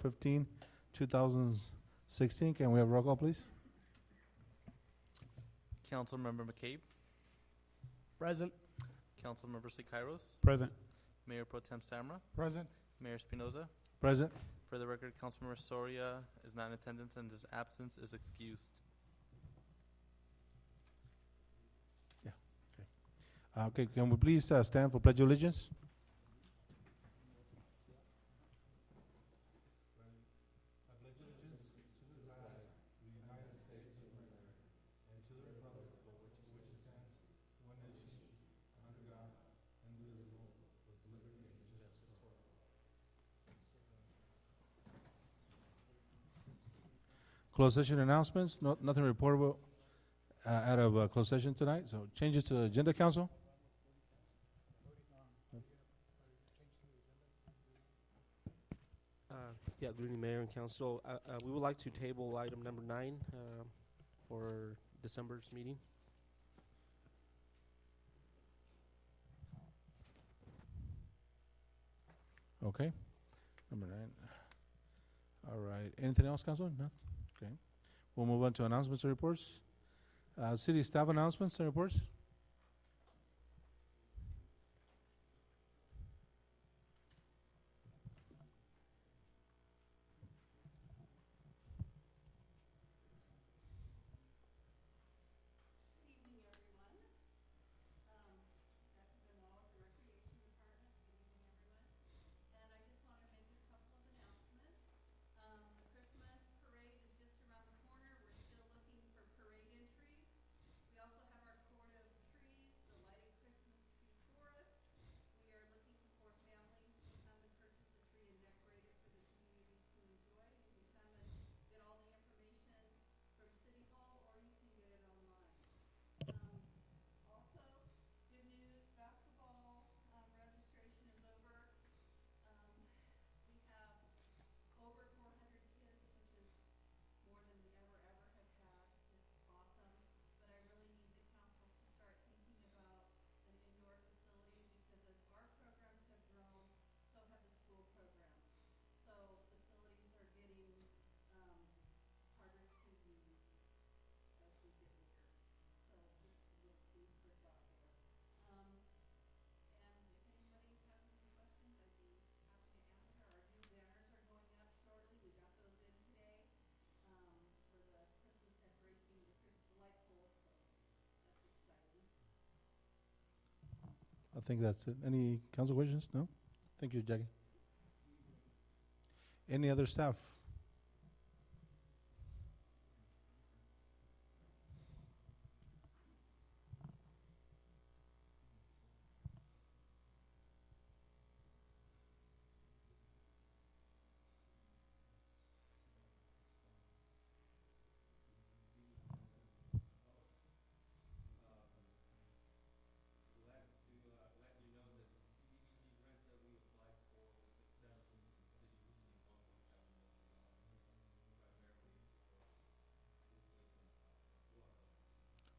15, 2016. Can we have roll call, please? Councilmember McCabe, Present. Councilmember Siqueiros, Present. Mayor Pro Tem Samra, Present. Mayor Espinoza. Present. For the record, Councilmember Soria is not in attendance and his absence is excused. Okay, can we please stand for Pledge of Allegiance? Closed session announcements, nothing reportable out of closed session tonight. So changes to the agenda, council? Yeah, good evening, Mayor and Council. We would like to table item number 9 for December's meeting. Okay. Number 9. All right. Anything else, council? No? Okay. We'll move on to announcements and reports. City staff announcements and reports. I think that's it. Any council questions? No? Thank you, Jackie. Any other staff?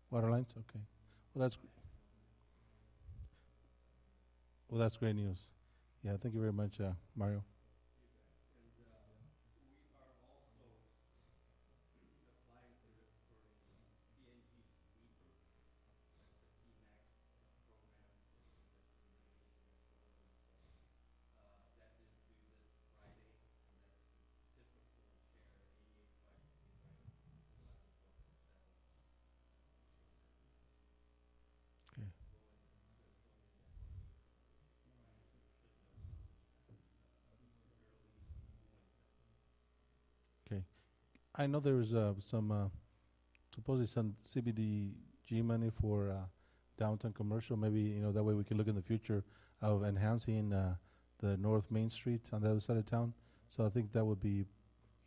Water lines? Okay. Well, that's great news. Yeah, thank you very much, Mario. Okay. I know there's supposedly some CBDG money for downtown commercial. Maybe, that way we can look in the future of enhancing the North Main Street on the other side of town. So I think that would be,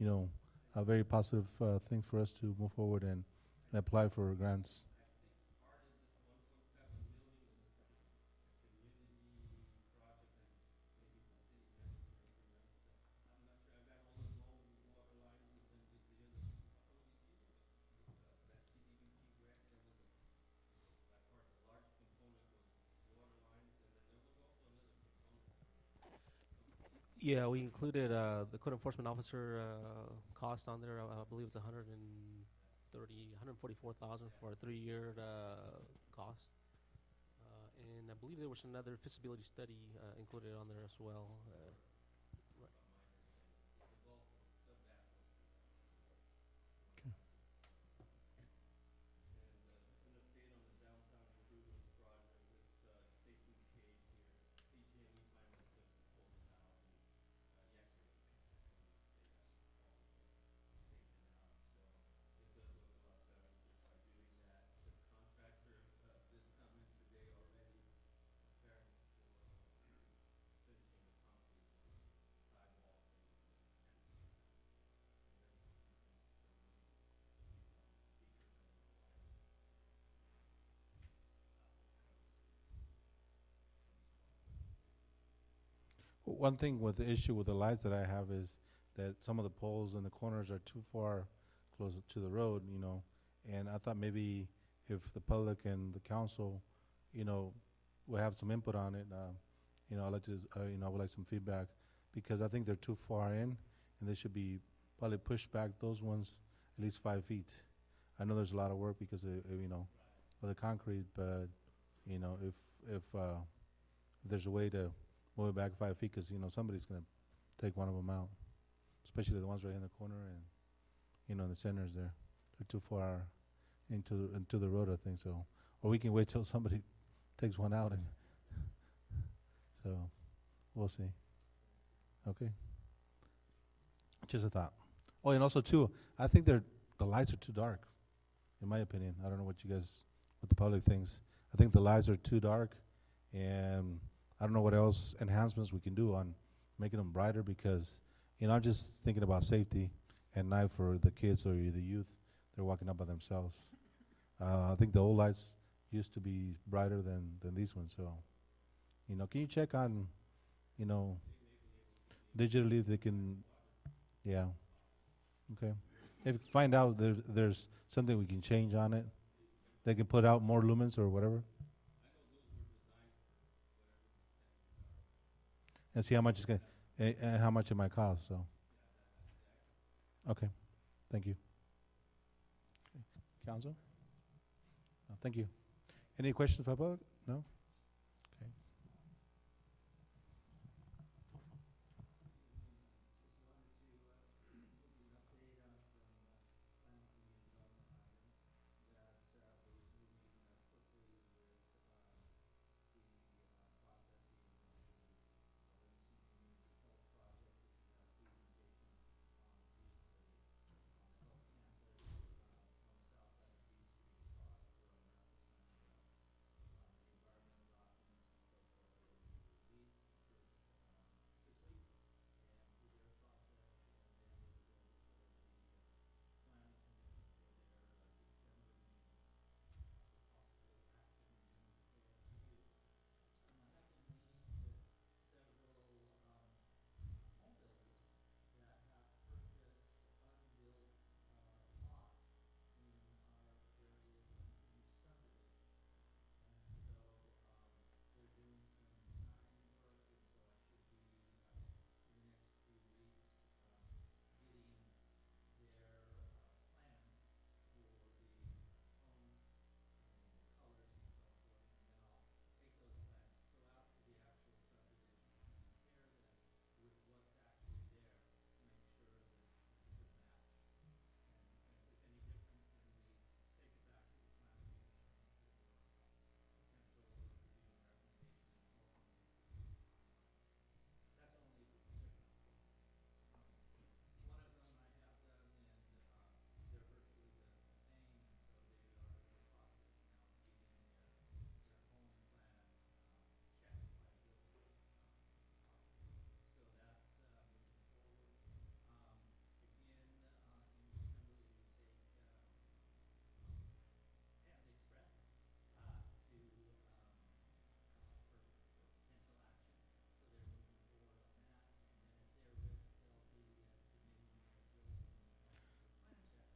a very positive thing for us to move forward and apply for grants. Yeah, we included the code enforcement officer cost on there. I believe it's 144,000 for a 3-year cost. And I believe there was another feasibility study included on there as well. Right. Okay. One thing with the issue with the lights that I have is that some of the poles in the corners are too far close to the road, and I thought maybe if the public and the council, will have some input on it, I'd like to, I would like some feedback, because I think they're too far in, and they should be probably pushed back, those ones, at least 5 feet. I know there's a lot of work because of the concrete, but, if there's a way to move it back 5 feet, because somebody's gonna take one of them out, especially the ones right in the corner and the centers there. They're too far into the road, I think so. Or we can wait till somebody takes one out, and so we'll see. Okay, just a thought. Oh, and also too, I think the lights are too dark, in my opinion. I don't know what the public thinks. I think the lights are too dark, and I don't know what else enhancements we can do on making them brighter, because, I'm just thinking about safety at night for the kids or the youth. They're walking up by themselves. I think the old lights used to be brighter than these ones. So, can you check on, digitally if they can, yeah, okay. If you find out there's something we can change on it, they can put out more lumens or whatever. And see how much it's going to, and how much it might cost. So, okay, thank you. Okay. Council? Thank you. Any questions for public? No? Okay.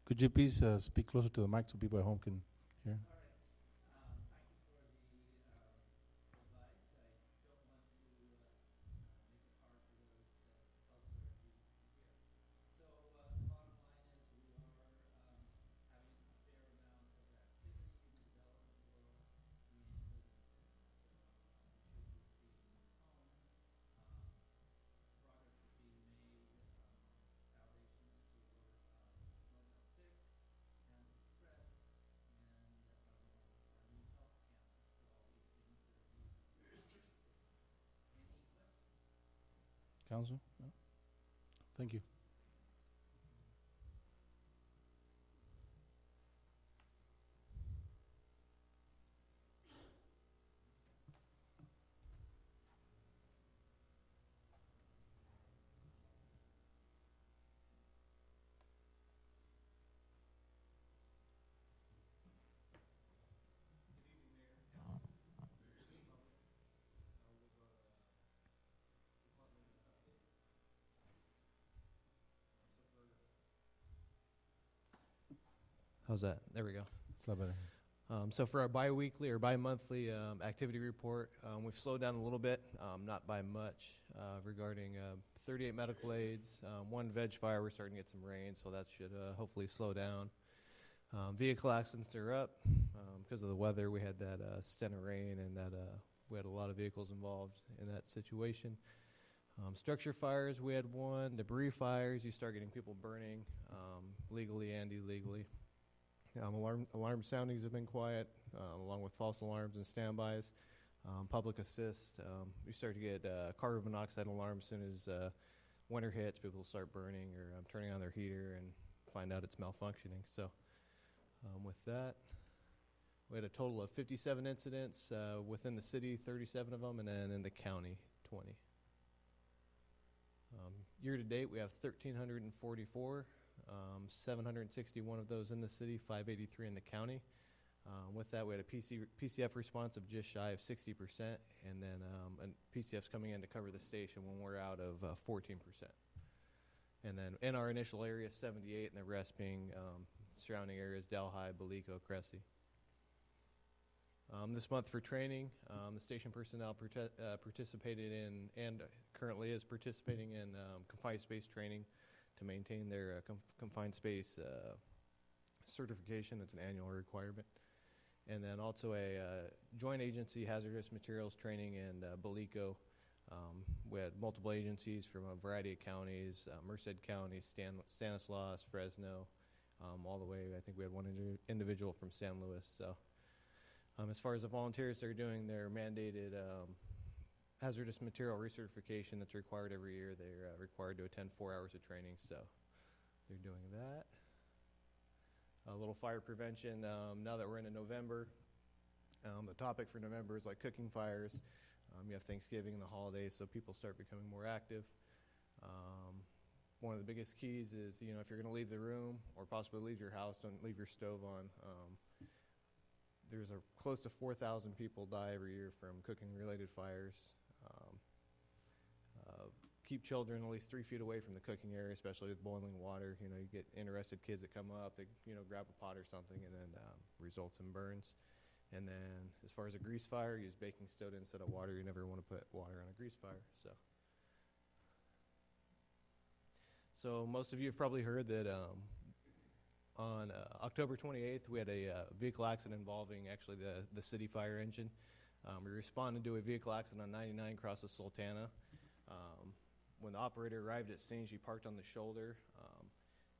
Could you please speak closer to the mic so people at home can hear? council? No? Thank you. How's that? There we go. It's a lot better. So for our bi-weekly or bi-monthly activity report, we've slowed down a little bit, not by much, regarding 38 medical aids, 1 veg fire. We're starting to get some rain, so that should hopefully slow down. Vehicle accidents are up because of the weather. We had that stint of rain, and that we had a lot of vehicles involved in that situation. Structure fires, we had 1. Debris fires, you start getting people burning legally and illegally. Alarm soundings have been quiet, along with false alarms and standbys. Public assist, you start to get carbon monoxide alarms as soon as winter hits. People start burning or turning on their heater and find out it's malfunctioning. So with that, we had a total of 57 incidents within the city, 37 of them, and then in the county, 20. Year to date, we have 1,344. 761 of those in the city, 583 in the county. With that, we had a PCF response of just shy of 60%, and then PCFs coming in to cover the station when we're out of 14%. And then in our initial area, 78, and the rest being surrounding areas, Delhi, Balico, Cressy. This month for training, the station personnel participated in and currently is participating in confined space training to maintain their confined space certification. It's an annual requirement. And then also a joint agency hazardous materials training in Balico. We had multiple agencies from a variety of counties, Merced County, Stanislaus, Fresno, all the way. I think we had 1 individual from San Luis. So as far as the volunteers, they're doing their mandated hazardous material recertification that's required every year. They're required to attend 4 hours of training, so they're doing that. A little fire prevention. Now that we're into November, the topic for November is like cooking fires. You have Thanksgiving and the holidays, so people start becoming more active. One of the biggest keys is, if you're going to leave the room or possibly leave your house, don't leave your stove on. There's close to 4,000 people die every year from cooking-related fires. Keep children at least 3 feet away from the cooking area, especially with boiling water. You get interested kids that come up, they grab a pot or something, and then results in burns. And then as far as a grease fire, use baking soda instead of water. You never want to put water on a grease fire. So most of you have probably heard that on October 28th, we had a vehicle accident involving actually the city fire engine. We responded to a vehicle accident on 99 across the Sultana. When the operator arrived at scene, she parked on the shoulder,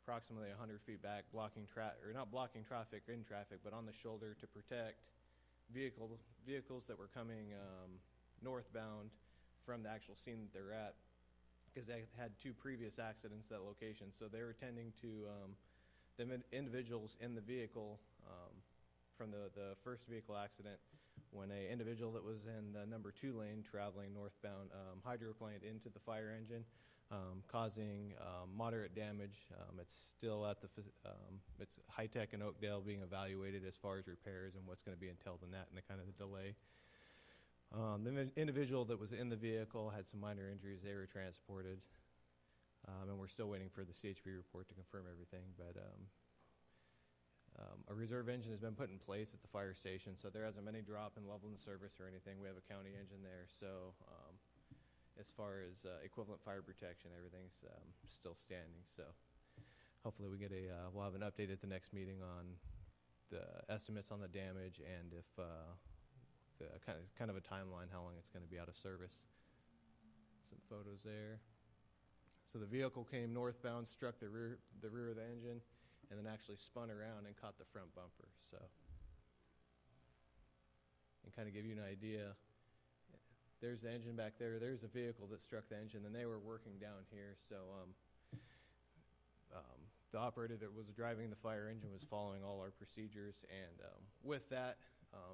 approximately 100 feet back, not blocking traffic in traffic, but on the shoulder to protect vehicles that were coming northbound from the actual scene that they're at, because they had 2 previous accidents at that location. So they were tending to the individuals in the vehicle from the first vehicle accident, when an individual that was in the number 2 lane traveling northbound hydroplaned into the fire engine, causing moderate damage. It's still at it's high-tech in Oakdale being evaluated as far as repairs and what's going to be entailed in that and the kind of the delay. The individual that was in the vehicle had some minor injuries. They were transported, and we're still waiting for the CHP report to confirm everything. But a reserve engine has been put in place at the fire station, so there hasn't been any drop in level in service or anything. We have a county engine there, so as far as equivalent fire protection, everything's still standing. So hopefully we'll have an update at the next meeting on the estimates on the damage and if the kind of a timeline, how long it's going to be out of service. Some photos there. So the vehicle came northbound, struck the rear of the engine, and then actually spun around and caught the front bumper. So, and kind of give you an idea, there's the engine back there. There's a vehicle that struck the engine, and they were working down here. So the operator that was driving the fire engine was following all our procedures. And with that,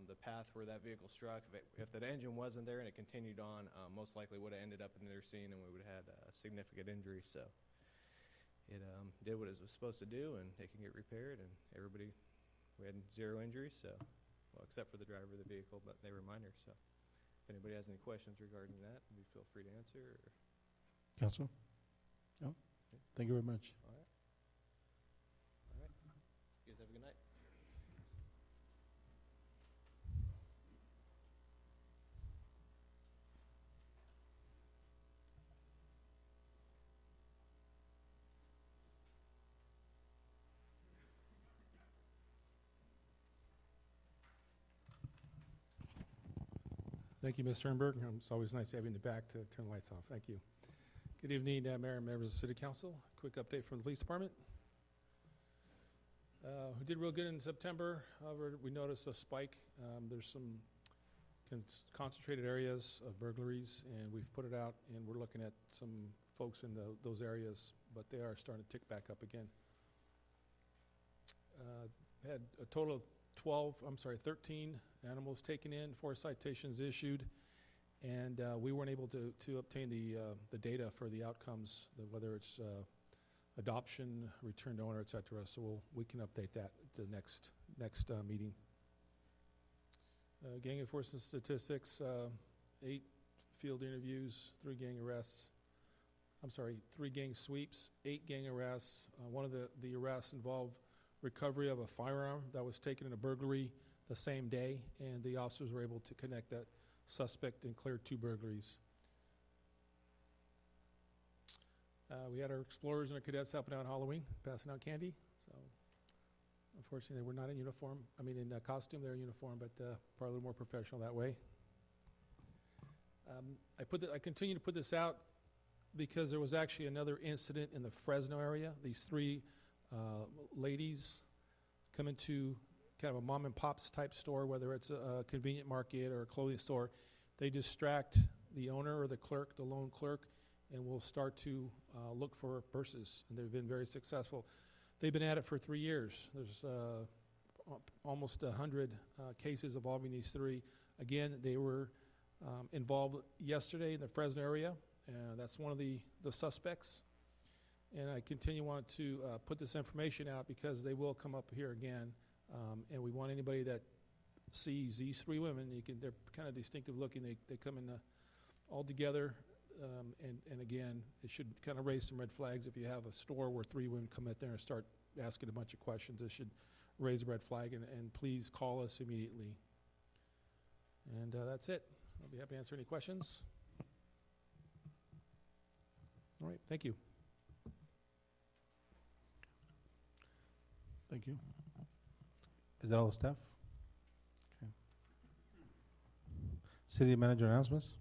the path where that vehicle struck, if that engine wasn't there and it continued on, most likely would have ended up in their scene, and we would have had a significant injury. So it did what it was supposed to do, and it can get repaired. And we had 0 injuries, so, well, except for the driver of the vehicle, but they were minor. So if anybody has any questions regarding that, we feel free to answer. Or Council? No? Thank you very much. all right. All right. You guys have a good night. Thank you, Ms. Sternberg. It's always nice having you in the back to turn the lights off. Thank you. Good evening, Mayor and members of the City Council. Quick update from the Police Department. We did real good in September. However, we noticed a spike. There's some concentrated areas of burglaries, and we've put it out, and we're looking at some folks in those areas, but they are starting to tick back up again. Had a total of 13 animals taken in, 4 citations issued, and we weren't able to obtain the data for the outcomes, whether it's adoption, return to owner, et cetera. So we can update that at the next meeting. Gang enforcement statistics: 8 field interviews, 3 gang arrests. 3 gang sweeps, 8 gang arrests. One of the arrests involved recovery of a firearm that was taken in a burglary the same day, and the officers were able to connect that suspect and clear 2 burglaries. We had our explorers and our cadets helping out Halloween, passing out candy. So unfortunately, they were not in uniform. In costume, they're in uniform, but probably a little more professional that way. I continue to put this out because there was actually another incident in the Fresno area. These 3 ladies come into kind of a mom and pop's type store, whether it's a convenient market or a clothing store. They distract the owner or the clerk, the loan clerk, and will start to look for purses, and they've been very successful. They've been at it for 3 years. There's almost 100 cases involving these 3. Again, they were involved yesterday in the Fresno area. That's one of the suspects. And I want to put this information out because they will come up here again. And we want anybody that sees these 3 women, they're kind of distinctive looking. They come in all together. And again, it should kind of raise some red flags. If you have a store where 3 women come in there and start asking a bunch of questions, it should raise a red flag. And please call us immediately. And that's it. I'll be happy to answer any questions. All right, thank you. Thank you. Is that all the staff? Okay. City manager announcements?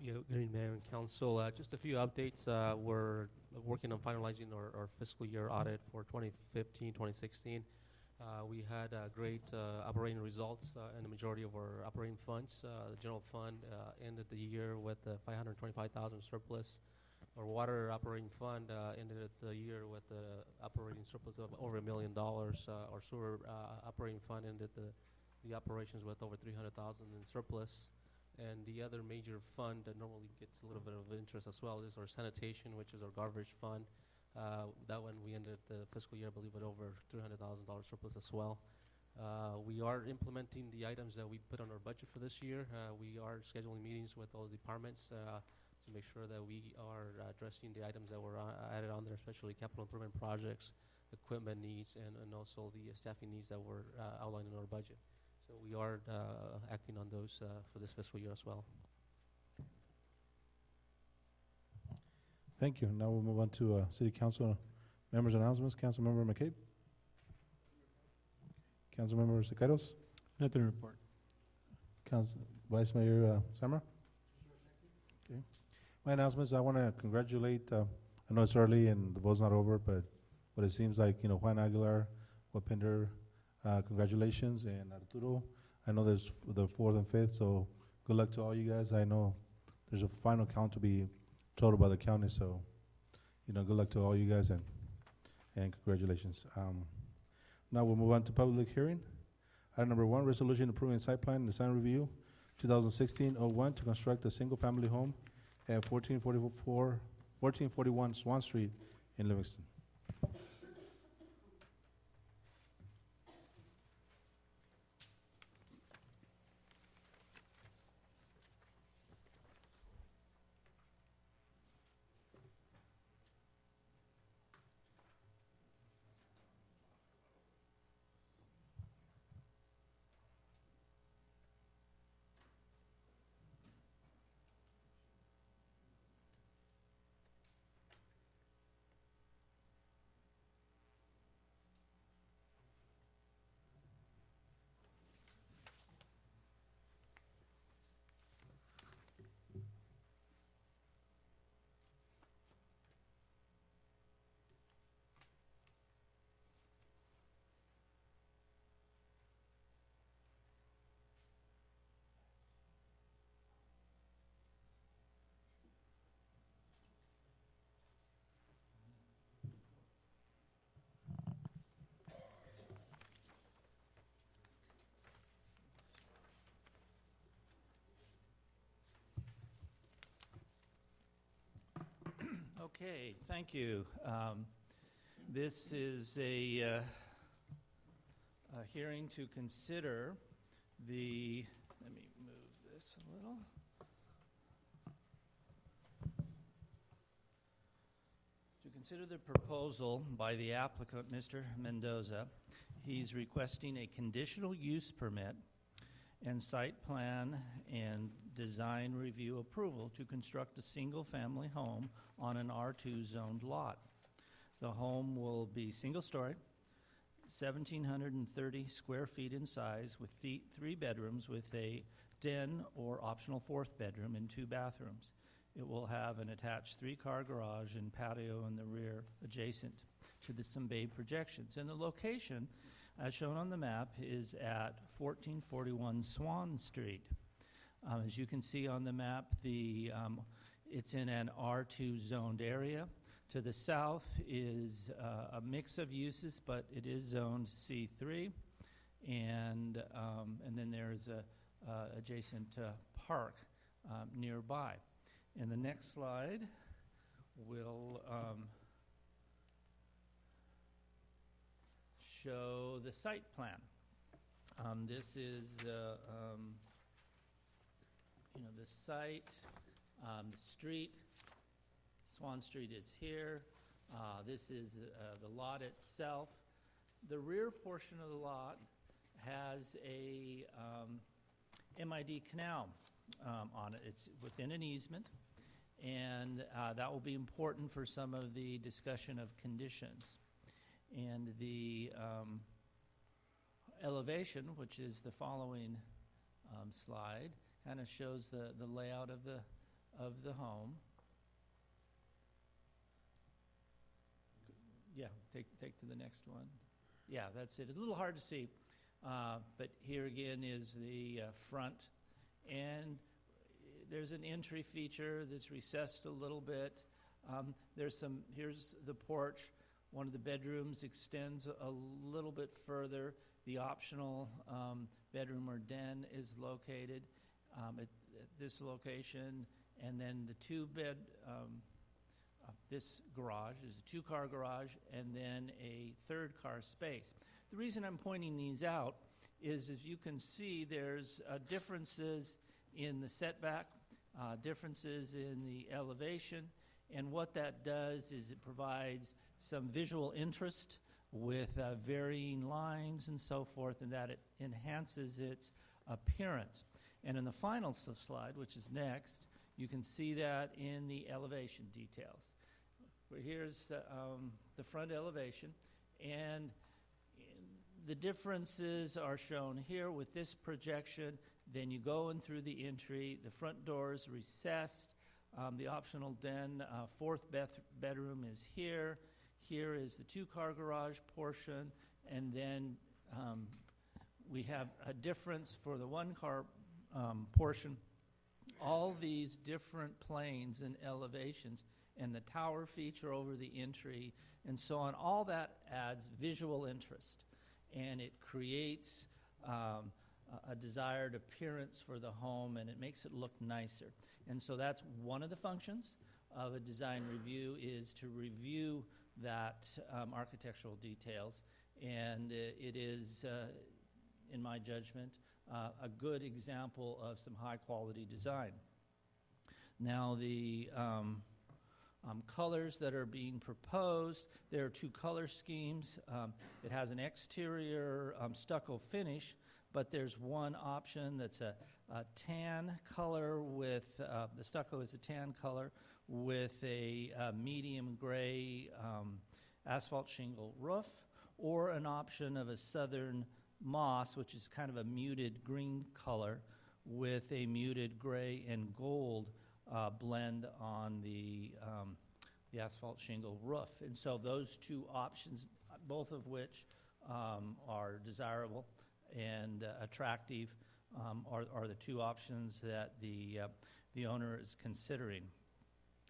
Good evening, Mayor and Council. Just a few updates. We're working on finalizing our fiscal year audit for 2015-2016. We had great operating results in the majority of our operating funds. The general fund ended the year with $525,000 surplus. Our water operating fund ended the year with the operating surplus of over $1 million. Our sewer operating fund ended the operations with over $300,000 in surplus. And the other major fund that normally gets a little bit of interest as well is our sanitation, which is our garbage fund. That one we ended the fiscal year, I believe, with over $300,000 surplus as well. We are implementing the items that we put on our budget for this year. We are scheduling meetings with all the departments to make sure that we are addressing the items that were added on there, especially capital improvement projects, equipment needs, and also the staffing needs that were outlined in our budget. So we are acting on those for this fiscal year as well. Thank you. Now we'll move on to City Council members' announcements. Councilmember McCabe. Councilmember Siqueiros. Nothing to report. Vice Mayor Samra. Okay. My announcements, I want to congratulate, I know it's early and the vote's not over, but it seems like, Juan Aguilar, Wapinder, congratulations, and Arturo, I know there's the fourth and fifth, so good luck to all you guys. I know there's a final count to be totaled by the county, so, good luck to all you guys and congratulations. Now we'll move on to public hearing. Item number 1, resolution approving site plan and design review 2016-01 to construct a single-family home at 1441 Swan Street in Livingston. Okay, thank you. This is a hearing to consider the, let me move this a little. To consider the proposal by the applicant, Mr. Mendoza. He's requesting a conditional use permit and site plan and design review approval to construct a single-family home on an R2 zoned lot. The home will be single-story, 1,730 square feet in size, with 3 bedrooms with a den or optional 4th bedroom and 2 bathrooms. It will have an attached 3-car garage and patio in the rear adjacent to some bay projections. And the location, as shown on the map, is at 1441 Swan Street. As you can see on the map, it's in an R2 zoned area. To the south is a mix of uses, but it is zoned C3, and then there's a adjacent park nearby. And the next slide will show the site plan. This is the site, the street. Swan Street is here. This is the lot itself. The rear portion of the lot has a MID canal on it. It's within an easement, and that will be important for some of the discussion of conditions. And the elevation, which is the following slide, kind of shows the layout of the home. Yeah, take to the next one. Yeah, that's it. It's a little hard to see, but here again is the front, and there's an entry feature that's recessed a little bit. Here's the porch. One of the bedrooms extends a little bit further. The optional bedroom or den is located at this location, and then the this garage is a 2-car garage, and then a 3rd car space. The reason I'm pointing these out is, as you can see, there's differences in the setback, differences in the elevation, and what that does is it provides some visual interest with varying lines and so forth, and that it enhances its appearance. And in the final slide, which is next, you can see that in the elevation details. Here's the front elevation, and the differences are shown here with this projection. Then you go in through the entry. The front door is recessed. The optional den, 4th bedroom is here. Here is the 2-car garage portion, and then we have a difference for the one-car portion. All these different planes and elevations and the tower feature over the entry and so on, all that adds visual interest, and it creates a desired appearance for the home, and it makes it look nicer. And so that's one of the functions of a design review, is to review that architectural details, and it is, in my judgment, a good example of some high-quality design. Now, the colors that are being proposed, there are two color schemes. It has an exterior stucco finish, but there's one option that's a tan color with, the stucco is a tan color with a medium gray asphalt shingle roof, or an option of a southern moss, which is kind of a muted green color with a muted gray and gold blend on the asphalt shingle roof. And so those two options, both of which are desirable and attractive, are the two options that the owner is considering.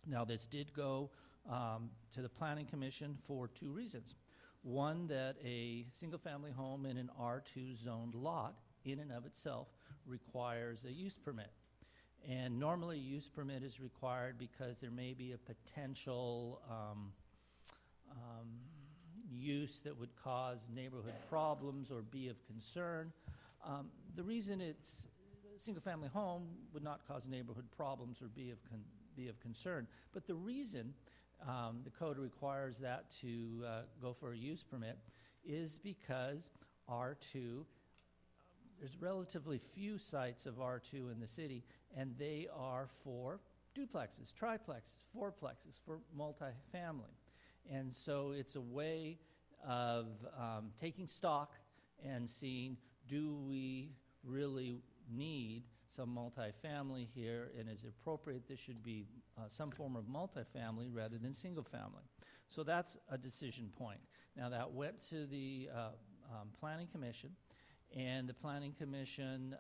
Now, this did go to the Planning Commission for two reasons. One, that a single-family home in an R2 zoned lot in and of itself requires a use permit. And normally a use permit is required because there may be a potential use that would cause neighborhood problems or be of concern. The reason it's a single-family home would not cause neighborhood problems or be of concern. But the reason the code requires that to go for a use permit is because R2, there's relatively few sites of R2 in the city, and they are for duplexes, triplexes, fourplexes, for multifamily. And so it's a way of taking stock and seeing, do we really need some multifamily here, and is it appropriate this should be some form of multifamily rather than single family? So that's a decision point. Now, that went to the Planning Commission, and the Planning Commission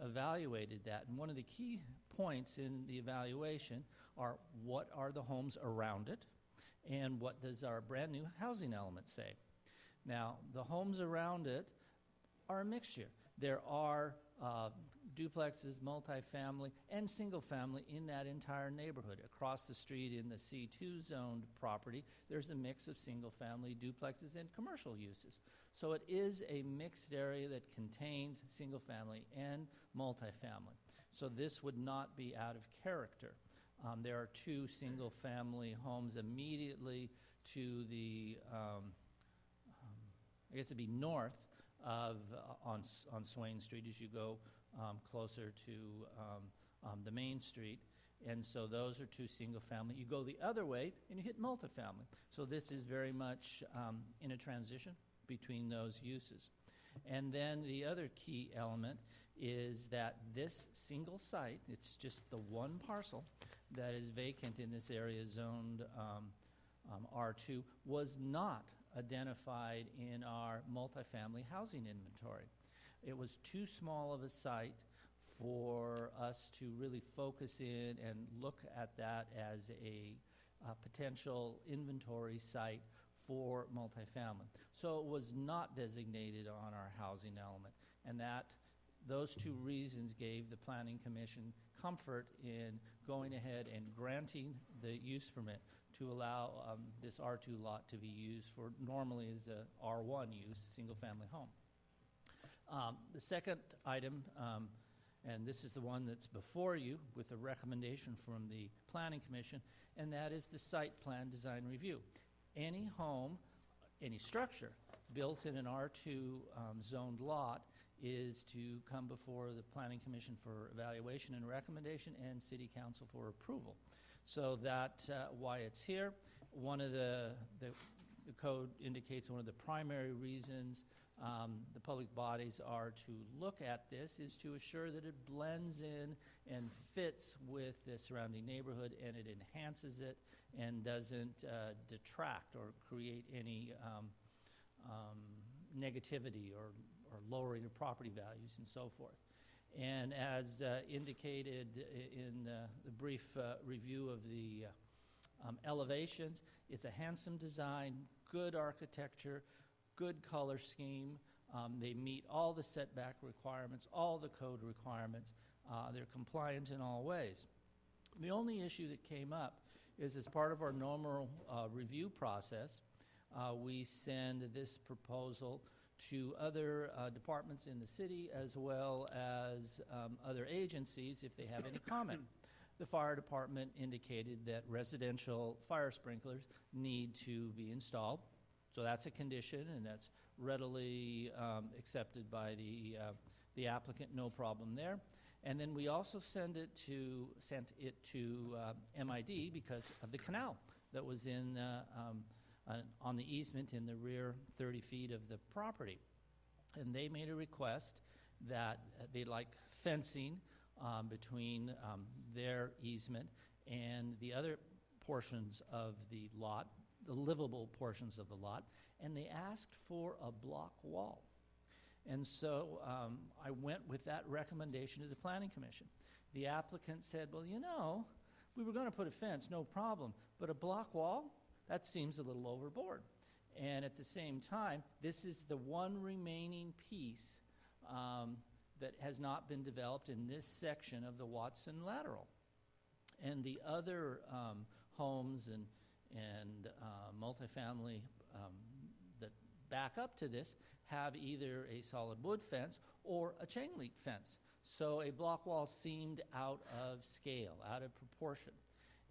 evaluated that. And one of the key points in the evaluation are, what are the homes around it, and what does our brand new housing element say? Now, the homes around it are a mixture. There are duplexes, multifamily, and single family in that entire neighborhood. Across the street in the C2 zoned property, there's a mix of single family, duplexes, and commercial uses. So it is a mixed area that contains single family and multifamily. So this would not be out of character. There are two single family homes immediately to the, I guess it'd be north of on Swain Street as you go closer to the main street. And so those are two single family. You go the other way and you hit multifamily. So this is very much in a transition between those uses. And then the other key element is that this single site, it's just the one parcel that is vacant in this area zoned R2, was not identified in our multifamily housing inventory. It was too small of a site for us to really focus in and look at that as a potential inventory site for multifamily. So it was not designated on our housing element, and those two reasons gave the Planning Commission comfort in going ahead and granting the use permit to allow this R2 lot to be used for normally as a R1 use, single-family home. The second item, and this is the one that's before you with a recommendation from the Planning Commission, and that is the site plan design review. Any home, any structure built in an R2 zoned lot is to come before the Planning Commission for evaluation and recommendation and City Council for approval. So that's why it's here. One of the code indicates one of the primary reasons the public bodies are to look at this is to assure that it blends in and fits with the surrounding neighborhood, and it enhances it and doesn't detract or create any negativity or or lowering of property values and so forth. And as indicated in the brief review of the elevations, it's a handsome design, good architecture, good color scheme. They meet all the setback requirements, all the code requirements. They're compliant in all ways. The only issue that came up is as part of our normal review process, we send this proposal to other departments in the city as well as other agencies if they have any comment. The fire department indicated that residential fire sprinklers need to be installed. So that's a condition, and that's readily accepted by the applicant, no problem there. And then we also sent it to MID because of the canal that was in on the easement in the rear 30 feet of the property. And they made a request that they'd like fencing between their easement and the other portions of the lot, the livable portions of the lot, and they asked for a block wall. And so I went with that recommendation to the Planning Commission. The applicant said, well, you know, we were going to put a fence, no problem, but a block wall, that seems a little overboard. And at the same time, this is the one remaining piece that has not been developed in this section of the Watson lateral. And the other homes and multifamily that back up to this have either a solid wood fence or a chain link fence. So a block wall seemed out of scale, out of proportion.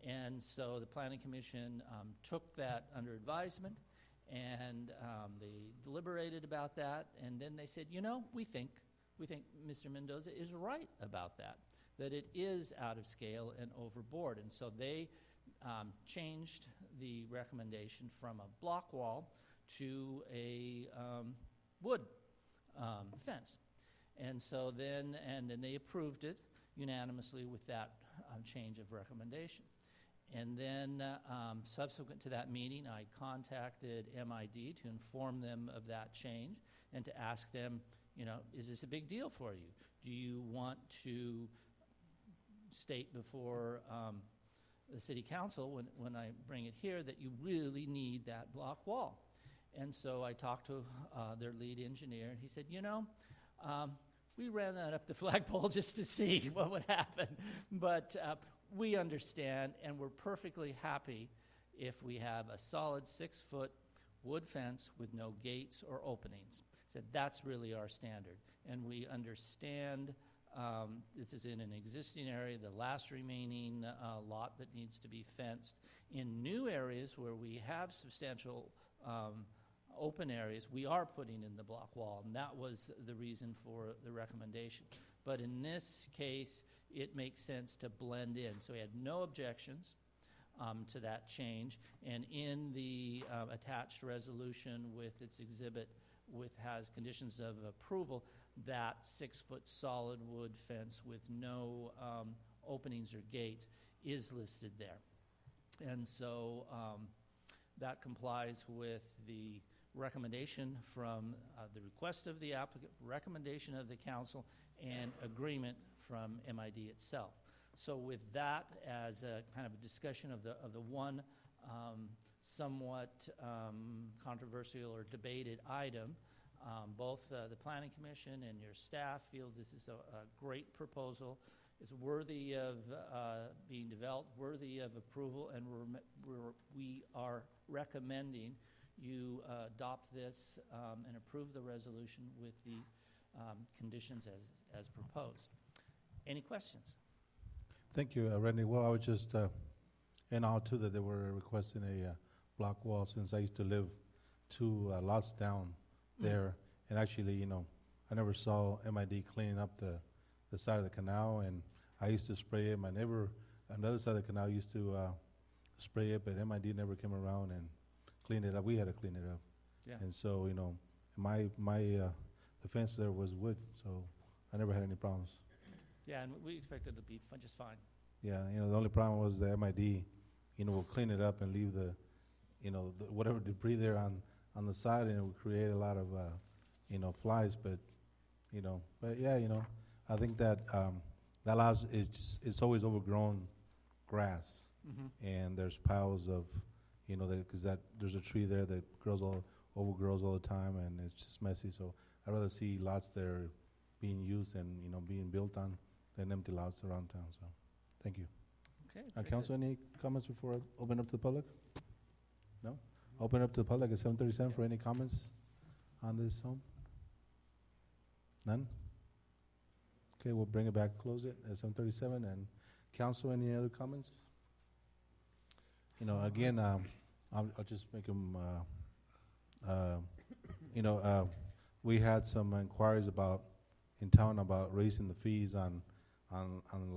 And so the Planning Commission took that under advisement, and they deliberated about that, and then they said, you know, we think Mr. Mendoza is right about that it is out of scale and overboard. And so they changed the recommendation from a block wall to a wood fence. And so then they approved it unanimously with that change of recommendation. And then subsequent to that meeting, I contacted MID to inform them of that change and to ask them, you know, is this a big deal for you? Do you want to state before the city council when I bring it here that you really need that block wall? And so I talked to their lead engineer, and he said, you know, we ran that up the flagpole just to see what would happen. But we understand, and we're perfectly happy if we have a solid 6-foot wood fence with no gates or openings. Said that's really our standard. And we understand this is in an existing area, the last remaining lot that needs to be fenced. In new areas where we have substantial open areas, we are putting in the block wall, and that was the reason for the recommendation. But in this case, it makes sense to blend in. So we had no objections to that change, and in the attached resolution with its exhibit has conditions of approval, that 6-foot solid wood fence with no openings or gates is listed there. And so that complies with the recommendation from the request of the applicant, recommendation of the council, and agreement from MID itself. So with that as a kind of a discussion of the one somewhat controversial or debated item, both the Planning Commission and your staff feel this is a great proposal. It's worthy of being developed, worthy of approval, and we are recommending you adopt this and approve the resolution with the conditions as proposed. Any questions? Thank you, Randy. Well, I was just in awe too that they were requesting a block wall, since I used to live 2 lots down there, and actually, you know, I never saw MID cleaning up the side of the canal, and I used to spray it. My neighbor on the other side of the canal used to spray it, but MID never came around and cleaned it up. We had to clean it up. Yeah. And so, you know, the fence there was wood, so I never had any problems. Yeah, and we expect it to be just fine. Yeah, you know, the only problem was the MID, you know, will clean it up and leave the, you know, whatever debris there on the side, and it would create a lot of, you know, flies. But But yeah, I think that that allows, it's always overgrown grass, and there's piles of, because there's a tree there that overgrows all the time, and it's just messy. So I'd rather see lots that are being used and, being built on than empty lots around town. So, thank you. Okay. very Council, good. any comments before I open up to the public? No? Open up to the public at 7:37 for any comments on this home? None? Okay, we'll bring it back, close it at 7:37. And council, any other comments? Again, I'll just make them, we had some inquiries in town about raising the fees on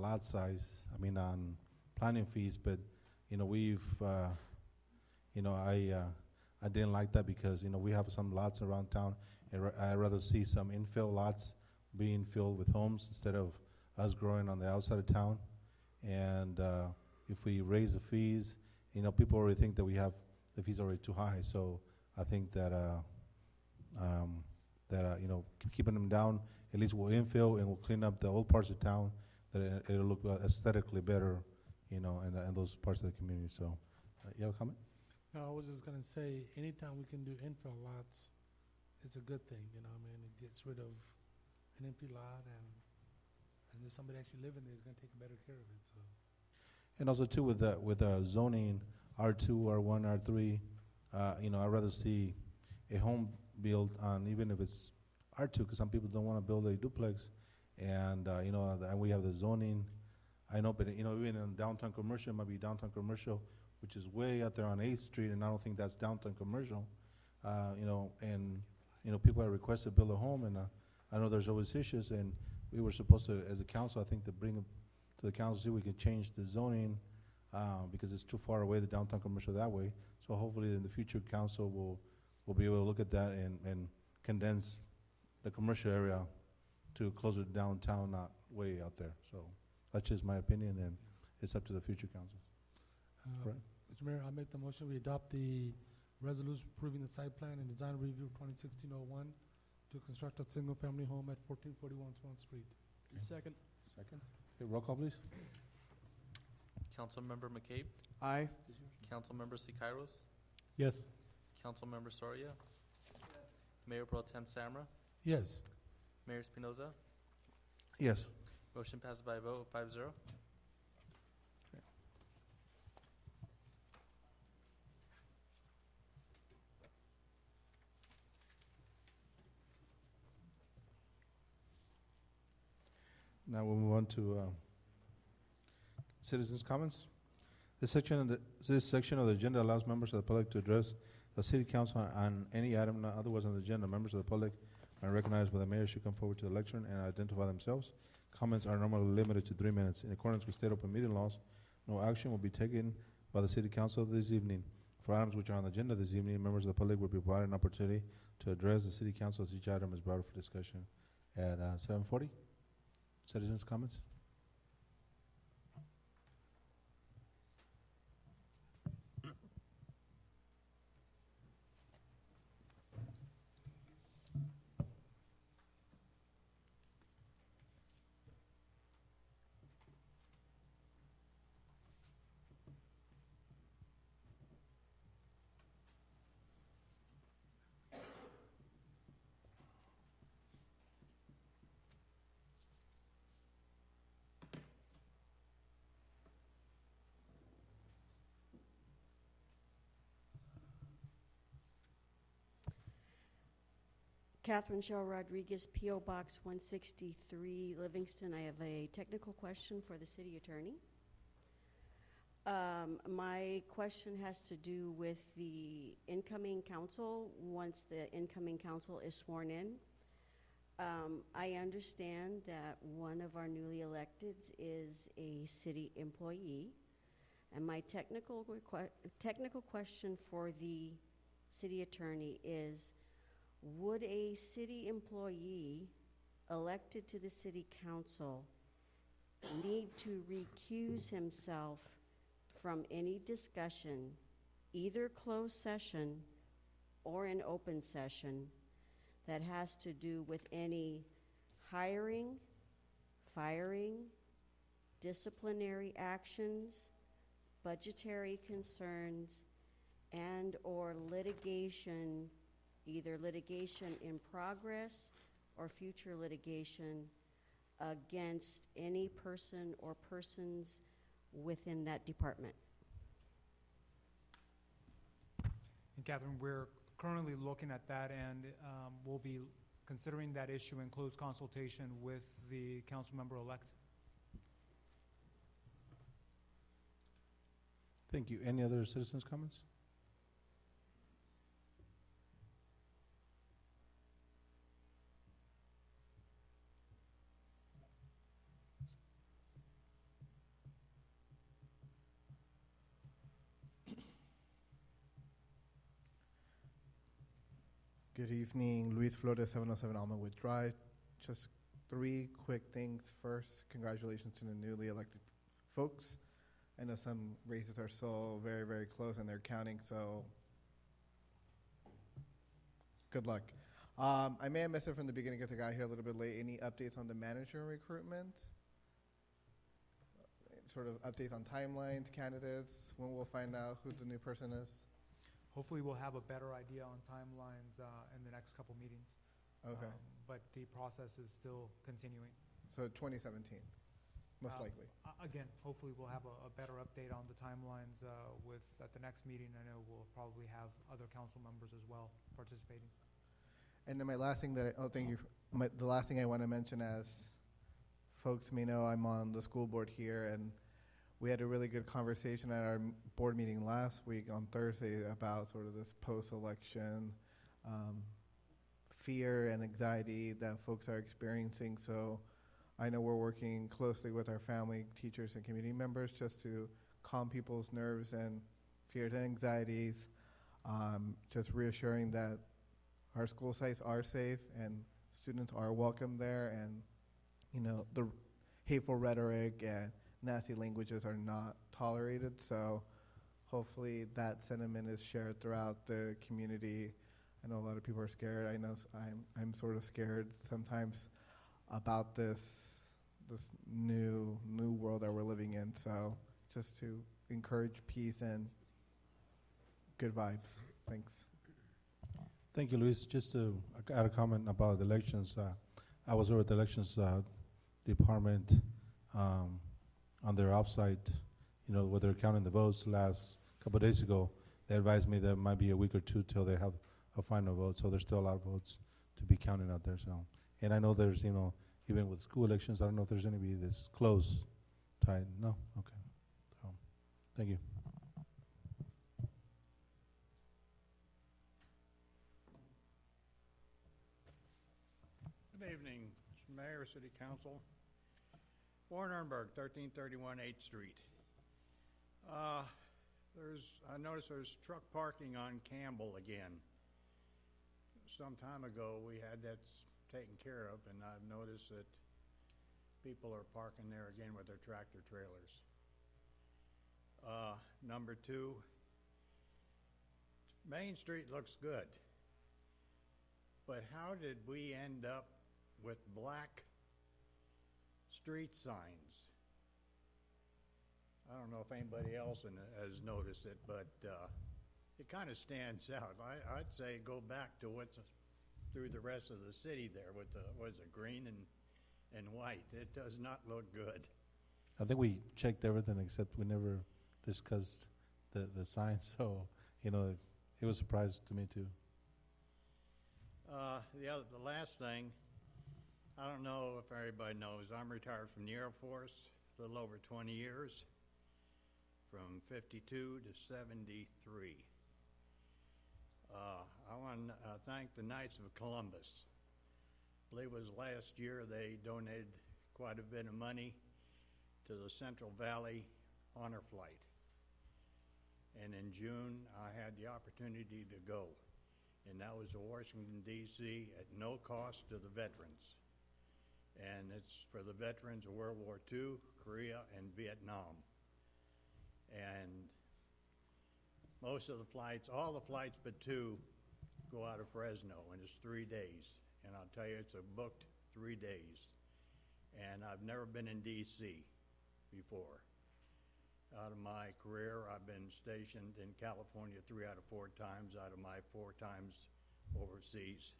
lot size, on planning fees, but, I didn't like that because, we have some lots around town, and I'd rather see some infill lots being filled with homes instead of us growing on the outside of town. And if we raise the fees, people already think that we have the fees already too high. So I think that keeping them down, at least we'll infill and we'll clean up the old parts of town, that it'll look aesthetically better, in those parts of the community. So, you have a comment? No, I was just gonna say, anytime we can do infill lots, it's a good thing, it gets rid of an empty lot, and there's somebody actually living there who's gonna take better care of it, so. And also too with zoning R2, R1, R3, I'd rather see a home built on, even if it's R2, because some people don't want to build a duplex, and and we have the zoning. I know, but even in downtown commercial, it might be downtown commercial, which is way out there on 8th Street, and I don't think that's downtown commercial. And people have requested to build a home, and I know there's always issues, and we were supposed to, as a council, I think, to bring to the council, see if we can change the zoning, because it's too far away, the downtown commercial that way. So hopefully in the future, council will be able to look at that and condense the commercial area to closer to downtown, not way out there. So that's just my opinion, and it's up to the future council. Correct. Mr. Mayor, I make the motion, we adopt the resolution approving the site plan and design review 2016-01 to construct a single-family home at 1441 Swan Street. Second. Second. Okay, roll call, please. Councilmember McCabe, Aye. Councilmember Sicairos, Yes. Councilmember Soria, Mayor Pro Tem Samra, Yes. Mayor Espinoza. Yes. Motion passes by a vote of 5-0. Now we'll move on to citizens' comments. This section of the agenda allows members of the public to address the city council on any item not otherwise on the agenda. Members of the public are recognized by the mayor should come forward to the lectern and identify themselves. Comments are normally limited to 3 minutes. In accordance with state open meeting laws, no action will be taken by the city council this evening. For items which are on the agenda this evening, members of the public will be provided an opportunity to address the city council as each item is brought up for discussion at 7:40. Citizens' comments? Catherine Shaw Rodriguez, P.O. Box 163, Livingston. I have a technical question for the city attorney. My question has to do with the incoming council, once the incoming council is sworn in. I understand that one of our newly electeds is a city employee, and my technical question for the city attorney is, would a city employee elected to the city council need to recuse himself from any discussion, either closed session or an open session, that has to do with any hiring, firing, disciplinary actions, budgetary concerns, and/or litigation, either litigation in progress or future litigation against any person or persons within that department. And Catherine, we're currently looking at that, and we'll be considering that issue in close consultation with the council member-elect. Thank you. Any other citizens' comments? Good evening, Luis Flores, 707 Almawood Drive. Just 3 quick things. First, congratulations to the newly elected folks. I know some races are so very, very close and they're counting, so good luck. I may have missed it from the beginning because I got here a little bit late. Any updates on the manager recruitment? Sort of updates on timelines, candidates, when we'll find out who the new person is? Hopefully, we'll have a better idea on timelines in the next couple meetings. Okay. But the process is still continuing. So 2017, most likely. Again, hopefully we'll have a better update on the timelines at the next meeting. I know we'll probably have other council members as well participating. And then my last thing thank you. The last thing I want to mention, as folks may know, I'm on the school board here, and we had a really good conversation at our board meeting last week on Thursday about sort of this post-election fear and anxiety that folks are experiencing. So I know we're working closely with our family, teachers, and community members just to calm people's nerves and fears and anxieties, just reassuring that our school sites are safe and students are welcome there, and the hateful rhetoric and nasty languages are not tolerated. So hopefully that sentiment is shared throughout the community. I know a lot of people are scared. I know I'm sort of scared sometimes about this new world that we're living in. So just to encourage peace and good vibes. Thanks. Thank you, Luis. Just to add a comment about the elections. I was over at the elections department on their offsite, where they're counting the votes last couple of days ago. They advised me that it might be a week or two till they have a final vote, so there's still a lot of votes to be counted out there. So, and I know there's, even with school elections, I don't know if there's going to be this close tied. No? Okay. So, thank you. Good evening, Mayor, City Council. Warren Ehrenberg, 1331 8th Street. I noticed there's truck parking on Campbell again. Some time ago, we had that taken care of, and I've noticed that people are parking there again with their tractor trailers. Number 2, Main Street looks good, but how did we end up with black street signs? I don't know if anybody else has noticed it, but it kind of stands out. I'd say go back to what's through the rest of the city there with the, what is it, green and white. It does not look good. I think we checked everything except we never discussed the signs, so, it was a surprise to me too. The last thing, I don't know if everybody knows, I'm retired from the Air Force, a little over 20 years, from 52 to 73. I want to thank the Knights of Columbus. I believe it was last year they donated quite a bit of money to the Central Valley Honor Flight. And in June, I had the opportunity to go. And that was to Washington, D.C. at no cost to the veterans. And it's for the veterans of World War II, Korea, and Vietnam. And most of the flights, all the flights but 2, go out of Fresno, and it's 3 days. And I'll tell you, it's a booked 3 days. And I've never been in D.C. before. Out of my career, I've been stationed in California 3 out of 4 times, out of my 4 times overseas.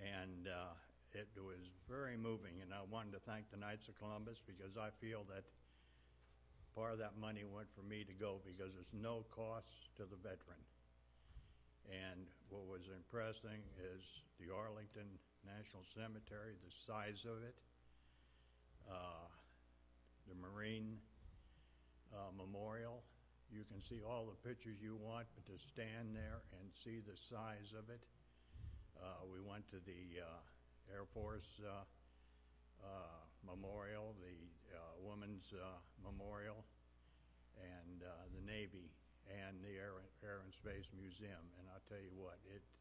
And it was very moving, and I wanted to thank the Knights of Columbus because I feel that part of that money went for me to go because there's no cost to the veteran. And what was impressing is the Arlington National Cemetery, the size of it, the Marine Memorial. You can see all the pictures you want, but to stand there and see the size of it. We went to the Air Force Memorial, the Women's Memorial, and the Navy, and the Air and Space Museum. And I'll tell you what, it's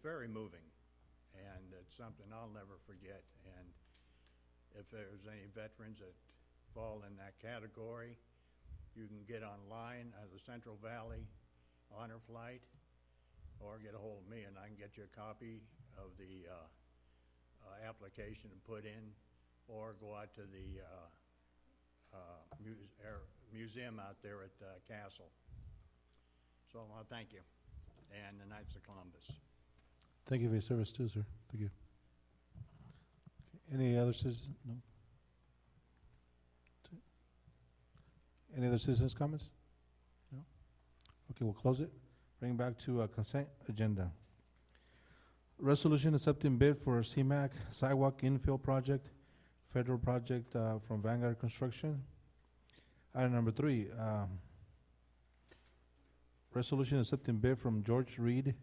very moving, and it's something I'll never forget. And if there's any veterans that fall in that category, you can get online at the Central Valley Honor Flight, or get a hold of me, and I can get you a copy of the application to put in, or go out to the museum out there at Castle. So I want to thank you, and the Knights of Columbus. Thank you for your service too, sir. Thank you. Okay. Any other citizens? No. Any other citizens' comments? No. Okay, we'll close it. Bring back to consent agenda. Resolution accepting bid for CMAQ sidewalk infill project, federal project from Vanguard Construction. Item number 3, resolution accepting bid from George Reed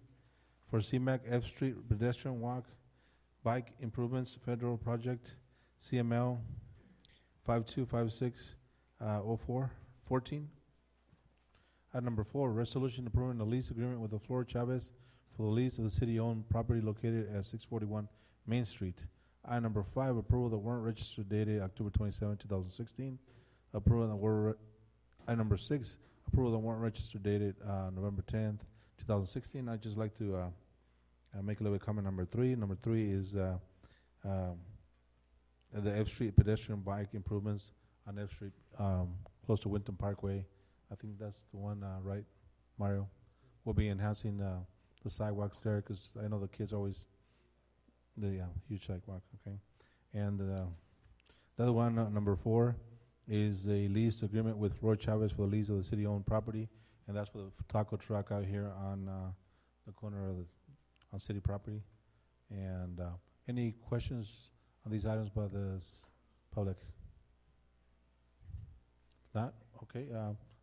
for CMAQ F Street pedestrian walk bike improvements federal project, CML 5256-04-14. Item number 4, resolution approving the lease agreement with the Flor Chavez for the lease of the city-owned property located at 641 Main Street. Item number 5, approval of the warrant register dated October 27, 2016. Approval of the warrant. Item number 6, approval of the warrant register dated November 10th, 2016. I'd just like to make a little bit comment. Number 3. Number 3 is the F Street pedestrian bike improvements on F Street close to Winton Parkway. I think that's the one, right, Mario? We'll be enhancing the sidewalks there because I know the kids always, the huge sidewalk, okay? And the other one, number 4, is a lease agreement with Flor Chavez for the lease of the city-owned property, and that's for the taco truck out here on the corner of on city property. And any questions on these items by the public? Not? Okay.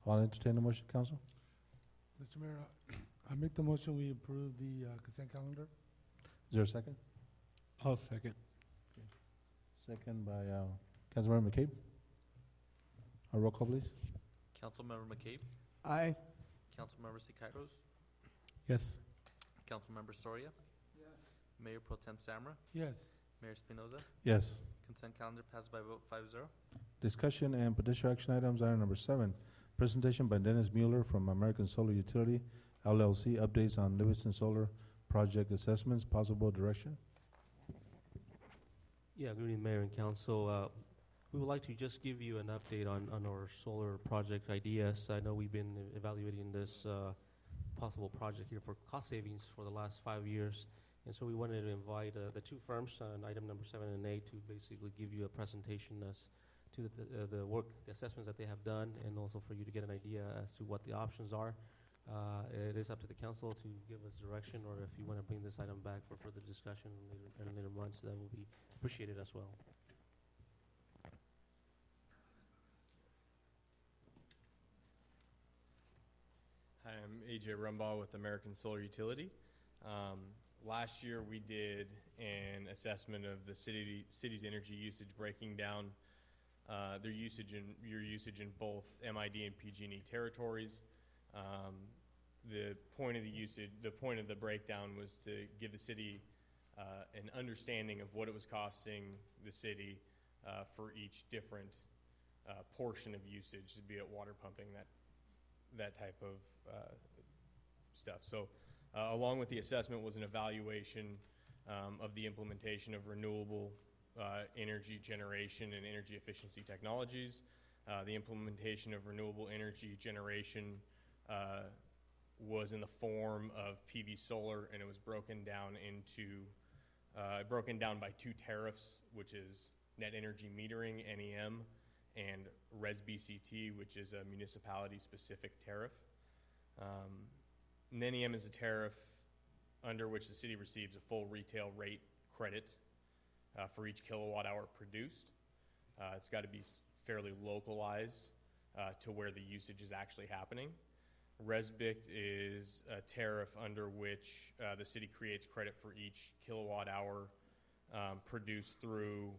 I'll entertain the motion, Council. Mr. Mayor, I make the motion we approve the consent calendar. Is there a second? I'll second. Second by Councilmember McCabe. A roll call, please. Councilmember McCabe, Aye. Councilmember Siqueiros, Yes. Councilmember Soria, Mayor Pro Tem Samra, Yes. Mayor Espinoza. Yes. Consent calendar passed by vote 5-0. Discussion and potential action items. Item number 7, presentation by Dennis Mueller from American Solar Utility, LLC, updates on Livingston Solar project assessments, possible direction. Yeah, good evening, Mayor and Council. We would like to just give you an update on our solar project ideas. I know we've been evaluating this possible project here for cost savings for the last 5 years. And so we wanted to invite the 2 firms on item number 7 and 8 to basically give you a presentation as to the work, the assessments that they have done, and also for you to get an idea as to what the options are. It is up to the council to give us direction, or if you want to bring this item back for further discussion in later months, that will be appreciated as well. Hi, I'm AJ Rumbaugh with American Solar Utility. Last year we did an assessment of the city's energy usage, breaking down their usage and your usage in both MID and PG&E territories. The point of the breakdown was to give the city an understanding of what it was costing the city for each different portion of usage, be it water pumping, that type of stuff. So along with the assessment was an evaluation of the implementation of renewable energy generation and energy efficiency technologies. The implementation of renewable energy generation was in the form of PV solar, and it was broken down by two tariffs, which is net energy metering, NEM, and RES-BCT, which is a municipality-specific tariff. NEM is a tariff under which the city receives a full retail rate credit for each kilowatt hour produced. It's got to be fairly localized to where the usage is actually happening. RESBIC is a tariff under which the city creates credit for each kilowatt hour produced through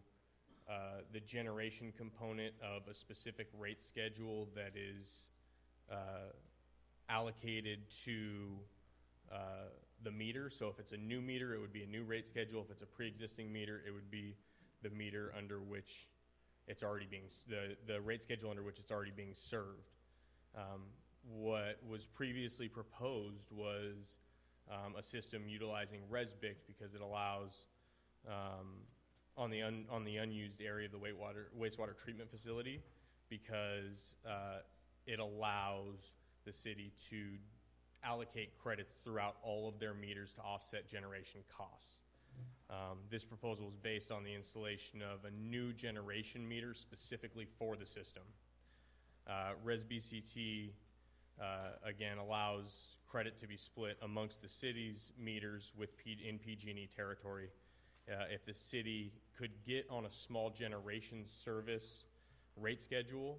the generation component of a specific rate schedule that is allocated to the meter. So if it's a new meter, it would be a new rate schedule. If it's a pre-existing meter, it would be the meter under which it's already being, the rate schedule under which it's already being served. What was previously proposed was a system utilizing RESBIC because it allows, on the unused area of the wastewater treatment facility, because it allows the city to allocate credits throughout all of their meters to offset generation costs. This proposal is based on the installation of a new generation meter specifically for the system. RES-BCT, again, allows credit to be split amongst the city's meters in PG&E territory. If the city could get on a small generation service rate schedule,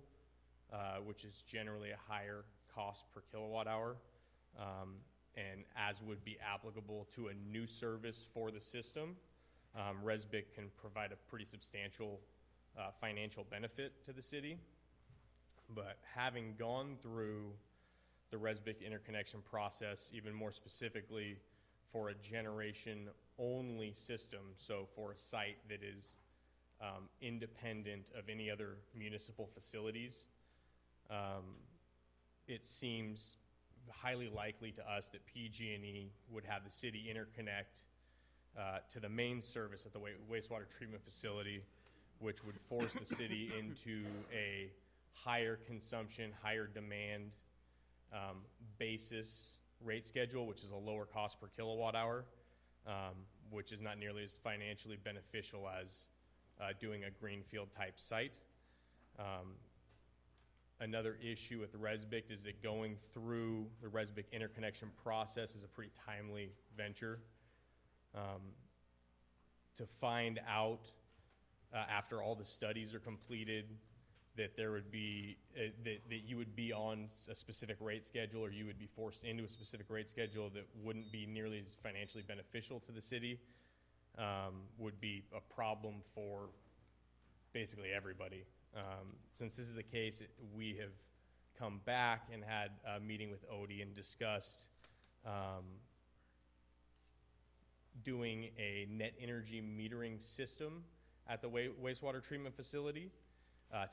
which is generally a higher cost per kilowatt hour, and as would be applicable to a new service for the system, RESBIC can provide a pretty substantial financial benefit to the city. But having gone through the RESBIC interconnection process, even more specifically for a generation-only system, so for a site that is independent of any other municipal facilities, it seems highly likely to us that PG&E would have the city interconnect to the main service at the wastewater treatment facility, which would force the city into a higher consumption, higher demand basis rate schedule, which is a lower cost per kilowatt hour, which is not nearly as financially beneficial as doing a greenfield type site. Another issue with the RESBIC is that going through the RESBIC interconnection process is a pretty timely venture. To find out after all the studies are completed that there would be that you would be on a specific rate schedule, or you would be forced into a specific rate schedule that wouldn't be nearly as financially beneficial to the city, would be a problem for basically everybody. Since this is the case, we have come back and had a meeting with Odie and discussed doing a net energy metering system at the wastewater treatment facility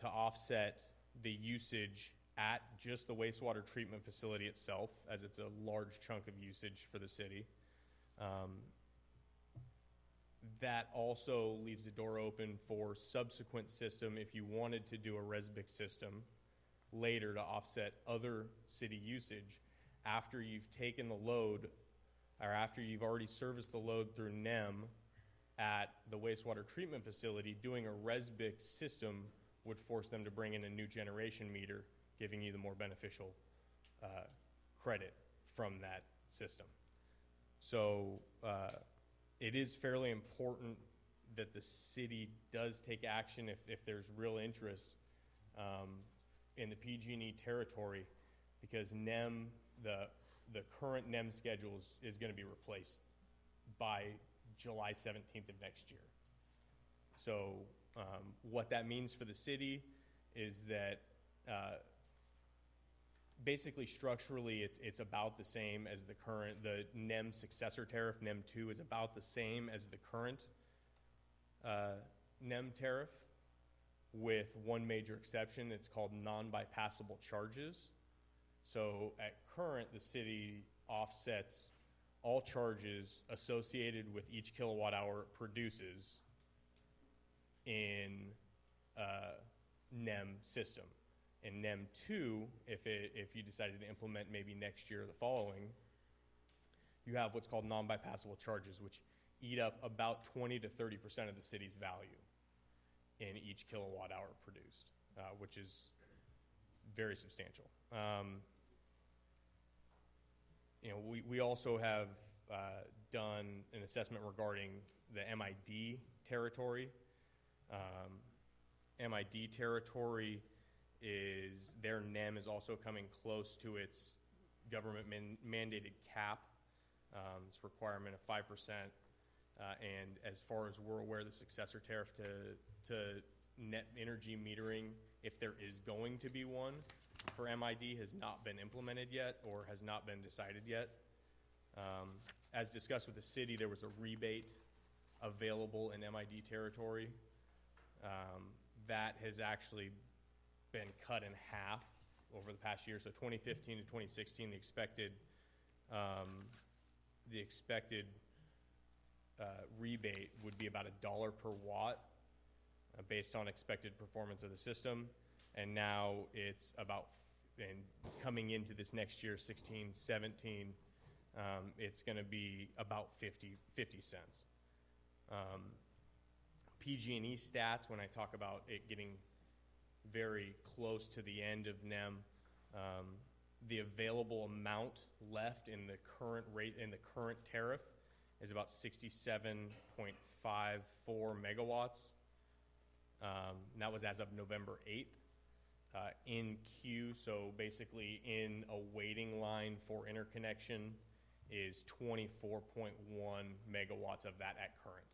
to offset the usage at just the wastewater treatment facility itself, as it's a large chunk of usage for the city. That also leaves the door open for subsequent system if you wanted to do a RESBIC system later to offset other city usage after you've taken the load, or after you've already serviced the load through NEM at the wastewater treatment facility. Doing a RESBIC system would force them to bring in a new generation meter, giving you the more beneficial credit from that system. So it is fairly important that the city does take action if there's real interest in the PG&E territory, because NEM, the current NEM schedule is going to be replaced by July 17th of next year. So what that means for the city is that basically structurally it's about the same as the NEM successor tariff. NEM 2 is about the same as the current NEM tariff, with one major exception. It's called non-bypassable charges. So at current, the city offsets all charges associated with each kilowatt hour it produces in NEM system. In NEM 2, if you decided to implement maybe next year or the following, you have what's called non-bypassable charges, which eat up about 20 to 30% of the city's value in each kilowatt hour produced, which is very substantial. We also have done an assessment regarding the MID territory. MID territory their NEM is also coming close to its government mandated cap. Its requirement of 5%. And as far as we're aware, the successor tariff to net energy metering, if there is going to be one for MID, has not been implemented yet or has not been decided yet. As discussed with the city, there was a rebate available in MID territory. That has actually been cut in half over the past year. So 2015 to 2016, the expected rebate would be about $1 per watt based on expected performance of the system. And now it's about, and coming into this next year, 16, 17, it's going to be about 50 cents. PG&E stats, when I talk about it getting very close to the end of NEM, the available amount left in the current rate, in the current tariff, is about 67.54 megawatts. And that was as of November 8th. In queue, so basically in a waiting line for interconnection, is 24.1 megawatts of that at current.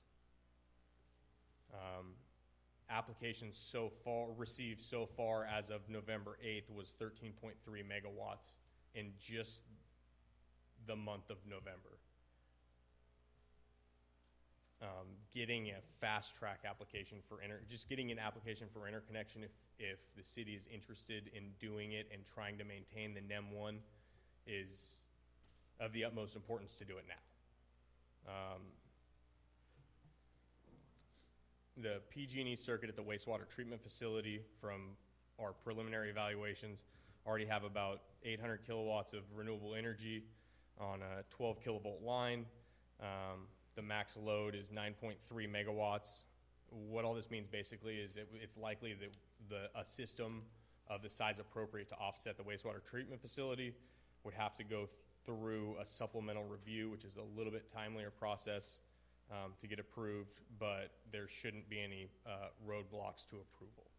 Applications so far received so far as of November 8th was 13.3 megawatts in just the month of November. Getting a fast track application for getting an application for interconnection if the city is interested in doing it and trying to maintain the NEM 1 is of the utmost importance to do it now. The PG&E circuit at the wastewater treatment facility, from our preliminary evaluations, already have about 800 kilowatts of renewable energy on a 12 kilovolt line. The max load is 9.3 megawatts. What all this means basically is it's likely that a system of the size appropriate to offset the wastewater treatment facility would have to go through a supplemental review, which is a little bit timelier process to get approved, but there shouldn't be any roadblocks to approval.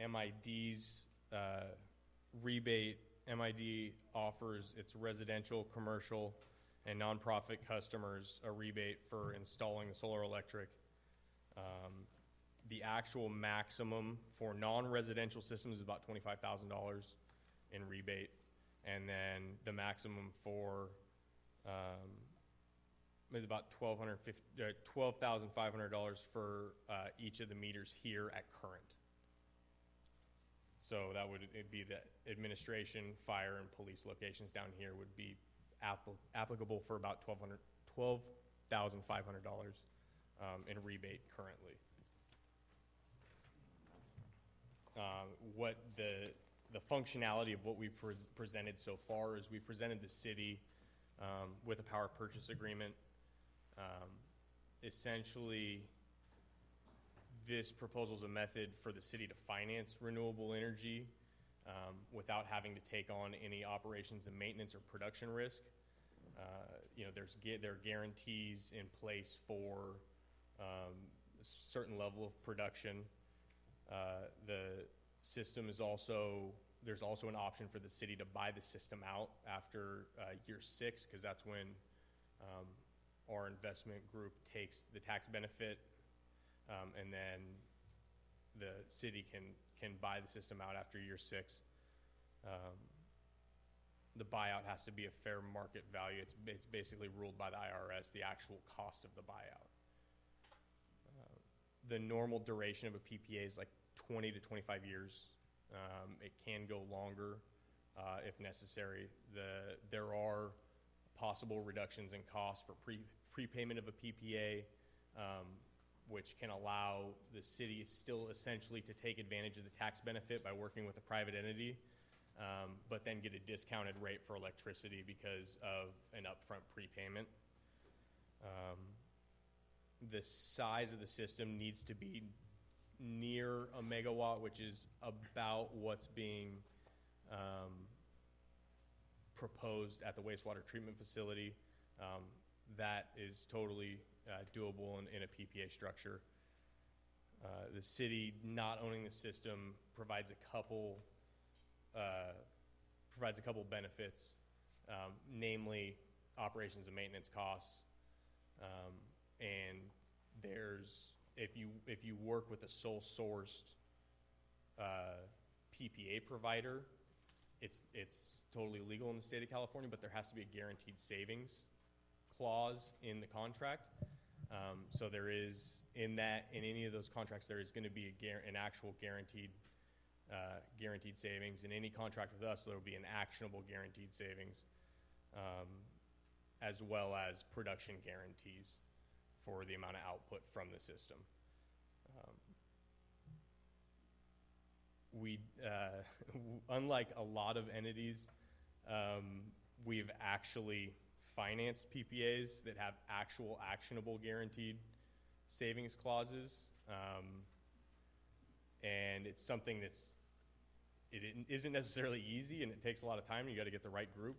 MID's rebate. MID offers its residential, commercial, and nonprofit customers a rebate for installing the solar electric. The actual maximum for non-residential systems is about $25,000 in rebate, and then the maximum for is about $12,500 for each of the meters here at current. So that would be the administration, fire, and police locations down here would be applicable for about $12,500 in rebate currently. What the functionality of what we've presented so far is we presented the city with a power purchase agreement. Essentially, this proposal is a method for the city to finance renewable energy without having to take on any operations and maintenance or production risk. There are guarantees in place for a certain level of production. The system is there's also an option for the city to buy the system out after year 6, because that's when our investment group takes the tax benefit, and then the city can buy the system out after year 6. The buyout has to be a fair market value. It's basically ruled by the IRS, the actual cost of the buyout. The normal duration of a PPA is like 20 to 25 years It can go longer if necessary. There are possible reductions in cost for prepayment of a PPA, which can allow the city still essentially to take advantage of the tax benefit by working with a private entity, but then get a discounted rate for electricity because of an upfront prepayment. The size of the system needs to be near a megawatt, which is about what's being proposed at the wastewater treatment facility. That is totally doable in a PPA structure. The city not owning the system provides a couple benefits, namely operations and maintenance costs, and there's if you work with a sole sourced PPA provider, it's totally legal in the state of California, but there has to be a guaranteed savings clause in the contract. So there is in any of those contracts there is going to be an actual guaranteed savings. In any contract with us, there will be an actionable guaranteed savings, as well as production guarantees for the amount of output from the system. Unlike a lot of entities, we've actually financed PPAs that have actual actionable guaranteed savings clauses, and it's something it isn't necessarily easy, and it takes a lot of time. You got to get the right group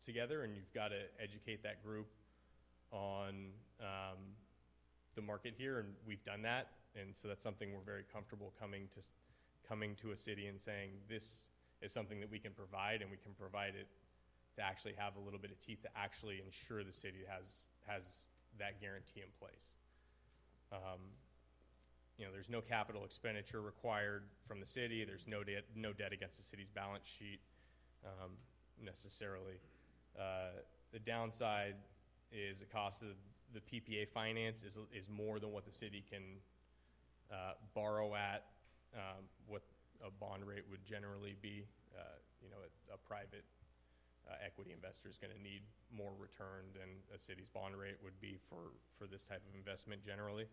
together, and you've got to educate that group on the market here, and we've done that, and so that's something we're very comfortable coming to a city and saying this is something that we can provide, and we can provide it to actually have a little bit of teeth to actually ensure the city has that guarantee in place. There's no capital expenditure required from the city. There's no debt against the city's balance sheet necessarily. The downside is the cost of the PPA finance is more than what the city can borrow at, what a bond rate would generally be. A private equity investor is going to need more return than a city's bond rate would be for this type of investment generally.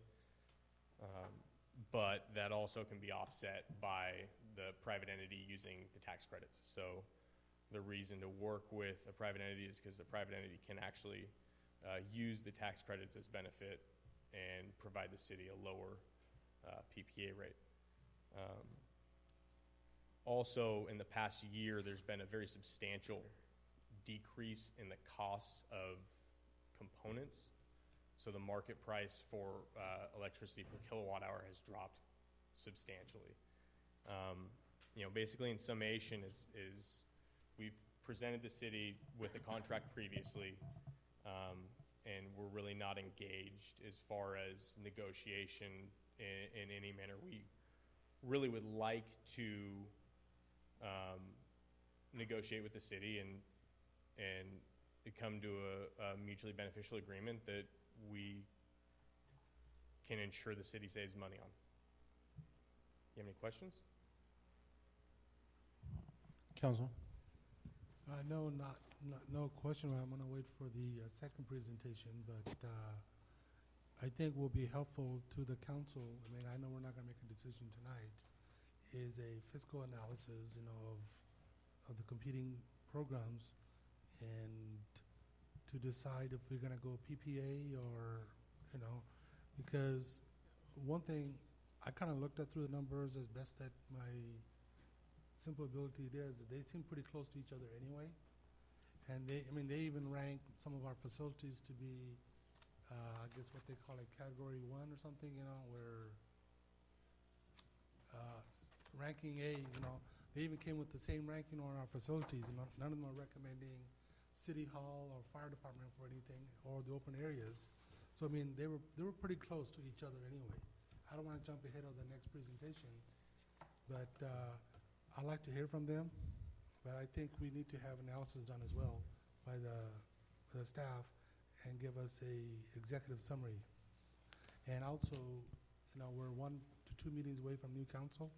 But that also can be offset by the private entity using the tax credits. So the reason to work with a private entity is because the private entity can actually use the tax credits as benefit and provide the city a lower PPA rate. Also, in the past year, there's been a very substantial decrease in the costs of components. So the market price for electricity per kilowatt hour has dropped substantially. Basically in summation is we've presented the city with a contract previously, and we're really not engaged as far as negotiation in any manner. We really would like to negotiate with the city and come to a mutually beneficial agreement that we can ensure the city saves money on. You have any questions? Council? No question. I'm going to wait for the second presentation, but I think will be helpful to the council. I mean, I know we're not going to make a decision tonight. Is a fiscal analysis, of the competing programs, and to decide if we're going to go PPA or, because one thing I kind of looked at through the numbers as best that my simple ability is that they seem pretty close to each other anyway. And they even rank some of our facilities to be, I guess what they call a category 1 or something, where ranking A, they even came with the same ranking on our facilities. None of them are recommending City Hall or Fire Department for anything, or the open areas. So they were pretty close to each other anyway. I don't want to jump ahead of the next presentation, but I'd like to hear from them. But I think we need to have analysis done as well by the staff and give us a executive summary. And also, we're 1 to 2 meetings away from new council.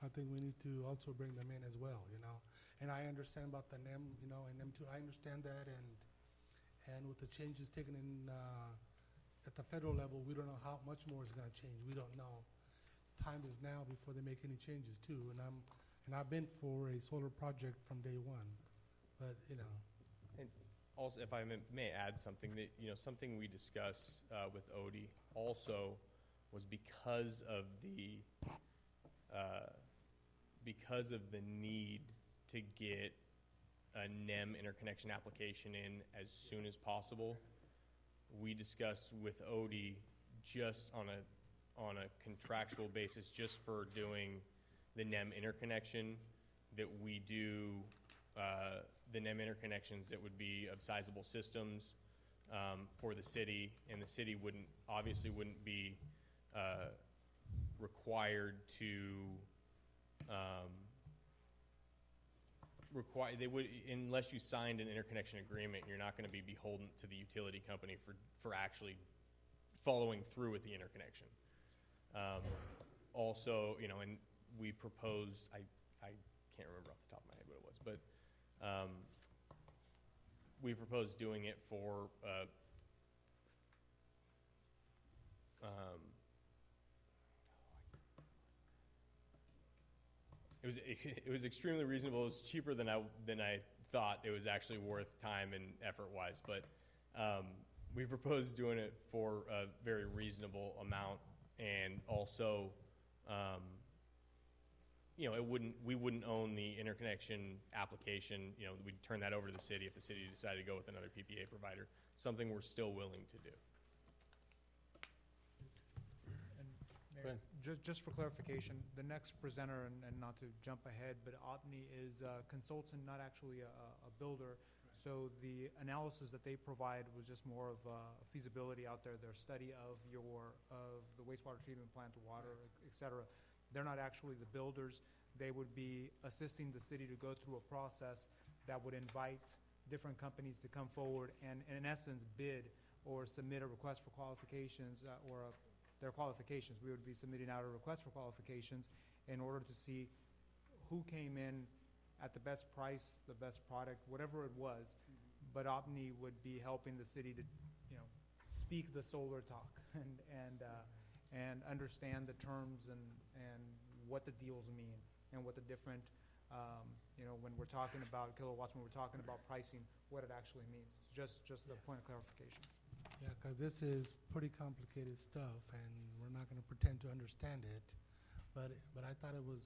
I think we need to also bring them in as well, you know. And I understand about the NEM, you know, and NEM2, I understand that, and with the changes taken in, at the federal level, we don't know how much more is gonna change. We don't know. Time is now before they make any changes too, and I've been for a solar project from day one, but, you know. And also, if I may add something, that, you know, something we discussed with Odie also was because of the need to get a NEM interconnection application in as soon as possible. We discussed with Odie just on a contractual basis, just for doing the NEM interconnection, that we do the NEM interconnections that would be of sizable systems for the city, and the city obviously wouldn't be required to unless you signed an interconnection agreement, you're not going to be beholden to the utility company for actually following through with the interconnection. Also, you know, and we proposed, I can't remember off the top of my head what it was, but we proposed doing it for it was extremely reasonable. It was cheaper than I thought it was actually worth time and effort wise, but we proposed doing it for a very reasonable amount, and also you know, we wouldn't own the interconnection application. You know, we'd turn that over to the city if the city decided to go with another PPA provider, something we're still willing to do. And Mayor, just for clarification, the next presenter, and not to jump ahead, but OPNI is a consultant, not actually a builder. So the analysis that they provide was just more of feasibility out there, their study of the wastewater treatment plant, the water, et cetera. They're not actually the builders. They would be assisting the city to go through a process that would invite different companies to come forward and, in essence, bid or submit a request for qualifications their qualifications. We would be submitting out a request for qualifications in order to see who came in at the best price, the best product, whatever it was. But OPNI would be helping the city to, you know, speak the solar talk and understand the terms and what the deals mean and what the different, you know, when we're talking about kilowatts, when we're talking about pricing, what it actually means. Just a point of clarification. Yeah, because this is pretty complicated stuff, and we're not going to pretend to understand it. But I thought it was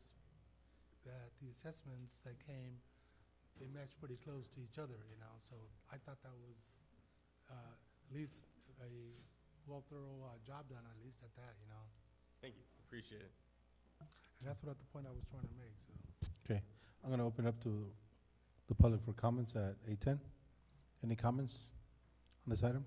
that the assessments that came, they matched pretty close to each other, you know. So I thought that was at least a well thorough job done, at least at that, you know. Thank you. Appreciate it. And that's what the point I was trying to make. So. Okay, I'm going to open up to the public for comments at 8:10. Any comments on this item?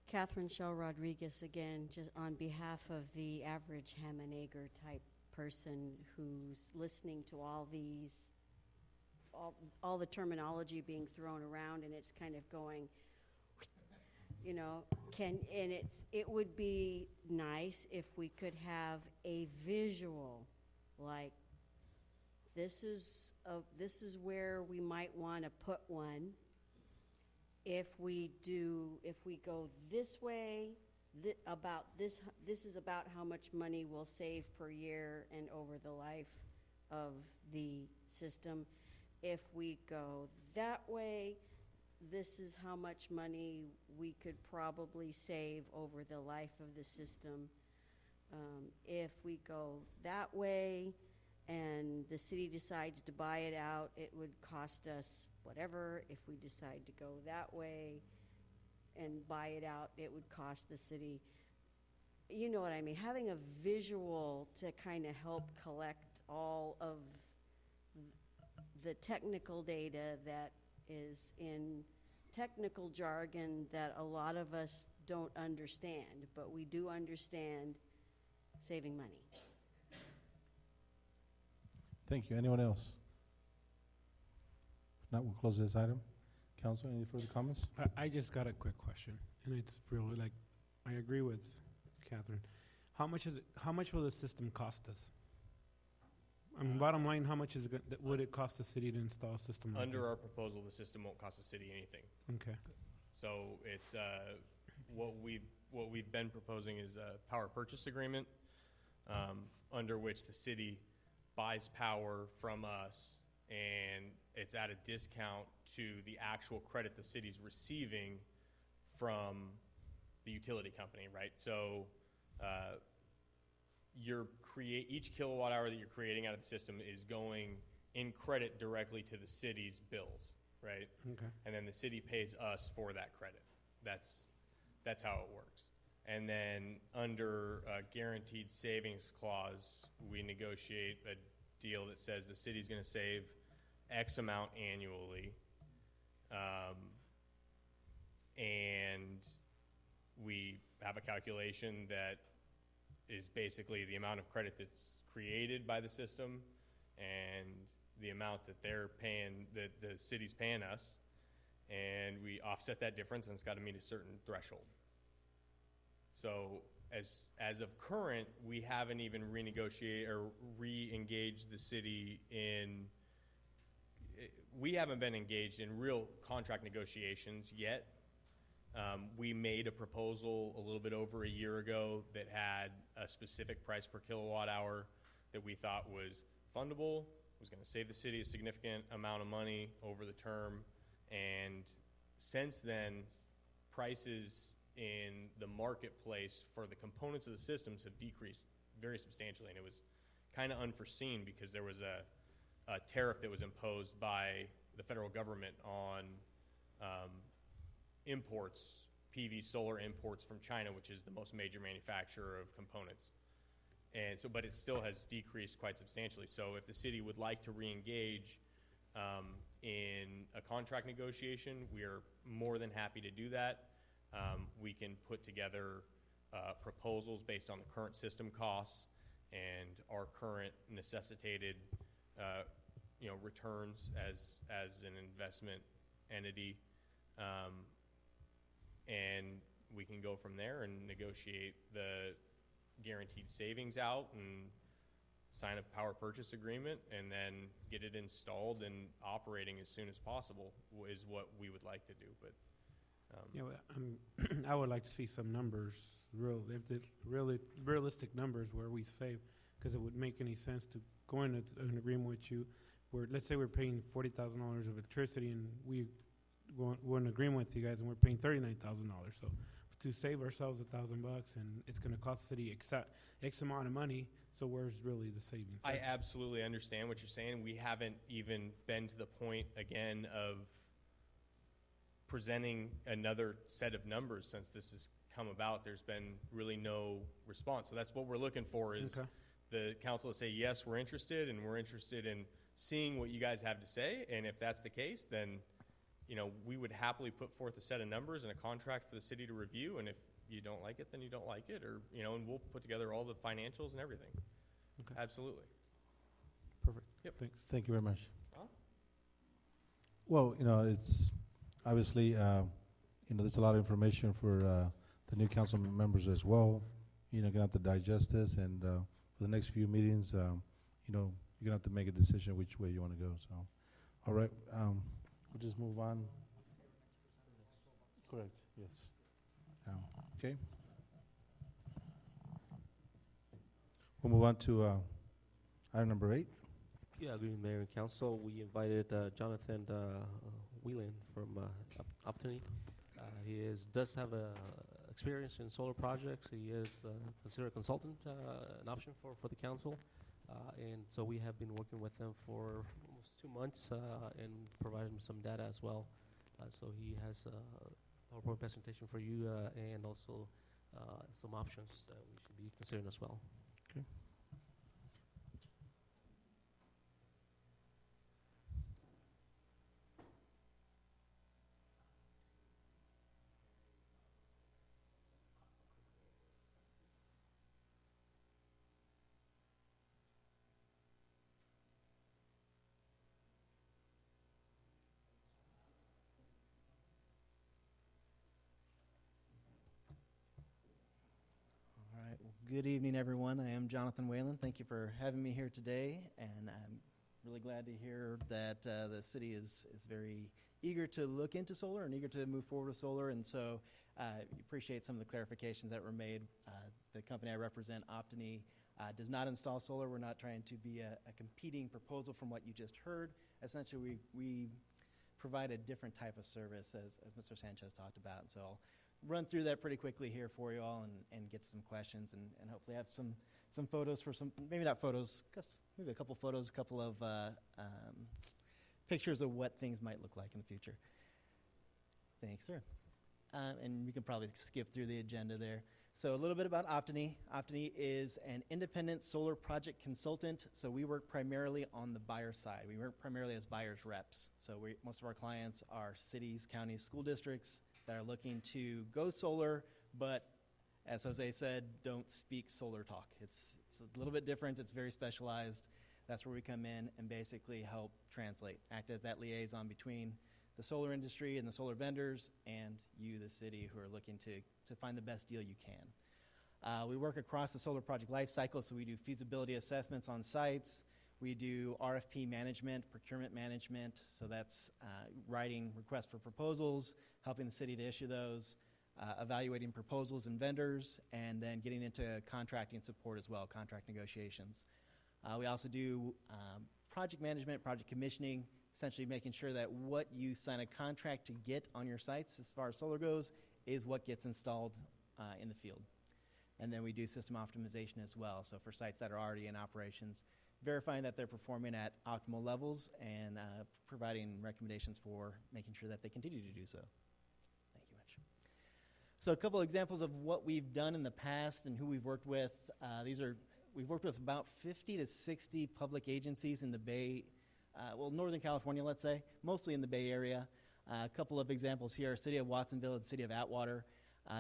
Catherine Shell Rodriguez again, just on behalf of the average ham and egger type person who's listening to all these, all the terminology being thrown around, and it's kind of going, you know, it would be nice if we could have a visual, like this is where we might want to put one. If we go this way, this is about how much money we'll save per year and over the life of the system. If we go that way, this is how much money we could probably save over the life of the system. If we go that way and the city decides to buy it out, it would cost us whatever. If we decide to go that way and buy it out, it would cost the city, you know what I mean, having a visual to kind of help collect all of the technical data that is in technical jargon that a lot of us don't understand, but we do understand saving money. Thank you. Anyone else? If not, we'll close this item. Council, any further comments? I just got a quick question, and it's really like, I agree with Catherine. How much will the system cost us? I mean, bottom line, how much would it cost the city to install a system like Under this? our proposal, the system won't cost the city anything. Okay. So it's what we've been proposing is a power purchase agreement, under which the city buys power from us, and it's at a discount to the actual credit the city's receiving from the utility company, right? So each kilowatt hour that you're creating out of the system is going in credit directly to the city's bills, right? Okay. And then the city pays us for that credit. That's how it works. And then under a guaranteed savings clause, we negotiate a deal that says the city's going to save X amount annually, and we have a calculation that is basically the amount of credit that's created by the system and the amount that they're paying, that the city's paying us, and we offset that difference, and it's got to meet a certain threshold. So as of current, we haven't even renegotiated or re-engaged the city in, we haven't been engaged in real contract negotiations yet. We made a proposal a little bit over a year ago that had a specific price per kilowatt hour that we thought was fundable, was going to save the city a significant amount of money over the term. And since then, prices in the marketplace for the components of the systems have decreased very substantially. And it was kind of unforeseen because there was a tariff that was imposed by the federal government on imports, PV solar imports from China, which is the most major manufacturer of components. And so, but it still has decreased quite substantially. So if the city would like to re-engage in a contract negotiation, we are more than happy to do that. We can put together proposals based on the current system costs and our current necessitated returns as an investment entity. And we can go from there and negotiate the guaranteed savings out and sign a power purchase agreement and then get it installed and operating as soon as possible is what we would like to do. But I would like to see some numbers, realistic numbers where we save, because it would make any sense to go into an agreement with you where, let's say we're paying $40,000 of electricity and we're in agreement with you guys and we're paying $39,000. So to save ourselves $1,000 and it's going to cost the city X amount of money, so where's really the savings? I absolutely understand what you're saying. We haven't even been to the point again of presenting another set of numbers since this has come about. There's been really no response. So that's what we're looking for is the council to say, yes, we're interested, and we're interested in seeing what you guys have to say. And if that's the case, then we would happily put forth a set of numbers and a contract for the city to review. And if you don't like it, then you don't like it, or and we'll put together all the financials and everything. Okay. Absolutely. Perfect. Yep. Thanks. Thank you very much. Huh? Well, it's obviously, there's a lot of information for the new council members as well. You're going to have to digest this, and for the next few meetings, you're going to have to make a decision which way you want to go. So, all right, we'll just move on. Correct, yes. Okay. We'll move on to item number 8. Yeah, good evening, Mayor and Council. We invited Jonathan Whelan from Optony. He does have experience in solar projects. He is considered a consultant, an option for the council. And so we have been working with them for almost 2 months and provided him some data as well. So he has a PowerPoint presentation for you and also some options that we should be considering as well. Okay. Good evening, everyone. I am Jonathan Whalen. Thank you for having me here today, and I'm really glad to hear that the city is very eager to look into solar and eager to move forward with solar, and so appreciate some of the clarifications that were made. The company I represent, Optiny, does not install solar. We're not trying to be a competing proposal from what you just heard. Essentially, we provide a different type of service, as Mr. Sanchez talked about, and so I'll run through that pretty quickly here for you all and get to some questions and hopefully have some photos for some, maybe not photos, maybe a couple photos, a couple of pictures of what things might look like in the future. Thanks, sir. And we can probably skip through the agenda there. So a little bit about Optiny. Optiny is an independent solar project consultant. So we work primarily on the buyer side. We work primarily as buyer's reps. So most of our clients are cities, counties, school districts that are looking to go solar, but as Jose said, don't speak solar talk. It's a little bit different. It's very specialized. That's where we come in and basically help translate, act as that liaison between the solar industry and the solar vendors and you, the city, who are looking to find the best deal you can. We work across the solar project life cycle, so we do feasibility assessments on sites. We do RFP management, procurement management, so that's writing requests for proposals, helping the city to issue those, evaluating proposals and vendors, and then getting into contracting support as well, contract negotiations. We also do project management, project commissioning, essentially making sure that what you sign a contract to get on your sites as far as solar goes is what gets installed in the field. And then we do system optimization as well, so for sites that are already in operations, verifying that they're performing at optimal levels and providing recommendations for making sure that they continue to do so. Thank you much. So a couple examples of what we've done in the past and who we've worked with. We've worked with about 50 to 60 public agencies in the Bay, Northern California, let's say, mostly in the Bay Area. A couple of examples here, City of Watsonville and City of Atwater.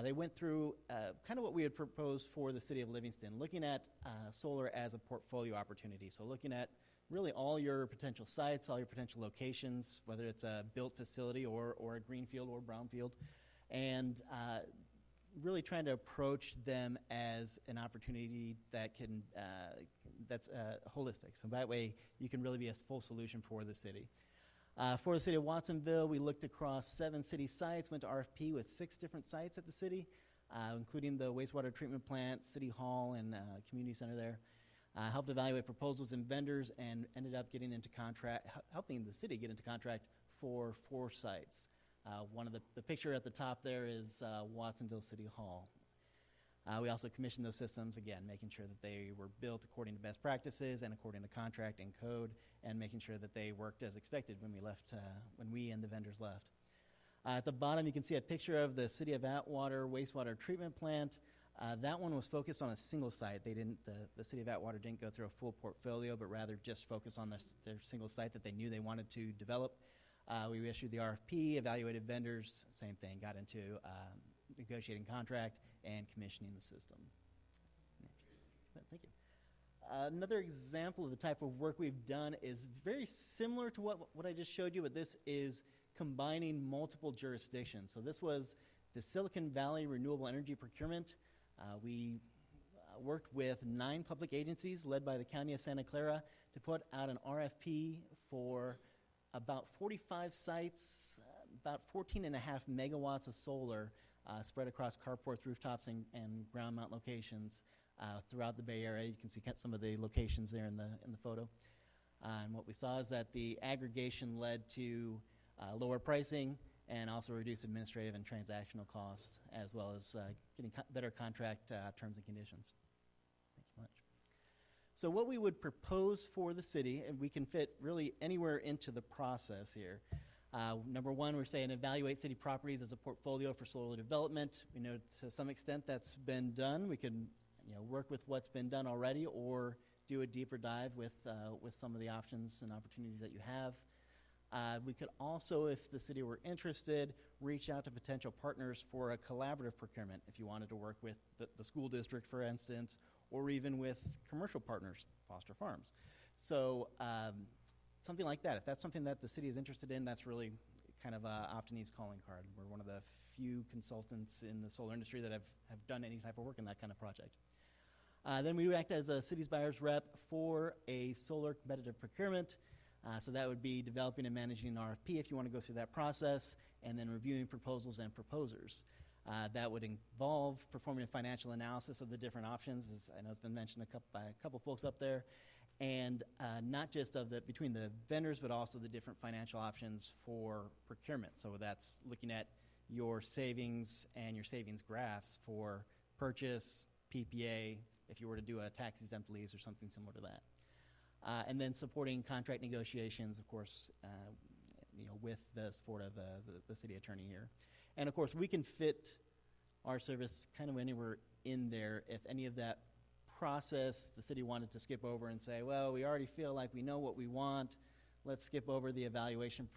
They went through kind of what we had proposed for the city of Livingston, looking at solar as a portfolio opportunity. So looking at really all your potential sites, all your potential locations, whether it's a built facility or a greenfield or brownfield, and really trying to approach them as an opportunity that can that's holistic. So that way you can really be a full solution for the city. For the city of Watsonville, we looked across 7 city sites, went to RFP with 6 different sites at the city, including the wastewater treatment plant, City Hall, and community center there. Helped evaluate proposals and vendors and ended up getting into contract, helping the city get into contract for 4 sites. One of the picture at the top there is Watsonville City Hall. We also commissioned those systems, again, making sure that they were built according to best practices and according to contract and code, and making sure that they worked as expected when we left, when we and the vendors left. At the bottom, you can see a picture of the City of Atwater wastewater treatment plant. That one was focused on a single site. They didn't, the City of Atwater didn't go through a full portfolio, but rather just focus on their single site that they knew they wanted to develop. We issued the RFP, evaluated vendors, same thing, got into negotiating contract and commissioning the system. Thank you. Another example of the type of work we've done is very similar to what I just showed you, but this is combining multiple jurisdictions. So this was the Silicon Valley Renewable Energy Procurement. We worked with 9 public agencies led by the County of Santa Clara to put out an RFP for about 45 sites, about 14.5 megawatts of solar spread across carports, rooftops, and ground mount locations throughout the Bay Area. You can see some of the locations there in the photo. And what we saw is that the aggregation led to lower pricing and also reduced administrative and transactional costs, as well as getting better contract terms and conditions. Thank you much. So what we would propose for the city, and we can fit really anywhere into the process here. Number one, we're saying evaluate city properties as a portfolio for solar development. We know to some extent that's been done. We can work with what's been done already or do a deeper dive with some of the options and opportunities that you have. We could also, if the city were interested, reach out to potential partners for a collaborative procurement if you wanted to work with the school district, for instance, or even with commercial partners, Foster Farms. So something like that. If that's something that the city is interested in, that's really kind of Optiny's calling card. We're one of the few consultants in the solar industry that have done any type of work in that kind of project. Then we would act as a city's buyer's rep for a solar competitive procurement. So that would be developing and managing an RFP if you want to go through that process, and then reviewing proposals and proposers. That would involve performing a financial analysis of the different options, as I know it's been mentioned by a couple folks up there, and not just between the vendors, but also the different financial options for procurement. So that's looking at your savings and your savings graphs for purchase, PPA, if you were to do a tax-exempt lease or something similar to that. And then supporting contract negotiations, of course, with the support of the city attorney here. And of course, we can fit our service kind of anywhere in there. If any of that process the city wanted to skip over and say, well, we already feel like we know what we want, let's skip over the evaluation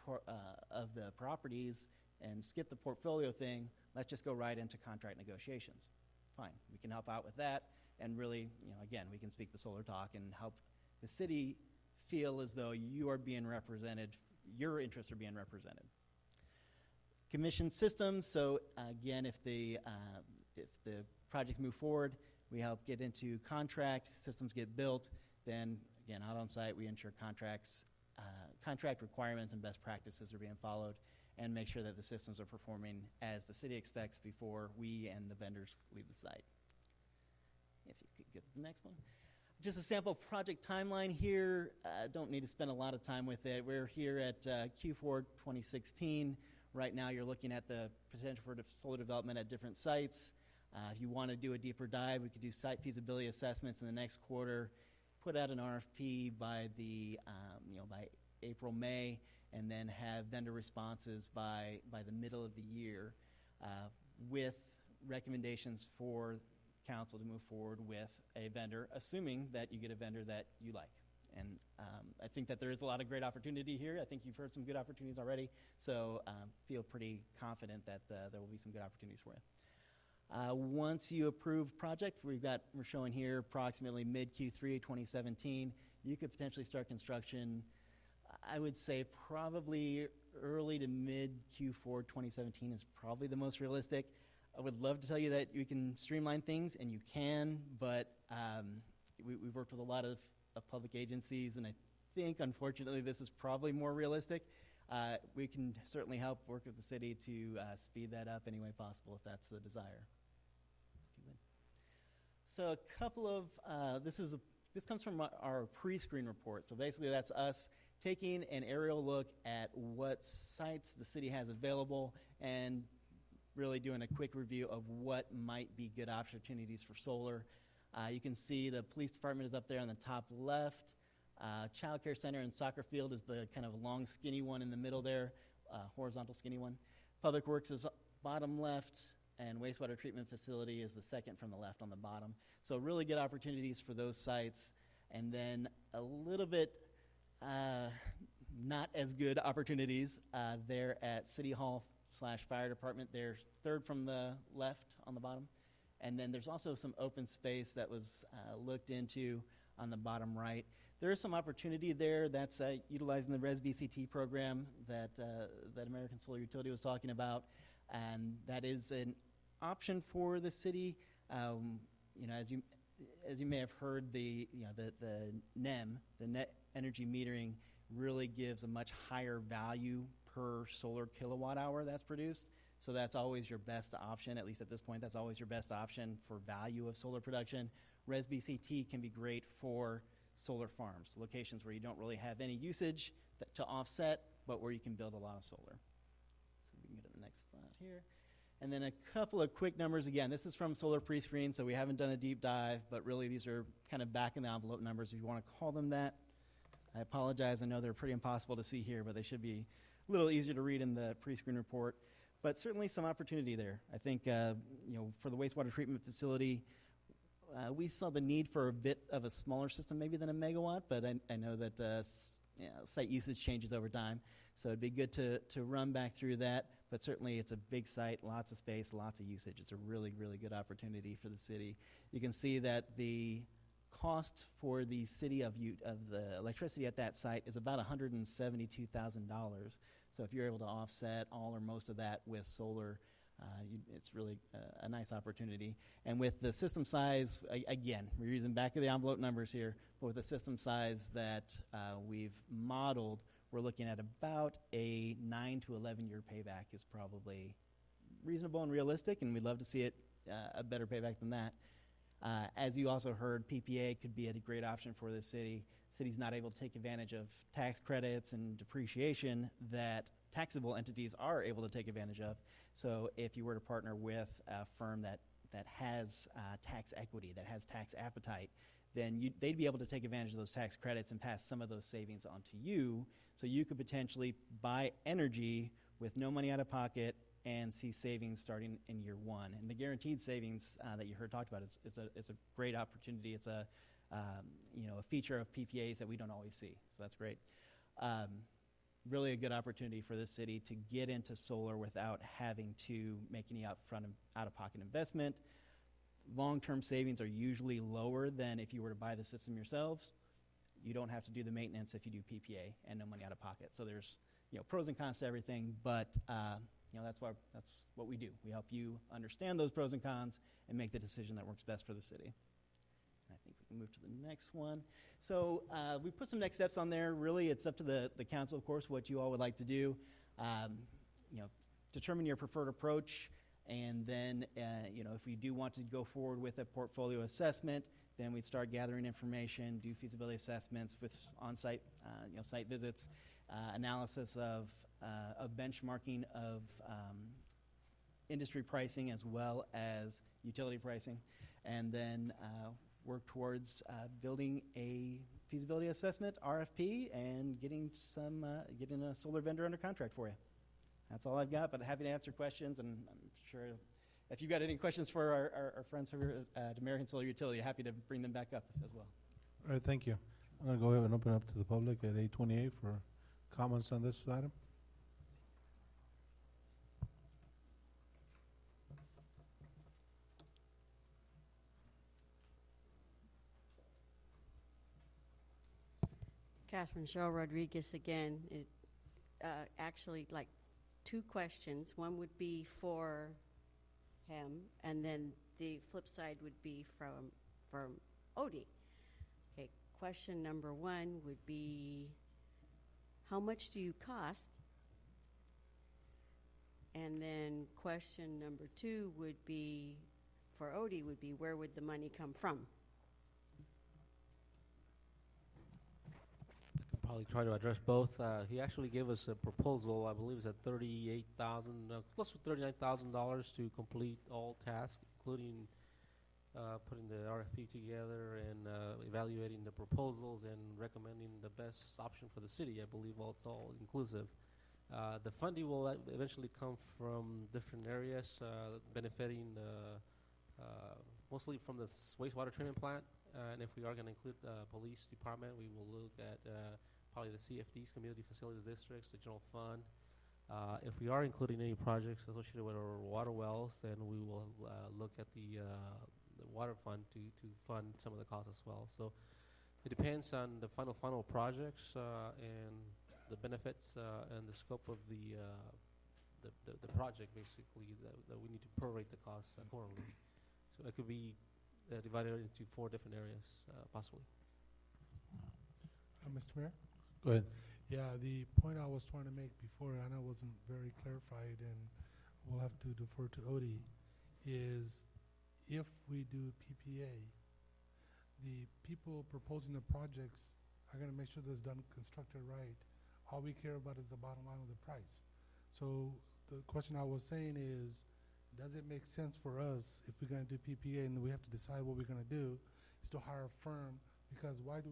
of the properties and skip the portfolio thing, let's just go right into contract negotiations. Fine, we can help out with that, and really, again, we can speak the solar talk and help the city feel as though you are being represented, your interests are being represented. Commission systems, so again, if the project move forward, we help get into contract, systems get built, then again, out on site, we ensure contract requirements and best practices are being followed, and make sure that the systems are performing as the city expects before we and the vendors leave the site. If you could get the next one. Just a sample project timeline here. Don't need to spend a lot of time with it. We're here at Q4 2016. Right now you're looking at the potential for solar development at different sites. If you want to do a deeper dive, we could do site feasibility assessments in the next quarter, put out an RFP by by April, May, and then have vendor responses by the middle of the year with recommendations for council to move forward with a vendor, assuming that you get a vendor that you like. And I think that there is a lot of great opportunity here. I think you've heard some good opportunities already, so feel pretty confident that there will be some good opportunities for you. Once you approve project, we're showing here approximately mid Q3 2017. You could potentially start construction, I would say probably early to mid Q4 2017 is probably the most realistic. I would love to tell you that you can streamline things, and you can, but we've worked with a lot of public agencies, and I think, unfortunately, this is probably more realistic. We can certainly help work with the city to speed that up any way possible if that's the desire. So a couple of, this comes from our pre-screen report. So basically that's us taking an aerial look at what sites the city has available and really doing a quick review of what might be good opportunities for solar. You can see the police department is up there on the top left. Child care center and soccer field is the kind of long skinny one in the middle there, horizontal skinny one. Public Works is bottom left, and wastewater treatment facility is the second from the left on the bottom. So really good opportunities for those sites. And then a little bit not as good opportunities there at City Hall / Fire Department. They're third from the left on the bottom. And then there's also some open space that was looked into on the bottom right. There is some opportunity there that's utilizing the Res VCT program that American Solar Utility was talking about, and that is an option for the city. As you may have heard, the NEM, the net energy metering, really gives a much higher value per solar kilowatt hour that's produced. So that's always your best option, at least at this point. That's always your best option for value of solar production. Res BCT can be great for solar farms, locations where you don't really have any usage to offset, but where you can build a lot of solar. So we can go to the next spot here. And then a couple of quick numbers. Again, this is from Solar Pre-Screen, so we haven't done a deep dive, but really these are kind of back-in-the-envelope numbers, if you want to call them that. I apologize. I know they're pretty impossible to see here, but they should be a little easier to read in the pre-screen report. But certainly some opportunity there. I think, for the wastewater treatment facility, we saw the need for a bit of a smaller system maybe than a megawatt, but I know that site usage changes over time. So it'd be good to run back through that. But certainly it's a big site, lots of space, lots of usage. It's a really, really good opportunity for the city. You can see that the cost for the city of the electricity at that site is about $172,000. So if you're able to offset all or most of that with solar, It's really a nice opportunity. And with the system size, again, we're using back of the envelope numbers here, but with the system size that we've modeled, we're looking at about a 9 to 11 year payback is probably reasonable and realistic, and we'd love to see it a better payback than that. As you also heard, PPA could be a great option for the city. City's not able to take advantage of tax credits and depreciation that taxable entities are able to take advantage of. So if you were to partner with a firm that has tax equity, that has tax appetite, then they'd be able to take advantage of those tax credits and pass some of those savings on to you. So you could potentially buy energy with no money out of pocket and see savings starting in year one. And the guaranteed savings that you heard talked about is a great opportunity. It's a feature of PPAs that we don't always see. So that's great. Really a good opportunity for this city to get into solar without having to make any out-of-pocket investment. Long-term savings are usually lower than if you were to buy the system yourselves. You don't have to do the maintenance if you do PPA and no money out of pocket. So there's pros and cons to everything, but that's what we do. We help you understand those pros and cons and make the decision that works best for the city. I think we can move to the next one. So we put some next steps on there. Really, it's up to the council, of course, what you all would like to do. Determine your preferred approach, and then if we do want to go forward with a portfolio assessment, then we'd start gathering information, do feasibility assessments with on-site site visits, analysis of benchmarking of industry pricing as well as utility pricing, and then work towards building a feasibility assessment, RFP, and getting a solar vendor under contract for you. That's all I've got, but happy to answer questions, and I'm sure if you've got any questions for our friends here at American Solar Utility, happy to bring them back up as well. All right, thank you. I'm going to go ahead and open up to the public at 8:28 for comments on this item. Catherine Cheryl Rodriguez again. Actually, like 2 questions. One would be for him, and then the flip side would be from Odie. Okay, question number 1 would be, how much do you cost? And then question number 2 would be, for Odie, would be, where would the money come from? Probably try to address both. He actually gave us a proposal, I believe it's at $38,000, close to $39,000 to complete all tasks, including putting the RFP together and evaluating the proposals and recommending the best option for the city. I believe it's all inclusive. The funding will eventually come from different areas, benefiting mostly from the wastewater treatment plant. And if we are going to include the police department, we will look at probably the CFDs, Community Facilities Districts, the general fund. If we are including any projects associated with our water wells, then we will look at the water fund to fund some of the costs as well. So it depends on the final projects and the benefits and the scope of the project, basically, that we need to prorate the costs accordingly. So it could be divided into 4 different areas, possibly. Mr. Mayor? Go ahead. Yeah, the point I was trying to make before, I know wasn't very clarified, and we'll have to defer to Odie, is if we do PPA, the people proposing the projects are going to make sure that's done, constructed right. All we care about is the bottom line of the price. So the question I was saying is, does it make sense for us, if we're going to do PPA and we have to decide what we're going to do, is to hire a firm? Because why do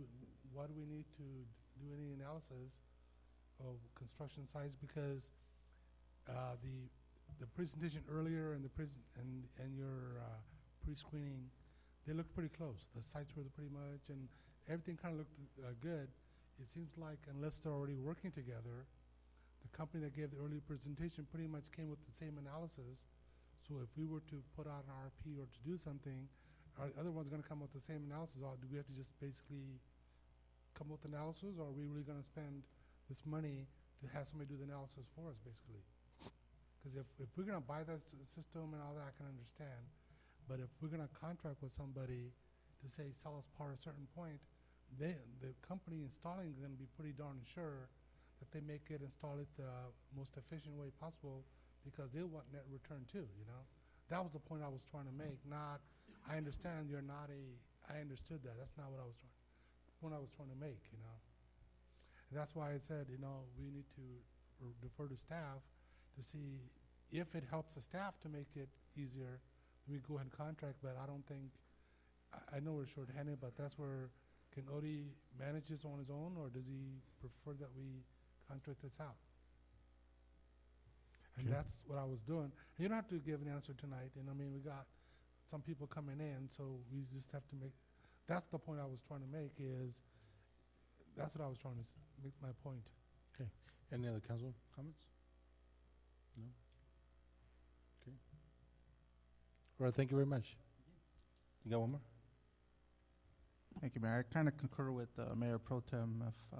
we need to do any analysis of construction sites? Because the presentation earlier and your pre-screening, they looked pretty close. The sites were pretty much, and everything kind of looked good. It seems like unless they're already working together, the company that gave the earlier presentation pretty much came with the same analysis. So if we were to put out an RFP or to do something, are the other ones going to come with the same analysis, or do we have to just basically come with analysis, or are we really going to spend this money to have somebody do the analysis for us, basically? Because if we're going to buy that system and all that, I can understand. But if we're going to contract with somebody to say sell us power at a certain point, then the company installing is going to be pretty darn sure that they make it install it the most efficient way possible, because they want net return too, you know? That was the point I was trying to make, not, I understand you're not I understood that. That's not what I was trying to make, you know? And that's why I said, you know, we need to defer to staff to see if it helps the staff to make it easier, we go ahead and contract, but I don't think, I know we're shorthanded, but that's where, can Odie manage this on his own, or does he prefer that we contract this out? And Okay. that's what I was doing. And you don't have to give an answer tonight, and I mean, we got some people coming in, so we just have to make, that's the point I was trying to make is, that's what I was trying to make my point. Okay. Any other council comments? No? Okay. All right, thank you very much. You got one more? Thank you, Mayor. I kind of concur with Mayor Pro Tem. If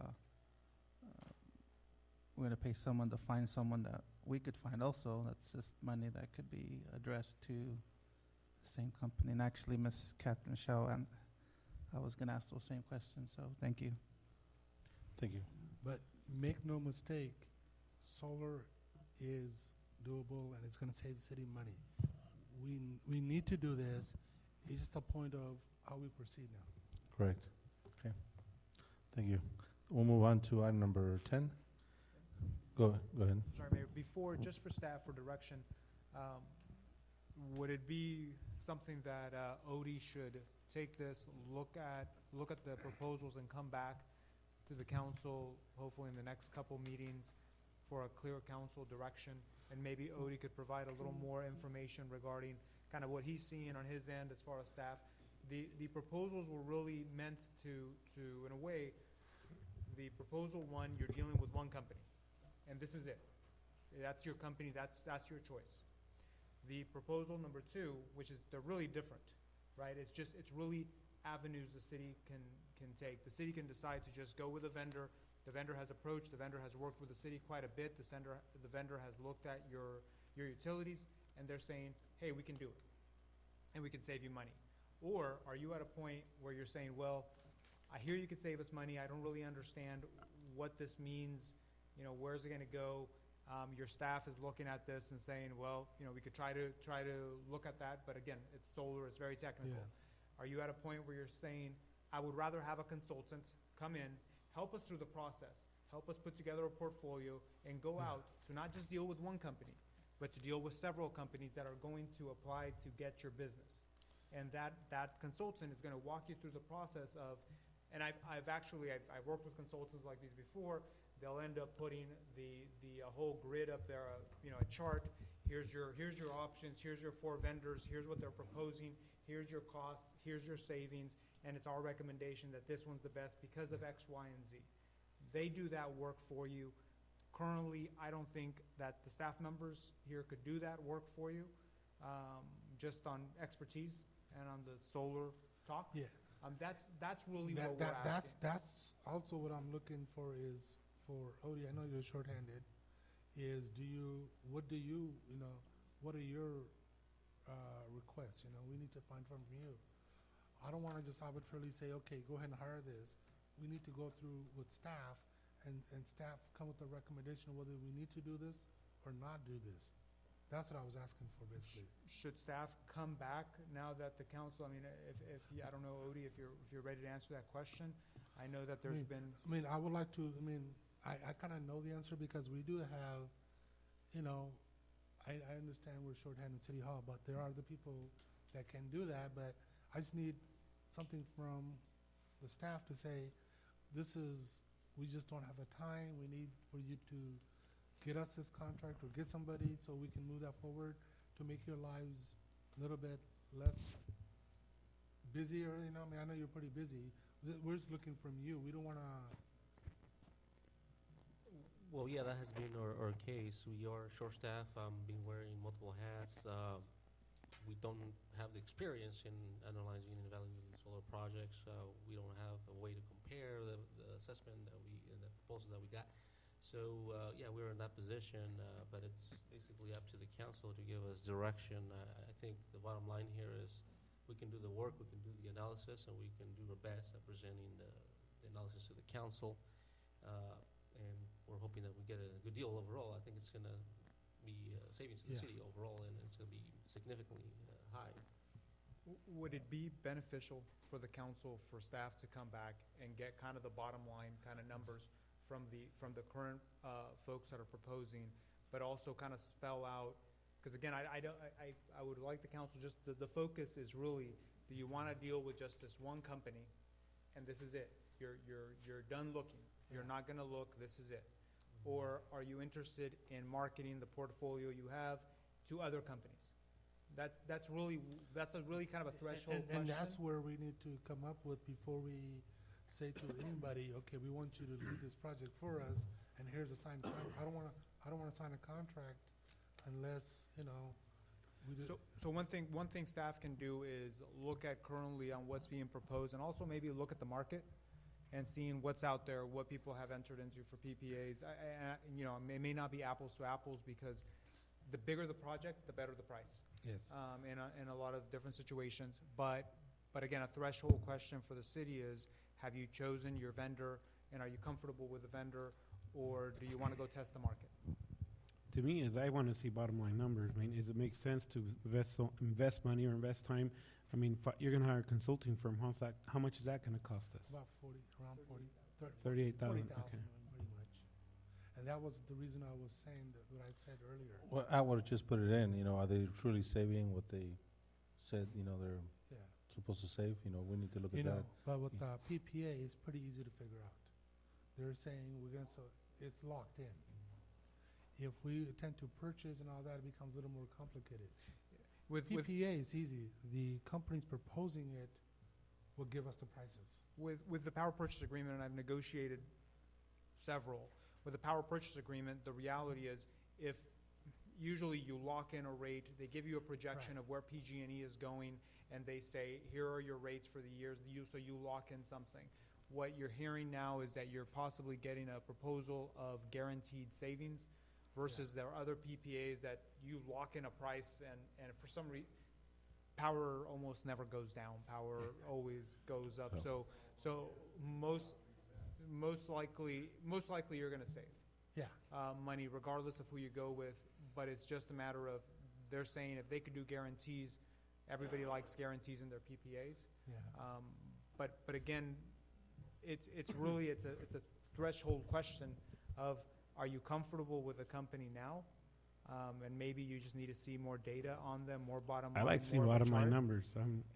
we're going to pay someone to find someone that we could find also, that's just money that could be addressed to the same company. And actually, Ms. Catherine Michelle, and I was going to ask those same questions, so thank you. Thank you. But make no mistake, solar is doable and it's going to save the city money. We need to do this. It's just a point of how we proceed now. Correct. Okay. Thank you. We'll move on to item number 10. Go ahead. Sorry, Mayor, before, just for staff for direction, would it be something that Odie should take this, look at the proposals and come back to the council, hopefully in the next couple meetings, for a clear council direction, and maybe Odie could provide a little more information regarding kind of what he's seeing on his end as far as staff. The proposals were really meant to, in a way, the proposal one, you're dealing with one company, and this is it. That's your company, that's your choice. The proposal number two, which is, they're really different, right? It's really avenues the city can take. The city can decide to just go with a vendor. The vendor has approached, the vendor has worked with the city quite a bit. The vendor has looked at your utilities, and they're saying, hey, we can do it, and we can save you money. Or are you at a point where you're saying, well, I hear you could save us money. I don't really understand what this means. You know, where's it going to go? Your staff is looking at this and saying, well, you know, we could try to look at that, but again, it's solar, it's very technical. Yeah. Are you at a point where you're saying, I would rather have a consultant come in, help us through the process, help us put together a portfolio, and go out to not just deal with one company, but to deal with several companies that are going to apply to get your business. And that consultant is going to walk you through the process of, and I've worked with consultants like these before. They'll end up putting the whole grid up there, a chart. Here's your options. Here's your 4 vendors. Here's what they're proposing. Here's your cost. Here's your savings. And it's our recommendation that this one's the best because of X, Y, and Z. They do that work for you. Currently, I don't think that the staff members here could do that work for you, just on expertise and on the solar talk. Yeah. That's really what we're asking. That's also what I'm looking for is, for Odie, I know you're shorthanded, is what are your requests? You know, we need to find from you. I don't want to just arbitrarily say, okay, go ahead and hire this. We need to go through with staff, and staff come with a recommendation of whether we need to do this or not do this. That's what I was asking for, basically. Should staff come back now that the council, I mean, if I don't know, Odie, if you're ready to answer that question. I know that there's been. I would like to, I kind of know the answer because we do have, I understand we're shorthanded City Hall, but there are the people that can do that, but I just need something from the staff to say, we just don't have the time. We need for you to get us this contract or get somebody so we can move that forward to make your lives a little bit less busier, I know you're pretty busy. We're just looking from you. We don't want to. Well, yeah, that has been our case. We are short-staffed, been wearing multiple hats. We don't have the experience in analyzing and evaluating solar projects. We don't have a way to compare the assessment and the proposal that we got. So, yeah, we're in that position, but it's basically up to the council to give us direction. I think the bottom line here is we can do the work, we can do the analysis, and we can do our best at presenting the analysis to the council. And we're hoping that we get a good deal overall. I think it's going to be savings to the city overall, and it's going to be significantly high. Would it be beneficial for the council, for staff to come back and get kind of the bottom line kind of numbers from the current folks that are proposing, but also kind of spell out, because again, I would like the council, just the focus is really, do you want to deal with just this one company, and this is it? You're done looking. You're not going to look. This is it. Or are you interested in marketing the portfolio you have to other companies? That's a really kind of a threshold question. And that's where we need to come up with before we say to anybody, okay, we want you to do this project for us, and here's a signed contract. I don't want to sign a contract unless we do. So one thing staff can do is look at currently on what's being proposed, and also maybe look at the market and seeing what's out there, what people have entered into for PPAs. It may not be apples to apples, because the bigger the project, the better the price. Yes. In a lot of different situations, but again, a threshold question for the city is: have you chosen your vendor, and are you comfortable with the vendor, or do you want to go test the market? To me, is I want to see bottom line numbers. I mean, does it make sense to invest money or invest time? I mean, you're going to hire a consulting firm. How much is that going to cost us? About around 38,000. 40,000, Okay. pretty much. And that was the reason I was saying what I said earlier. Well, I would have just put it in, are they truly saving what they said, they're supposed to save? We need to look at that. But with the PPA, it's pretty easy to figure out. They're saying it's locked in. If we attempt to purchase and all that, it becomes a little more complicated. With PPA, it's easy. The companies proposing it will give us the prices. With the power purchase agreement, and I've negotiated several, with the power purchase agreement, the reality is, if usually you lock in a rate, they give you a projection of where PG&E is going, and they say, here are your rates for the years, so you lock in something. What you're hearing now is that you're possibly getting a proposal of guaranteed savings, versus there are other PPAs that you lock in a price, and for some reason, power almost never goes down. Power always goes up. So most likely you're going to save money regardless of who you go with. But it's just a matter of, they're saying if they could do guarantees, everybody likes guarantees in their PPAs. But again, it's really a threshold question of, are you comfortable with the company now? And maybe you just need to see more data on them, more bottom line. I like to see bottom line numbers.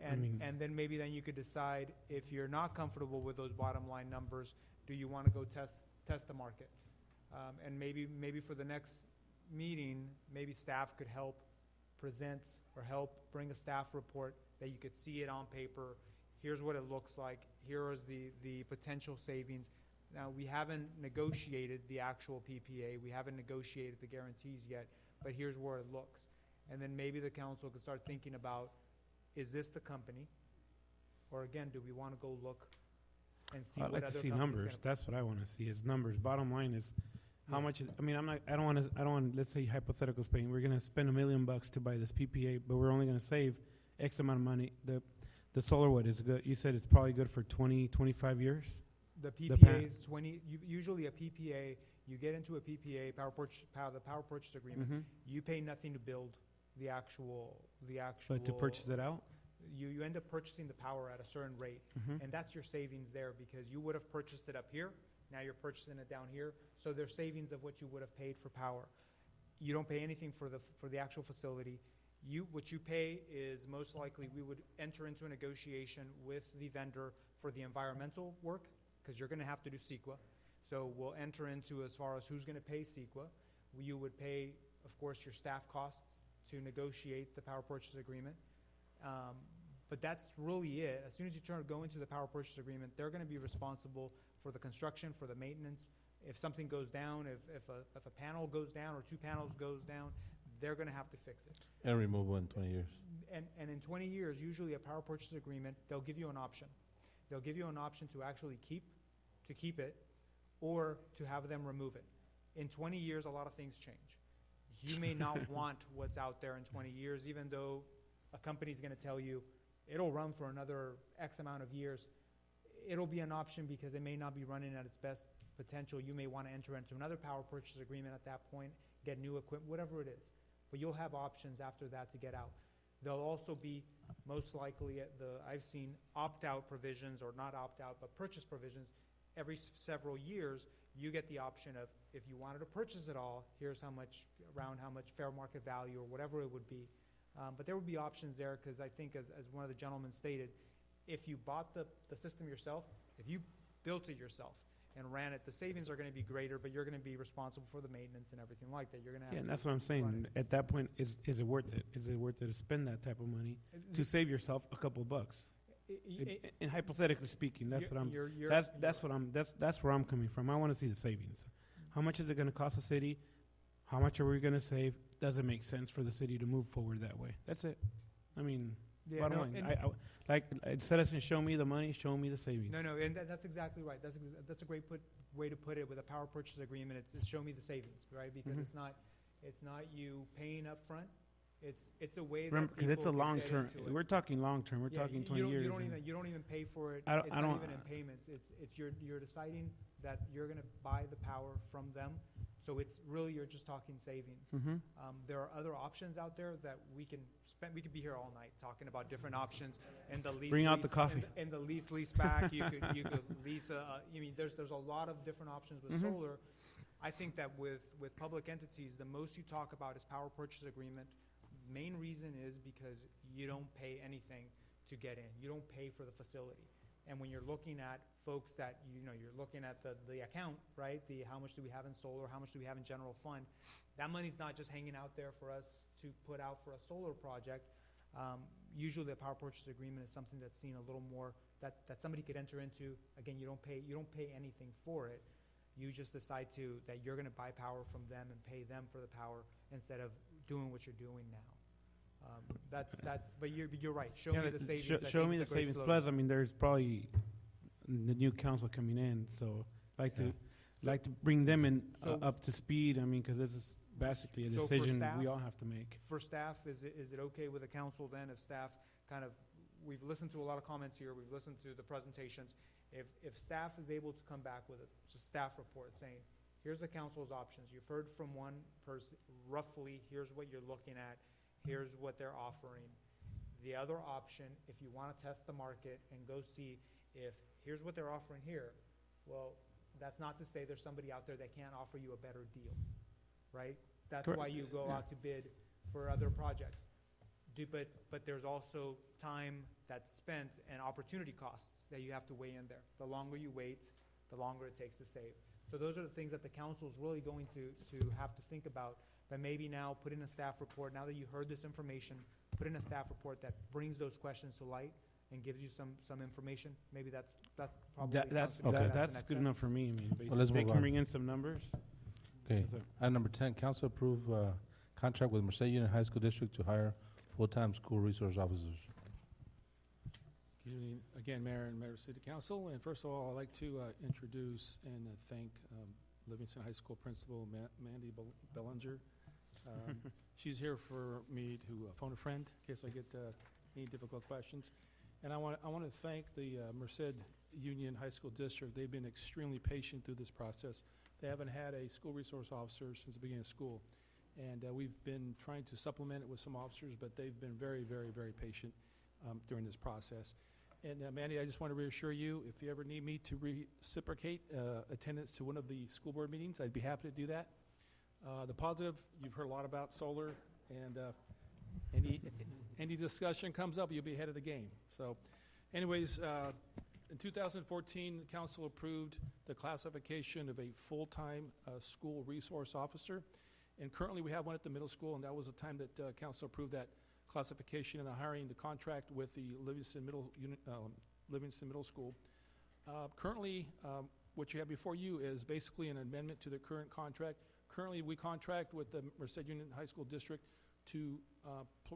And then maybe then you could decide, if you're not comfortable with those bottom line numbers, do you want to go test the market? And maybe for the next meeting, maybe staff could help present or help bring a staff report that you could see it on paper. Here's what it looks like. Here is the potential savings. Now, we haven't negotiated the actual PPA. We haven't negotiated the guarantees yet, but here's where it looks. And then maybe the council could start thinking about, is this the company? Or again, do we want to go look and see what other companies? I'd like to see numbers. That's what I want to see, is numbers. Bottom line is, how much is, I don't want, let's say hypothetical Spain, we're going to spend $1 million to buy this PPA, but we're only going to save X amount of money. The solar, what is good? You said it's probably good for 20, 25 years? The PPA is 20. Usually a PPA, you get into a PPA, the power purchase agreement. You pay nothing to build the actual. But to purchase it out, you end up purchasing the power at a certain rate, and that's your savings there, because you would have purchased it up here. Now you're purchasing it down here, so there's savings of what you would have paid for power. You don't pay anything for the actual facility. What you pay is, most likely we would enter into a negotiation with the vendor for the environmental work, because you're going to have to do CEQA. So we'll enter into, as far as who's going to pay CEQA. You would pay, of course, your staff costs to negotiate the power purchase agreement. But that's really it. As soon as you go into the power purchase agreement, they're going to be responsible for the construction, for the maintenance. If something goes down, if a panel goes down or two panels goes down, they're going to have to fix it. And remove in 20 years. And in 20 years, usually a power purchase agreement, they'll give you an option. They'll give you an option to actually keep it, or to have them remove it. In 20 years, a lot of things change. You may not want what's out there in 20 years, even though a company's going to tell you it'll run for another X amount of years. It'll be an option because it may not be running at its best potential. You may want to enter into another power purchase agreement at that point, get new equipment, whatever it is. But you'll have options after that to get out. There'll also be, most likely, I've seen opt-out provisions, or not opt-out, but purchase provisions. Every several years, you get the option of, if you wanted to purchase it all, here's how much, around how much fair market value or whatever it would be. But there would be options there, because I think, as one of the gentlemen stated, if you bought the system yourself, if you built it yourself and ran it, the savings are going to be greater, but you're going to be responsible for the maintenance and everything like that. You're going to have Yeah, and that's what I'm saying. At that point, is it worth it? Is it worth it to spend that type of money to save yourself a couple of bucks? And hypothetically speaking, that's where I'm coming from. I want to see the savings. How much is it going to cost the city? How much are we going to save? Does it make sense for the city to move forward that way? That's it. I mean, bottom line. Like instead of saying, show me the money, show me the savings. No, and that's exactly right. That's a great way to put it with a power purchase agreement. It's show me the savings, right? Because it's not you paying up front. It's a way that because it's a long term. We're talking long term. We're talking 20 years. You don't even pay for it. It's not even in payments. It's you're deciding that you're going to buy the power from them. So it's really, you're just talking savings. There are other options out there that we can spend. We could be here all night talking about different options and the lease. Bring out the coffee. And the lease back. you could lease. I mean, there's a lot of different options with solar. I think that with public entities, the most you talk about is power purchase agreement. Main reason is because you don't pay anything to get in. You don't pay for the facility. And when you're looking at folks that, you're looking at the account, right? How much do we have in solar? How much do we have in general fund? That money's not just hanging out there for us to put out for a solar project. Usually the power purchase agreement is something that's seen a little more, that somebody could enter into. Again, you don't pay anything for it. You just decide that you're going to buy power from them and pay them for the power instead of doing what you're doing now. But you're right. Show me the savings. Show me the savings. Plus, I mean, there's probably the new council coming in, so like to bring them in up to speed. I mean, because this is basically a decision we all have to make. For staff, is it okay with the council then if staff we've listened to a lot of comments here. We've listened to the presentations. If staff is able to come back with a staff report saying, here's the council's options. You've heard from one person roughly. Here's what you're looking at. Here's what they're offering. The other option, if you want to test the market and go see if here's what they're offering here, well, that's not to say there's somebody out there that can't offer you a better deal, right? That's Correct. Why you go out to bid for other projects. But there's also time that's spent and opportunity costs that you have to weigh in there. The longer you wait, the longer it takes to save. So those are the things that the council is really going to have to think about. But maybe now put in a staff report, now that you heard this information, put in a staff report that brings those questions to light and gives you some information. Maybe that's probably that's good enough for me. I mean, basically, they can bring in some numbers. Okay. Item number 10, council approve contract with Merced Union High School District to hire full-time school resource officers. Good evening again, Mayor and Mayor City Council. And first of all, I'd like to introduce and thank Livingston High School Principal Mandy Bellinger. She's here for me to phone a friend in case I get any difficult questions. And I want to thank the Merced Union High School District. They've been extremely patient through this process. They haven't had a school resource officer since the beginning of school. And we've been trying to supplement it with some officers, but they've been very, very, very patient during this process. And Mandy, I just want to reassure you, if you ever need me to reciprocate attendance to one of the school board meetings, I'd be happy to do that. The positive, you've heard a lot about solar, and any discussion comes up, you'll be ahead of the game. So anyways, in 2014, the council approved the classification of a full-time school resource officer. And currently we have one at the middle school, and that was the time that council approved that classification and the hiring the contract with the Livingston Middle School. Currently, what you have before you is basically an amendment to the current contract. Currently, we contract with the Merced Union High School District to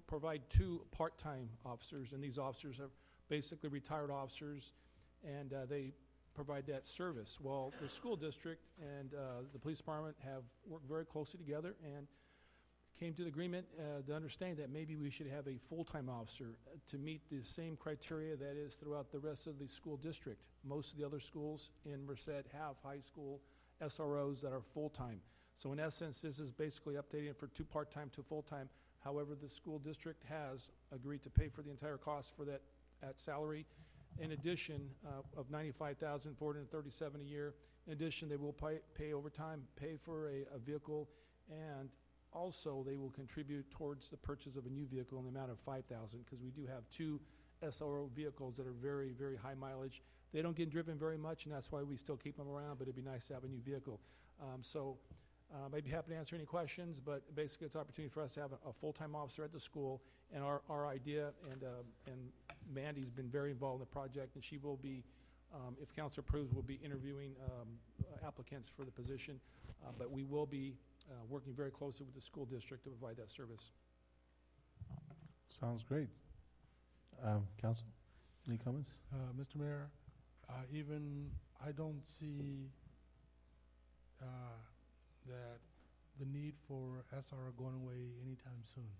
provide 2 part-time officers, and these officers are basically retired officers, and they provide that service. Well, the school district and the police department have worked very closely together and came to the agreement, the understanding that maybe we should have a full-time officer to meet the same criteria that is throughout the rest of the school district. Most of the other schools in Merced have high school SROs that are full-time. So in essence, this is basically updating it for two part-time to full-time. However, the school district has agreed to pay for the entire cost for that salary. In addition of $95,437 a year, in addition, they will pay overtime, pay for a vehicle, and also they will contribute towards the purchase of a new vehicle in the amount of $5,000, because we do have two SRO vehicles that are very, very high mileage. They don't get driven very much, and that's why we still keep them around, but it'd be nice to have a new vehicle. I'd be happy to answer any questions, but basically it's an opportunity for us to have a full-time officer at the school, and our idea, and Mandy's been very involved in the project, and she will be, if council approves, will be interviewing applicants for the position, but we will be working very closely with the school district to provide that service. Sounds great. Council, any comments? Mr. Mayor, even I don't see that the need for SR going away anytime soon.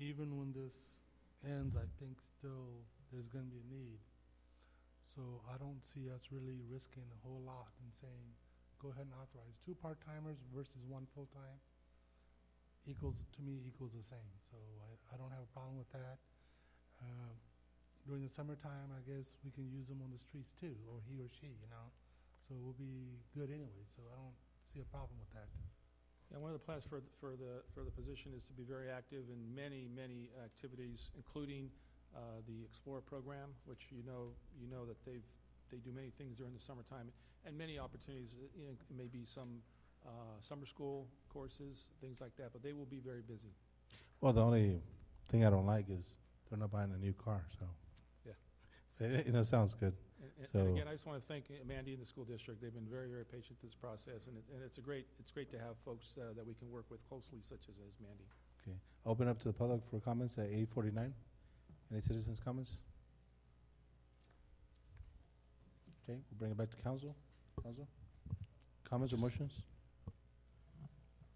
Even when this ends, I think still there's going to be a need. So I don't see us really risking a whole lot and saying, go ahead and authorize 2 part-timers versus 1 full-time. To me, equals the same. So I don't have a problem with that. During the summertime, I guess we can use them on the streets too, or he or she, you know. So it will be good anyway. So I don't see a problem with that. And one of the plans for the position is to be very active in many activities, including the Explorer program, which you know that they do many things during the summertime, and many opportunities. Maybe some summer school courses, things like that. But they will be very busy. Well, the only thing I don't like is they're not buying a new car. So yeah, it sounds good. And again, I just want to thank Mandy and the school district. They've been very, very patient with this process, and it's great to have folks that we can work with closely, such as Mandy. Okay, open up to the public for comments at 8:49. Any citizens' comments? Okay, we'll bring it back to council. Council, comments or motions?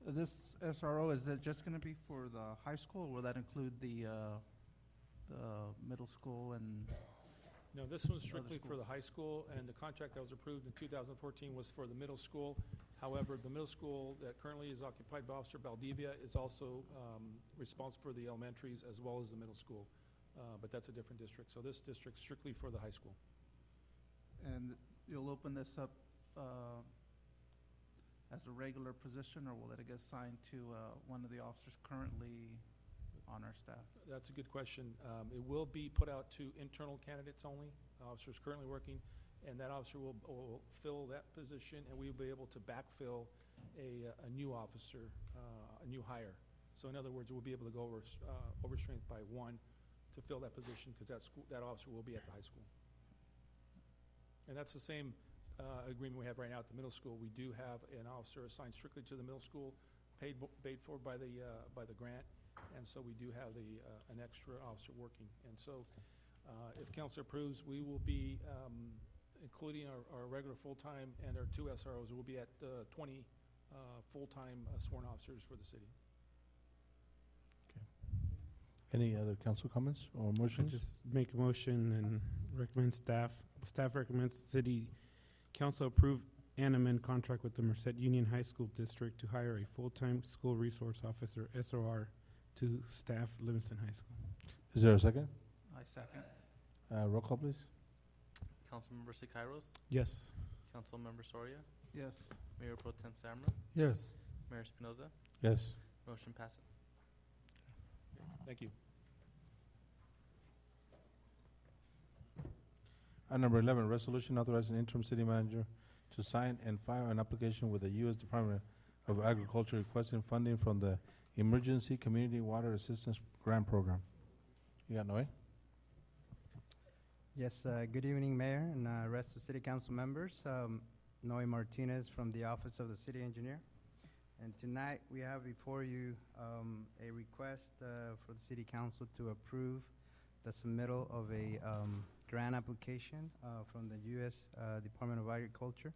This SRO, is it just going to be for the high school, or will that include the middle school and? No, this one's strictly for the high school, and the contract that was approved in 2014 was for the middle school. However, the middle school that currently is occupied by Officer Valdivia is also responsible for the elementaries as well as the middle school, but that's a different district. So this district's strictly for the high school. And you'll open this up as a regular position, or will it get assigned to one of the officers currently on our staff? That's a good question. It will be put out to internal candidates only, officers currently working, and that officer will fill that position, and we will be able to backfill a new officer, a new hire. So in other words, we'll be able to go over strength by 1 to fill that position, because that officer will be at the high school. And that's the same agreement we have right now at the middle school. We do have an officer assigned strictly to the middle school, paid for by the grant. And so we do have an extra officer working. And so if council approves, we will be, including our regular full-time and our 2 SROs, we'll be at 20 full-time sworn officers for the city. Okay. Any other council comments or motions? Just make a motion and recommend staff recommends city council approve and amend contract with the Merced Union High School District to hire a full-time school resource officer, SOR, to staff Livingston High School. Is there a second? I second. Roll call, please. Councilmember Siqueiros? Yes. Councilmember Soria? Yes. Mayor Pro Tem Samra? Yes. Mayor Espinoza? Yes. Motion passes. Thank you. Number 11, resolution authorizing interim city manager to sign and file an application with the U.S. Department of Agriculture requesting funding from the Emergency Community Water Assistance Grant Program. You got Noe? Yes, good evening, Mayor and rest of City Council members. Noe Martinez from the Office of the City Engineer. And tonight we have before you a request for the City Council to approve the submittal of a grant application from the U.S. Department of Agriculture,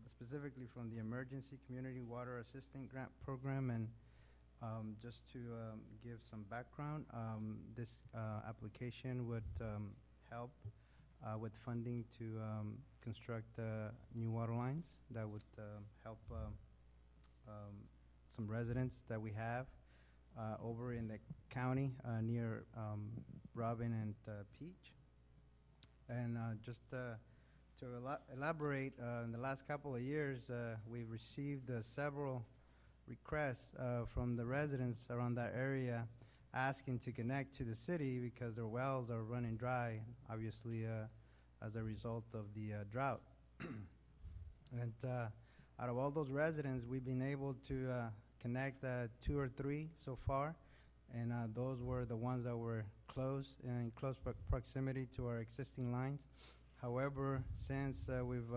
specifically from the Emergency Community Water Assistant Grant Program. And just to give some background, this application would help with funding to construct new water lines that would help some residents that we have over in the county near Robin and Peach. And just to elaborate, in the last couple of years, we've received several requests from the residents around that area asking to connect to the city because their wells are running dry, obviously as a result of the drought. And out of all those residents, we've been able to connect 2 or 3 so far, and those were the ones that were in close proximity to our existing lines. However, since we've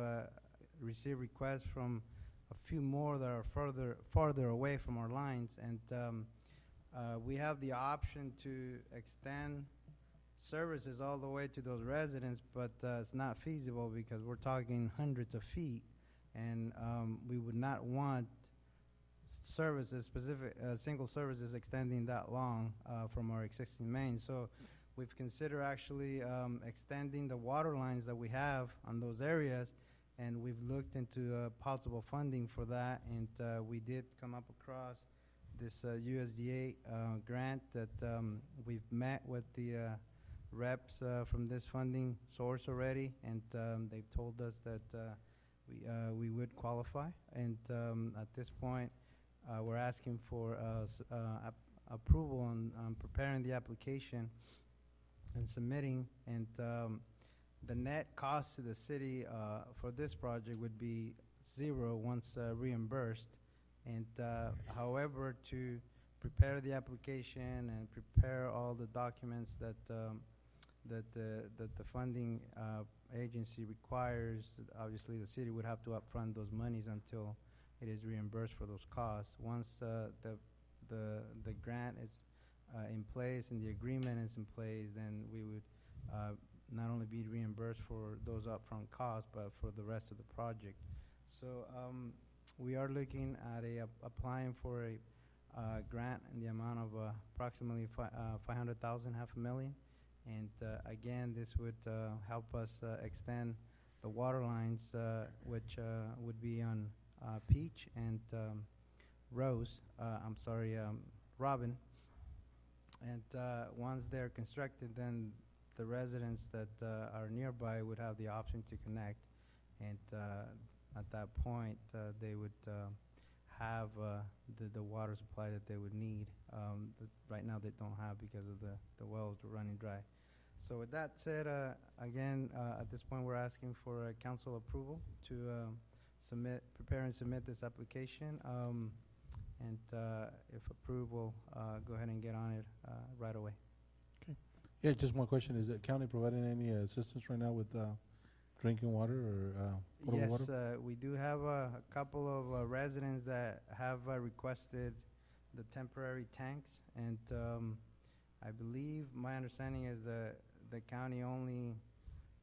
received requests from a few more that are farther away from our lines, and we have the option to extend services all the way to those residents, but it's not feasible because we're talking hundreds of feet, and we would not want single services extending that long from our existing main. So we've considered actually extending the water lines that we have on those areas, and we've looked into possible funding for that, and we did come up across this USDA grant that we've met with the reps from this funding source already, and they've told us that we would qualify. And at this point, we're asking for approval on preparing the application and submitting, and the net cost to the city for this project would be 0 once reimbursed. And however, to prepare the application and prepare all the documents that the funding agency requires, obviously the city would have to upfront those monies until it is reimbursed for those costs. Once the grant is in place and the agreement is in place, then we would not only be reimbursed for those upfront costs, but for the rest of the project. So we are looking at applying for a grant in the amount of approximately $500,000, $500,000. And again, this would help us extend the water lines, which would be on Peach and Robin. And once they're constructed, then the residents that are nearby would have the option to connect. And at that point, they would have the water supply that they would need. Right now they don't have because of the wells running dry. So with that said, again, at this point we're asking for council approval to prepare and submit this application. And if approved, we'll go ahead and get on it right away. Okay. Yeah, just one question. Is the county providing any assistance right now with drinking water or potable water? Yes, we do have a couple of residents that have requested the temporary tanks, and I believe my understanding is that the county only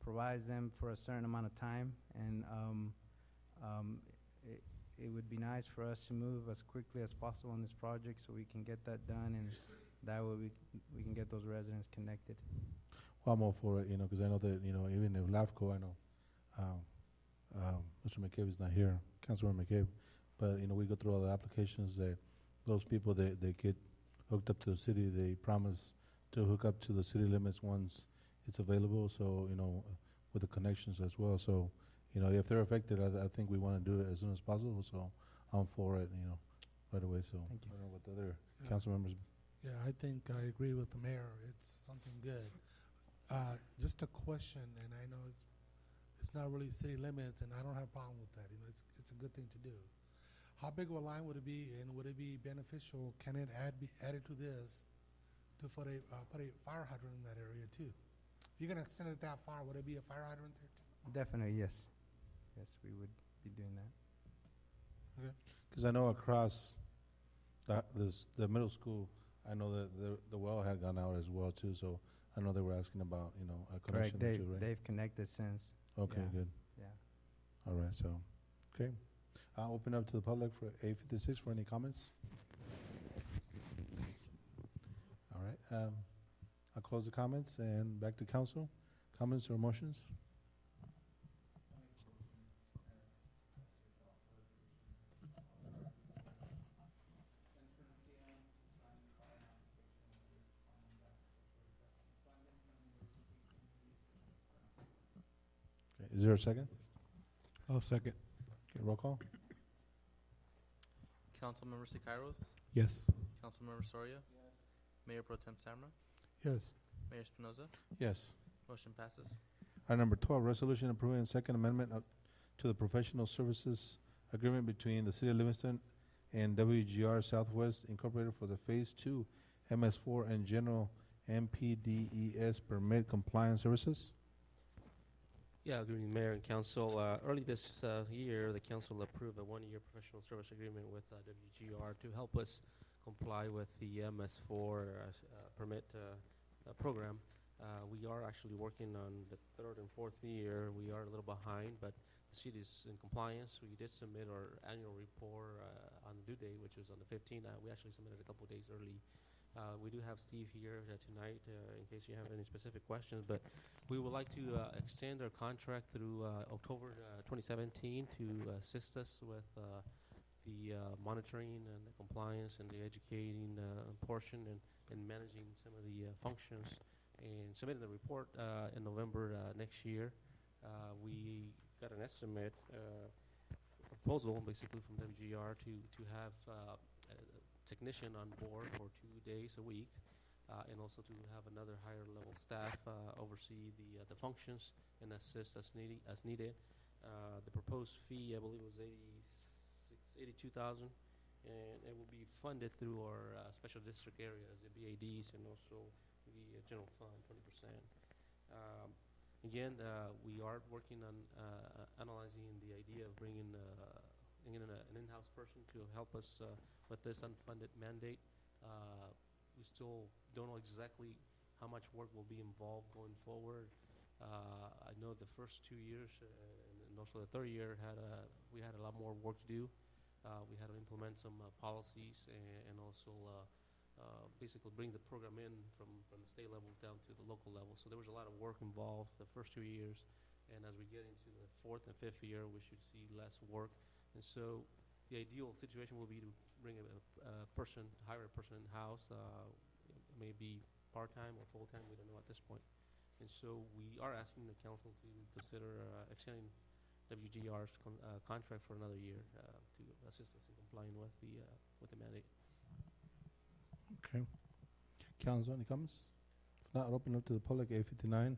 provides them for a certain amount of time, and it would be nice for us to move as quickly as possible on this project so we can get that done, and that way we can get those residents connected. Well, I'm all for it, because I know that, even if LAFCO, I know Mr. McCabe is not here, Councilman McCabe, but, we go through all the applications that those people, they get hooked up to the city, they promise to hook up to the city limits once it's available, so, with the connections as well. So, if they're affected, I think we want to do it as soon as possible, so I'm for it, right away. So thank you. I don't know what the other council members. Yeah, I think I agree with the mayor. It's something good. Just a question, and I know it's not really city limits, and I don't have a problem with that. It's a good thing to do. How big of a line would it be, and would it be beneficial? Can it be added to this to put a fire hydrant in that area too? If you're gonna extend it that far, would it be a fire hydrant there too? Definitely, yes. Yes, we would be doing that. Okay. Because I know across the middle school, I know that the well had gone out as well too, so I know they were asking about, you know, a Correct. connection there too, right? They've connected since. Okay, yeah. good. Yeah. All right, so, okay. I'll open up to the public for A56 for any comments. All right, I'll close the comments and back to council. Comments or motions? Okay, is there a second? I'll second. Okay, roll call. Councilmember Siqueiros? Yes. Councilmember Soria? Yes. Mayor Pro Tem Samra? Yes. Mayor Espinoza? Yes. Motion passes. Item number 12, resolution approving second amendment to the professional services agreement between the City of Livingston and WGR Southwest Incorporated for the Phase 2 MS4 and General MPDES permit compliance services. Yeah, good evening, Mayor and Council. Early this year, the Council approved a one-year professional service agreement with WGR to help us comply with the MS4 permit program. We are actually working on the third and fourth year. We are a little behind, but the city is in compliance. We did submit our annual report on the due date, which was on the 15th. We actually submitted a couple of days early. We do have Steve here tonight in case you have any specific questions, but we would like to extend our contract through October 2017 to assist us with the monitoring and the compliance and the educating portion and managing some of the functions, and submitting the report in November next year. We got an estimate proposal basically from WGR to have technician on board for 2 days a week, and also to have another higher level staff oversee the functions and assist as needed. The proposed fee, I believe, was $82,000, and it will be funded through our special district areas, the BADs, and also the general fund, 20%. Again, we are working on analyzing the idea of bringing in an in-house person to help us with this unfunded mandate. We still don't know exactly how much work will be involved going forward. I know the first 2 years and also the third year we had a lot more work to do. We had to implement some policies and also basically bring the program in from the state level down to the local level. So there was a lot of work involved the first 2 years, and as we get into the fourth and fifth year, we should see less work. And so the ideal situation will be to bring a person, hire a person in-house, maybe part-time or full-time, we don't know at this point. And so we are asking the council to consider extending WGR's contract for another year to assist us in complying with the mandate. Okay. Council, any comments? If not, I'll open up to the public, A59,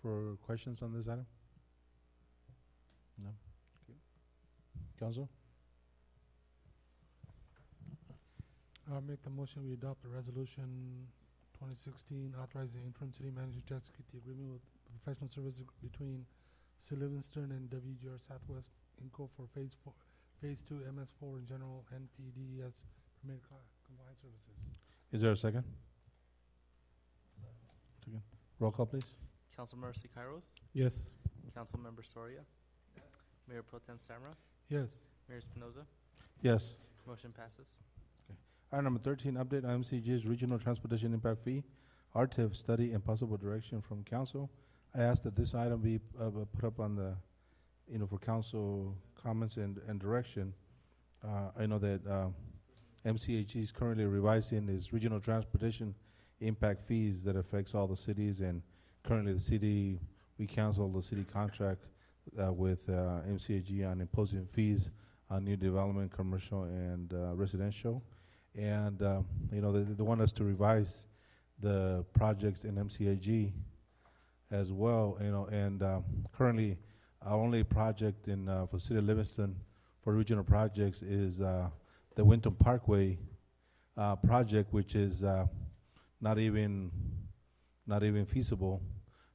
for questions on this item. No? Okay. Council? I'll make the motion, we adopt the resolution 2016 authorizing interim city manager to execute the agreement with professional services between City Livingston and WGR Southwest Inco for Phase 2 MS4 and General NPDES permit compliance services. Is there a second? Second. Roll call, please. Councilmember Siqueiros? Yes. Councilmember Soria? Yes. Mayor Pro Tem Samra? Yes. Mayor Espinoza? Yes. Motion passes. Item number 13, update on MCG's Regional Transportation Impact Fee, RTIF study and possible direction from council. I ask that this item be put up on the, for council comments and direction. I know that MCHE is currently revising its regional transportation impact fees that affects all the cities, and currently we cancel the city contract with MCHE on imposing fees on new development, commercial and residential. And they want us to revise the projects in MCAG as well. And currently, our only project for City of Livingston for regional projects is the Winton Parkway project, which is not even feasible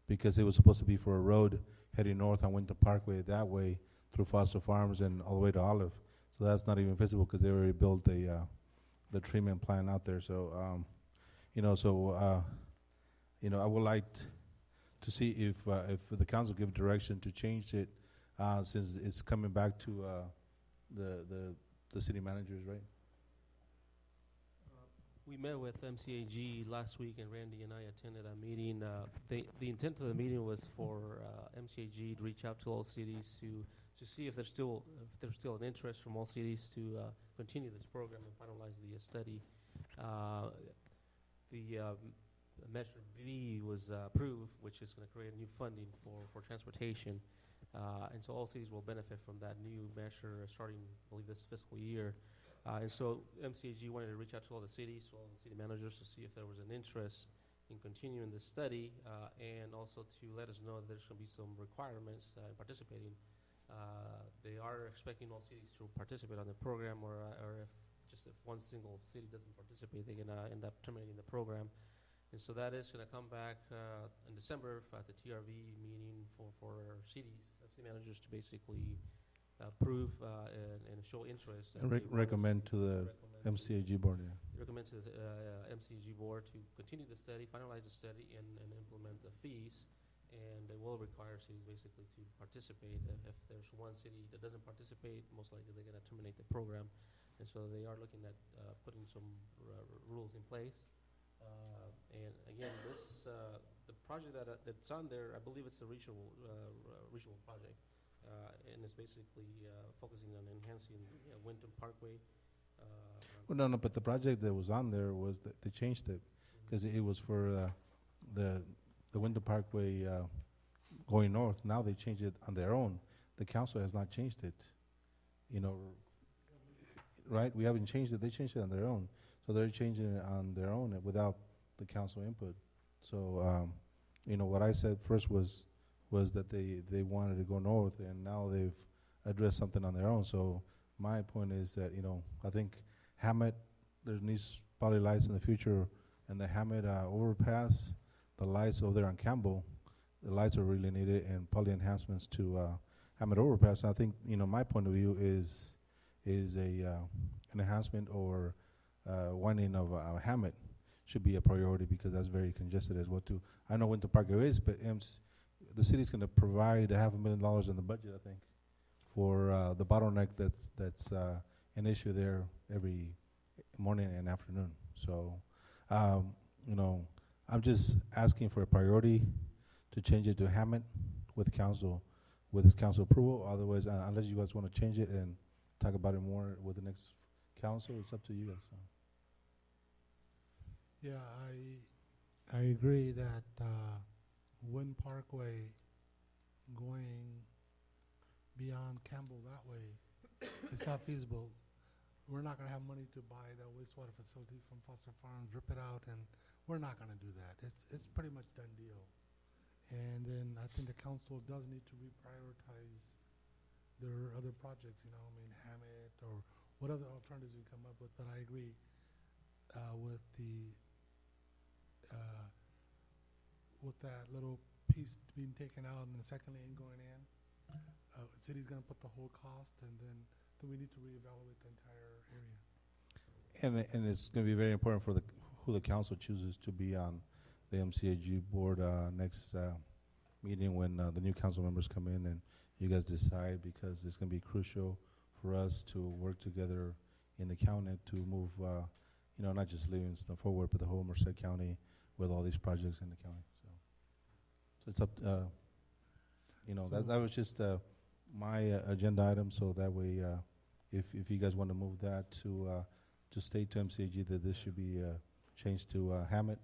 because it was supposed to be for a road heading north on Winton Parkway that way through Foster Farms and all the way to Olive. So that's not even feasible because they already built the treatment plant out there. So, I would like to see if the council give direction to change it, since it's coming back to the city managers, right? We met with MCAG last week, and Randy and I attended a meeting. The intent of the meeting was for MCAG to reach out to all cities to see if there's still an interest from all cities to continue this program and finalize the study. Measure B was approved, which is going to create new funding for transportation, and so all cities will benefit from that new measure starting, I believe, this fiscal year. And so MCAG wanted to reach out to all the cities, to all the city managers, to see if there was an interest in continuing the study, and also to let us know that there's going to be some requirements in participating. They are expecting all cities to participate on the program, or if one single city doesn't participate, they're going to end up terminating the program. And so that is going to come back in December at the TRV meeting for city managers to basically approve and show interest. And recommend to the MCAG board, yeah. Recommend to the MCAG board to continue the study, finalize the study, and implement the fees. And they will require cities basically to participate. If there's one city that doesn't participate, most likely they're going to terminate the program. And so they are looking at putting some rules in place. And again, the project that's on there, I believe it's a regional project. And it's basically focusing on enhancing Winton Parkway. Well, no, but the project that was on there was that they changed it because it was for the Winton Parkway going north. Now they changed it on their own. The council has not changed it, right? We haven't changed it. They changed it on their own. So they're changing it on their own without the council input. So, what I said first was that they wanted to go north, and now they've addressed something on their own. So my point is that, I think Hammett, there needs probably lights in the future, and the Hammett overpass, the lights over there on Campbell, the lights are really needed, and probably enhancements to Hammett overpass. And I think, my point of view is an enhancement or widening of Hammett should be a priority because that's very congested as well too. I know Winter Parkway is, but the city's going to provide $500,000 in the budget, I think, for the bottleneck that's an issue there every morning and afternoon. So, I'm just asking for a priority to change it to Hammett with council approval. Otherwise, unless you guys want to change it and talk about it more with the next council, it's up to you guys. So. Yeah, I agree that Wind Parkway going beyond Campbell that way, it's not feasible. We're not going to have money to buy that wastewater facility from Foster Farms, rip it out, and we're not going to do that. It's pretty much done deal. And then I think the council does need to reprioritize their other projects, Hammett or what other alternatives we come up with. But I agree with that little piece being taken out and the second lane going in. The city's going to put the whole cost, and then we need to reevaluate the entire area. And it's going to be very important for who the council chooses to be on the MCAG board next meeting when the new council members come in and you guys decide, because it's going to be crucial for us to work together in the county to move, not just Livingston forward, but the whole Merced County with all these projects in the county. So it's up. That was just my agenda item. So that way, if you guys want to move that to state to MCAG that this should be changed to Hammett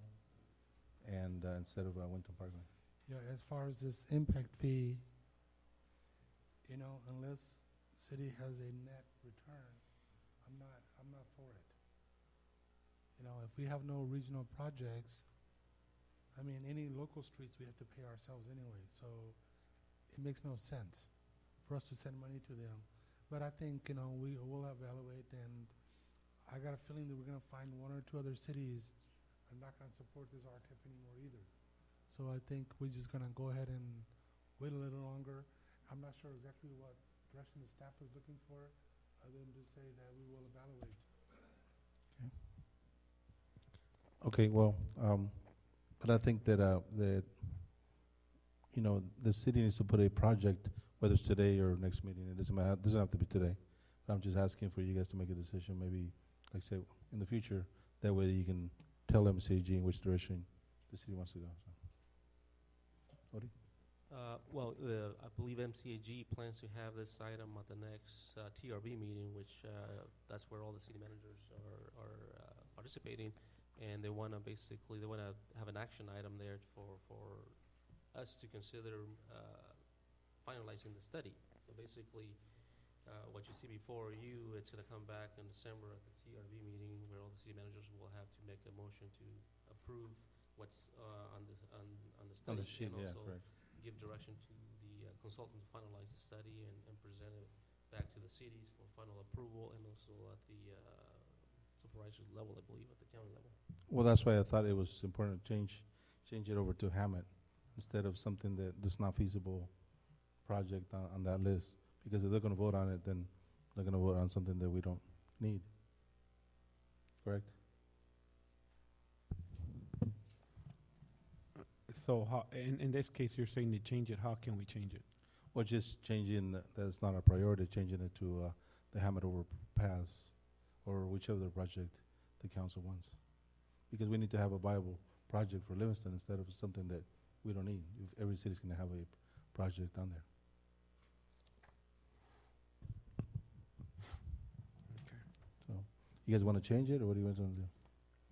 and instead of Winton Parkway. Yeah, as far as this impact fee, unless city has a net return, I'm not for it. If we have no regional projects, any local streets we have to pay ourselves anyway, so it makes no sense for us to send money to them. But I think, we will evaluate, and I got a feeling that we're going to find one or two other cities that are not going to support this RTF anymore either. So I think we're just going to go ahead and wait a little longer. I'm not sure exactly what direction the staff is looking for, other than to say that we will evaluate. Okay, well, but I think that, that, you know, the city needs to put a project, whether it's today or next meeting, it doesn't matter, it doesn't have to be today. But I'm just asking for you guys to make a decision, maybe, like say, in the future, that way you can tell MCAG in which direction the city wants to go, so. Odie? Well, I believe MCAG plans to have this item at the next TRB meeting, which that's where all the city managers are participating, and they want to have an action item there for us to consider finalizing the study. So basically, what you see before you, it's going to come back in December at the TRB meeting, where all the city managers will have to make a motion to approve what's on the study, On the sheet, and yeah, also correct. give direction to the consultant to finalize the study and present it back to the cities for final approval, and also at the supervisor level, I believe, at the county level. Well, that's why I thought it was important to change it over to Hammett instead of something that's not feasible project on that list. Because if they're going to vote on it, then they're going to vote on something that we don't need. Correct? So how, in this case, you're saying to change it. How can we change it? Or just changing that's not a priority, changing it to the Hammett overpass or whichever project the council wants. Because we need to have a viable project for Livingston instead of something that we don't need. If every city's going to have a project on there. Okay. So, you guys want to change it, or what do you guys want to do?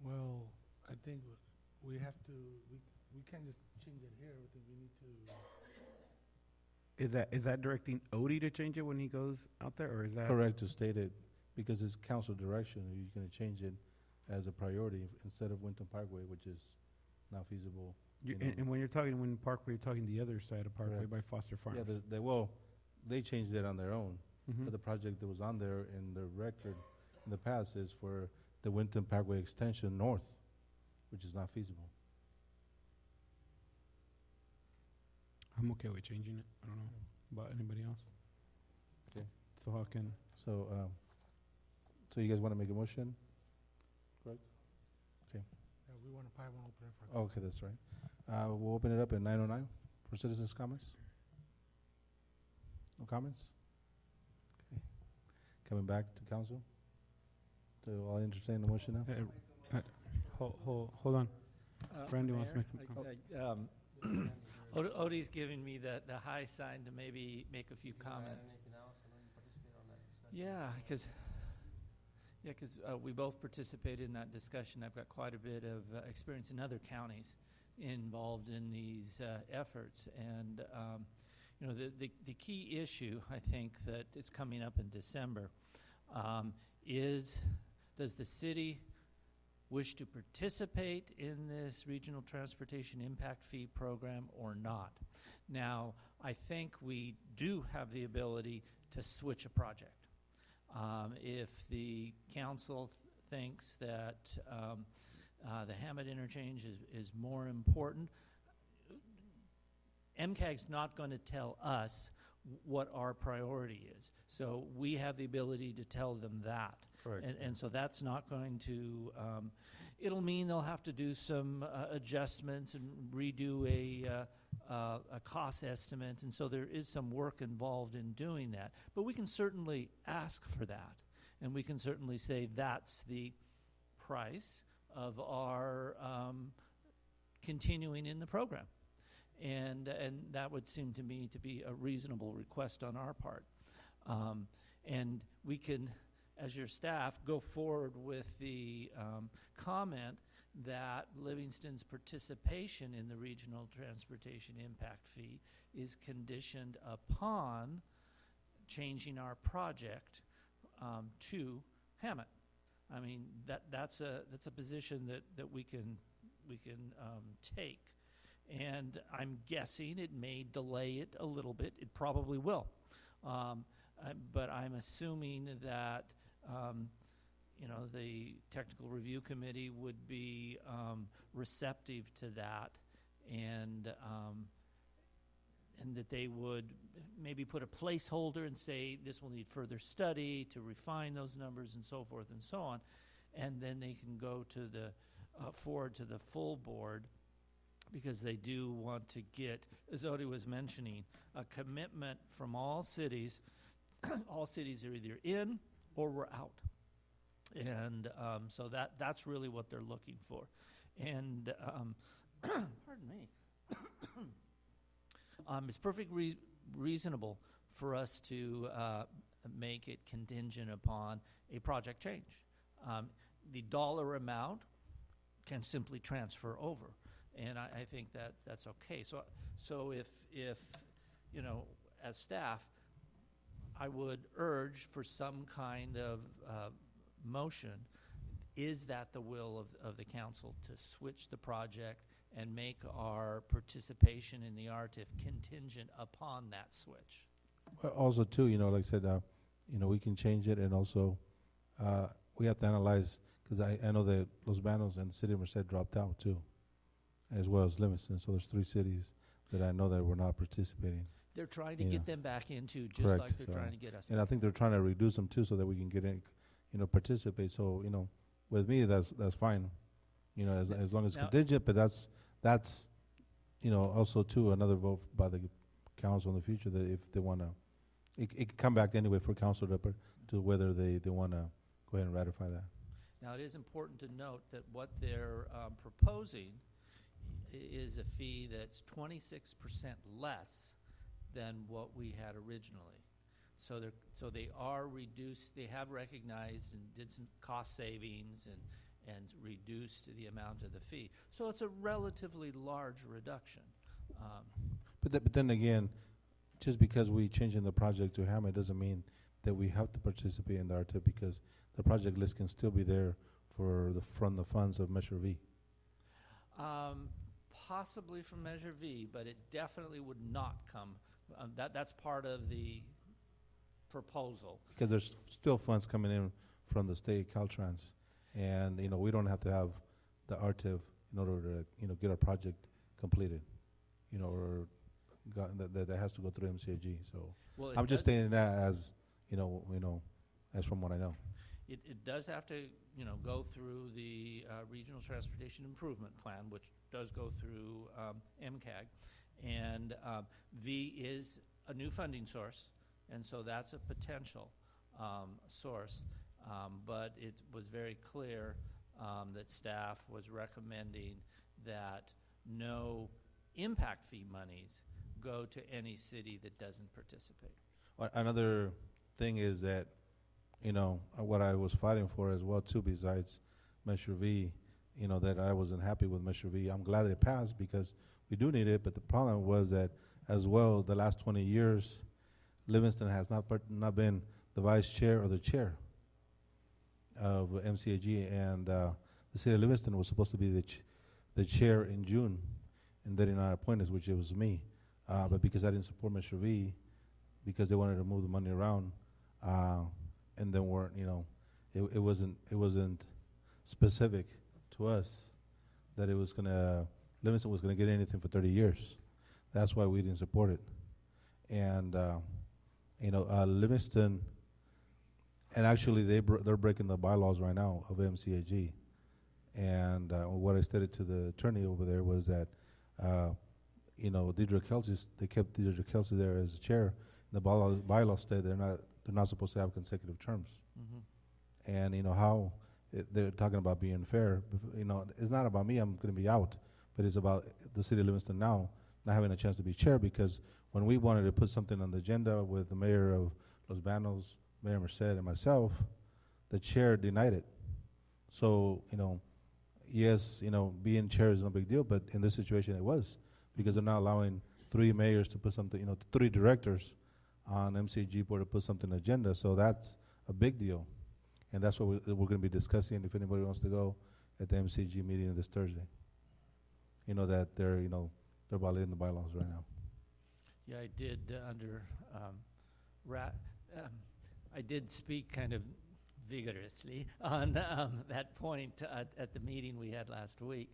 Well, I think we have to, we can't just change it here. I think we need to. Is that directing Odie to change it when he goes out there, or is that Correct, to state it, because it's council direction, you're going to change it as a priority instead of Winton Parkway, which is not feasible. And when you're talking Winton Parkway, you're talking the other side of Parkway Correct. by Foster Farms. Yeah, they changed it on their own. Mhm. But the project that was on there in the record in the past is for the Winton Parkway extension north, which is not feasible. I'm okay with changing it. I don't know about anybody else. Okay. So how can? So, so you guys want to make a motion? Correct? Okay. Yeah, we want to probably want to open it for. Okay, that's right. We'll open it up at 9:09 for citizens' comments. No comments? Okay. Coming back to council. So I'll entertain the motion now. Hold on. Randy wants to make a comment. Odie's giving me the high sign to maybe make a few comments. Yeah, because we both participated in that discussion. I've got quite a bit of experience in other counties involved in these efforts, and you know, the key issue, I think, that it's coming up in December is, does the city wish to participate in this regional transportation impact fee program or not? Now, I think we do have the ability to switch a project. If the council thinks that the Hammett interchange is more important, MCAG's not going to tell us what our priority is. So we have the ability to tell them that. Correct. And so that's not going to, it'll mean they'll have to do some adjustments and redo a cost estimate. And so there is some work involved in doing that. But we can certainly ask for that. And we can certainly say that's the price of our continuing in the program. And that would seem to me to be a reasonable request on our part. And we can, as your staff, go forward with the comment that Livingston's participation in the regional transportation impact fee is conditioned upon changing our project to Hammett. I mean, that's a position that we can take. And I'm guessing it may delay it a little bit. It probably will. But I'm assuming that you know, the technical review committee would be receptive to that, and that they would maybe put a placeholder and say this will need further study to refine those numbers and so forth and so on, and then they can go to the forward to the full board because they do want to get, as Odie was mentioning, a commitment from all cities. All cities are either in or we're out. And so that's really what they're looking for. And pardon me. It's perfectly reasonable for us to make it contingent upon a project change. The dollar amount can simply transfer over, and I think that that's okay. So if you know, as staff, I would urge for some kind of motion. Is that the will of the council to switch the project and make our participation in the RTIF contingent upon that switch? Well, also, too, you know, like I said, you know, we can change it, and also we have to analyze, because I know that Los Banos and the city of Merced dropped out, too, as well as Livingston. So there's 3 cities that I know that were not participating. They're trying to get them back into, just Correct. like they're trying to get us. And I think they're trying to reduce them, too, so that we can get in, you know, participate. So, you know, with me, that's fine, you know, as long as it's contingent, but that's, you know, also, too, another vote by the council in the future that if they want to, it can come back anyway for council to whether they want to go ahead and ratify that. Now, it is important to note that what they're proposing is a fee that's 26% less than what we had originally. So they are reduced. They have recognized and did some cost savings and reduced the amount of the fee. So it's a relatively large reduction. But then again, just because we changing the project to Hamlet doesn't mean that we have to participate in the RTIP, because the project list can still be there from the funds of Measure V. Possibly from Measure V, but it definitely would not come. That's part of the proposal. Because there's still funds coming in from the state Caltrans, and you know, we don't have to have the RTIF in order to, you know, get our project completed, you know, or that has to go through MCAG. So well, I'm just stating that as you know, as from what I know. It does have to, you know, go through the Regional Transportation Improvement Plan, which does go through MCAG, and V is a new funding source, and so that's a potential source. But it was very clear that staff was recommending that no impact fee monies go to any city that doesn't participate. Another thing is that, you know, what I was fighting for as well, too, besides Measure V, you know, that I wasn't happy with Measure V. I'm glad that it passed because we do need it, but the problem was that as well, the last 20 years, Livingston has not been the vice chair or the chair of MCAG, and the city of Livingston was supposed to be the chair in June, and they did not appoint us, which it was me. But because I didn't support Measure V, because they wanted to move the money around, and then weren't, you know, it wasn't specific to us that it was Livingston was gonna get anything for 30 years. That's why we didn't support it. And you know, Livingston, and actually they're breaking the bylaws right now of MCAG. And what I stated to the attorney over there was that, you know, they kept Deidre Kelsey there as the chair. The bylaws state they're not supposed to have consecutive terms. Mm-hmm. And you know how they're talking about being fair. You know, it's not about me. I'm going to be out, but it's about the city of Livingston now not having a chance to be chair, because when we wanted to put something on the agenda with the mayor of Los Banos, Mayor Merced, and myself, the chair denied it. So, you know, yes, you know, being chair is no big deal, but in this situation it was, because they're not allowing 3 mayors to put something, you know, 3 directors on MCG board to put something on the agenda. So that's a big deal. And that's what we're going to be discussing if anybody wants to go at the MCG meeting this Thursday. You know, that they're violating the bylaws right now. Yeah, I did I did speak kind of vigorously on that point at the meeting we had last week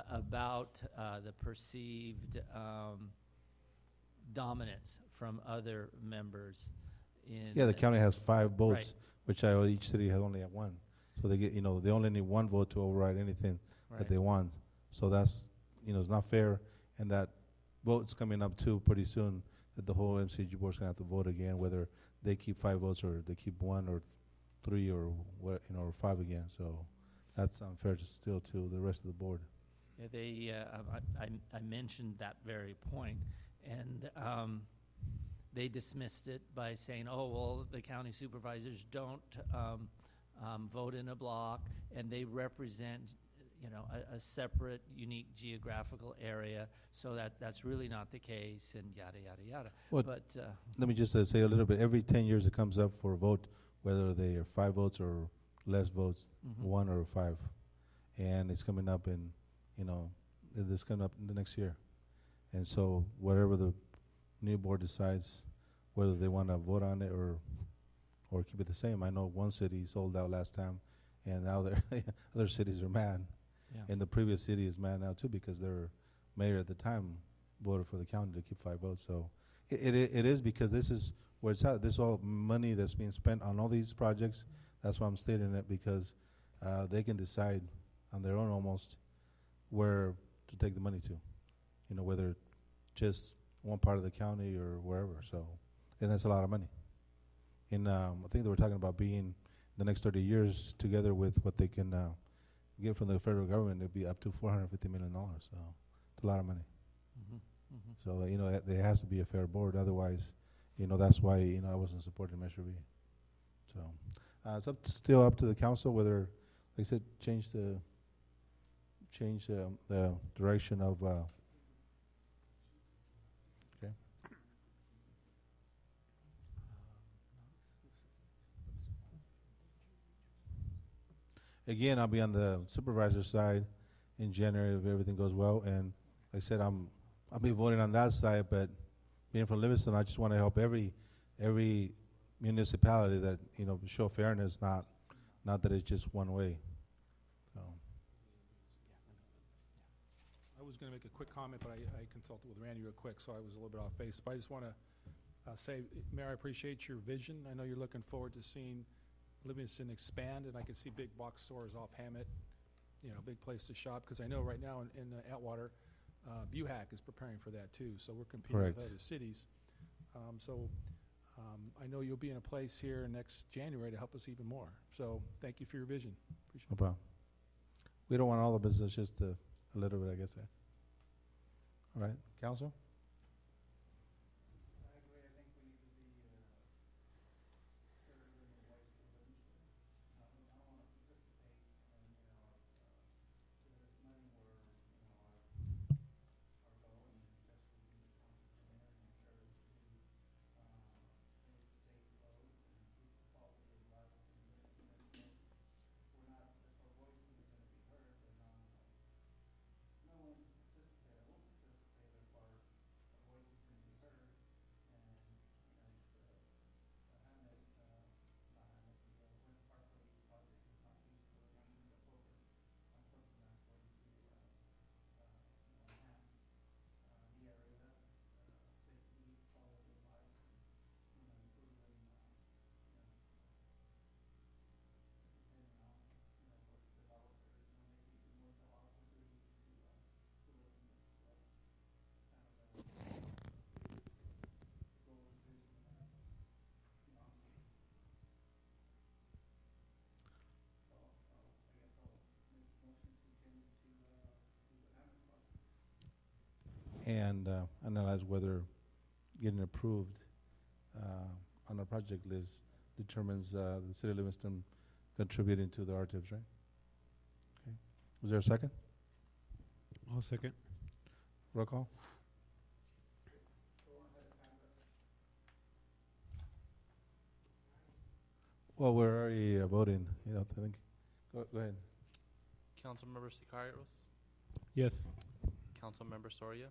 about the perceived dominance from other members. Yeah, the county has 5 votes, right, which each city has only 1. So they get, you know, they only need 1 vote to override anything that they want. So that's, it's not fair, and that vote's coming up too pretty soon, that the whole MCG board's gonna have to vote again, whether they keep 5 votes or they keep 1 or 3 or what, or 5 again. So that's unfair to the rest of the board. Yeah, I mentioned that very point, and they dismissed it by saying, "Oh, well, the county supervisors don't vote in a block, and they represent, a separate, unique geographical area, so that's really not the case," and yada yada yada. Well, but let me just say a little bit. Every 10 years, it comes up for a vote, whether they are 5 votes or less votes, 1 or 5, and it's coming up in, it's coming up in the next year, and so whatever the new board decides, whether they want to vote on it or keep it the same. I know one city sold out last time, and now other cities are mad. Yeah. And the previous city is mad now too, because their mayor at the time voted for the county to keep 5 votes. So it is, because this is where it's at. This is all money that's being spent on all these projects. That's why I'm stating it, because they can decide on their own almost where to take the money to, whether just one part of the county or wherever. So, and that's a lot of money. And I think they were talking about being the next 30 years, together with what they can get from the federal government, it'd be up to $450 million. So it's a lot of money. So, there has to be a fair board. Otherwise, that's why, I wasn't supporting Measure B. So it's still up to the council whether, like I said, change the direction of, okay. Again, I'll be on the supervisor side in January if everything goes well, and like I said, I'll be voting on that side. But being from Livingston, I just want to help every municipality that show fairness, not that it's just one way. So I was going to make a quick comment, but I consulted with Randy real quick, so I was a little bit off base. But I just want to say, Mayor, I appreciate your vision. I know you're looking forward to seeing Livingston expand, and I can see big box stores off Hammett, big place to shop, because I know right now in Atwater, BUHAC is preparing for that too, so we're competing Correct. with other cities. I know you'll be in a place here next January to help us even more. So thank you for your vision. Appreciate no problem. We don't want all the business, just a little bit, I guess. All right, Council? And analyze whether getting approved on a project list determines the city of Livingston contributing to the RTIPs, right? Okay. Was there a second? I'll second. Roll call. Well, we're already voting, I think. Go ahead. Councilmember Sicarios, Yes. Councilmember Soria,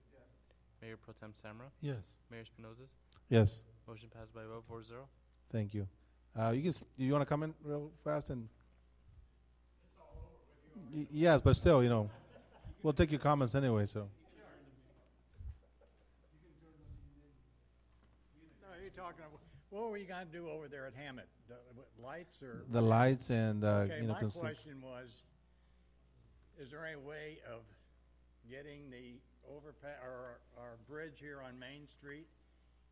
Mayor Pro Tem Samra, Yes. Mayor Espinoza. Yes. Motion passed by a vote 4-0. Thank you. You want to comment real fast and? Yes, but still, we'll take your comments anyway. So. No, you're talking, what were you going to do over there at Hammett? The lights or? The lights and, Okay, my cons- question was, is there any way of getting the overpass or our bridge here on Main Street,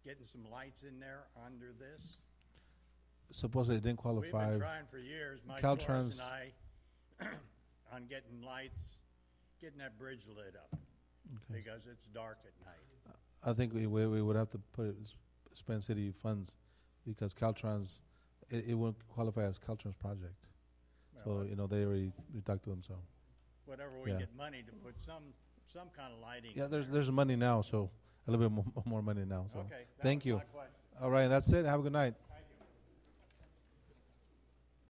getting some lights in there under this? Supposedly it didn't qualify. We've been trying for years, Mike Caltrans- Torres and I, on getting lights, getting that bridge lit up, Okay. because it's dark at night. I think we would have to spend city funds because Caltrans, it won't qualify as Caltrans project. Well, So, they already, we talked to them, so. whatever we Yeah. get money to put some kind of lighting. Yeah, in there. there's money now, so a little bit more money now, so. Okay, that Thank was you. my question. All right, that's it. Have a good night.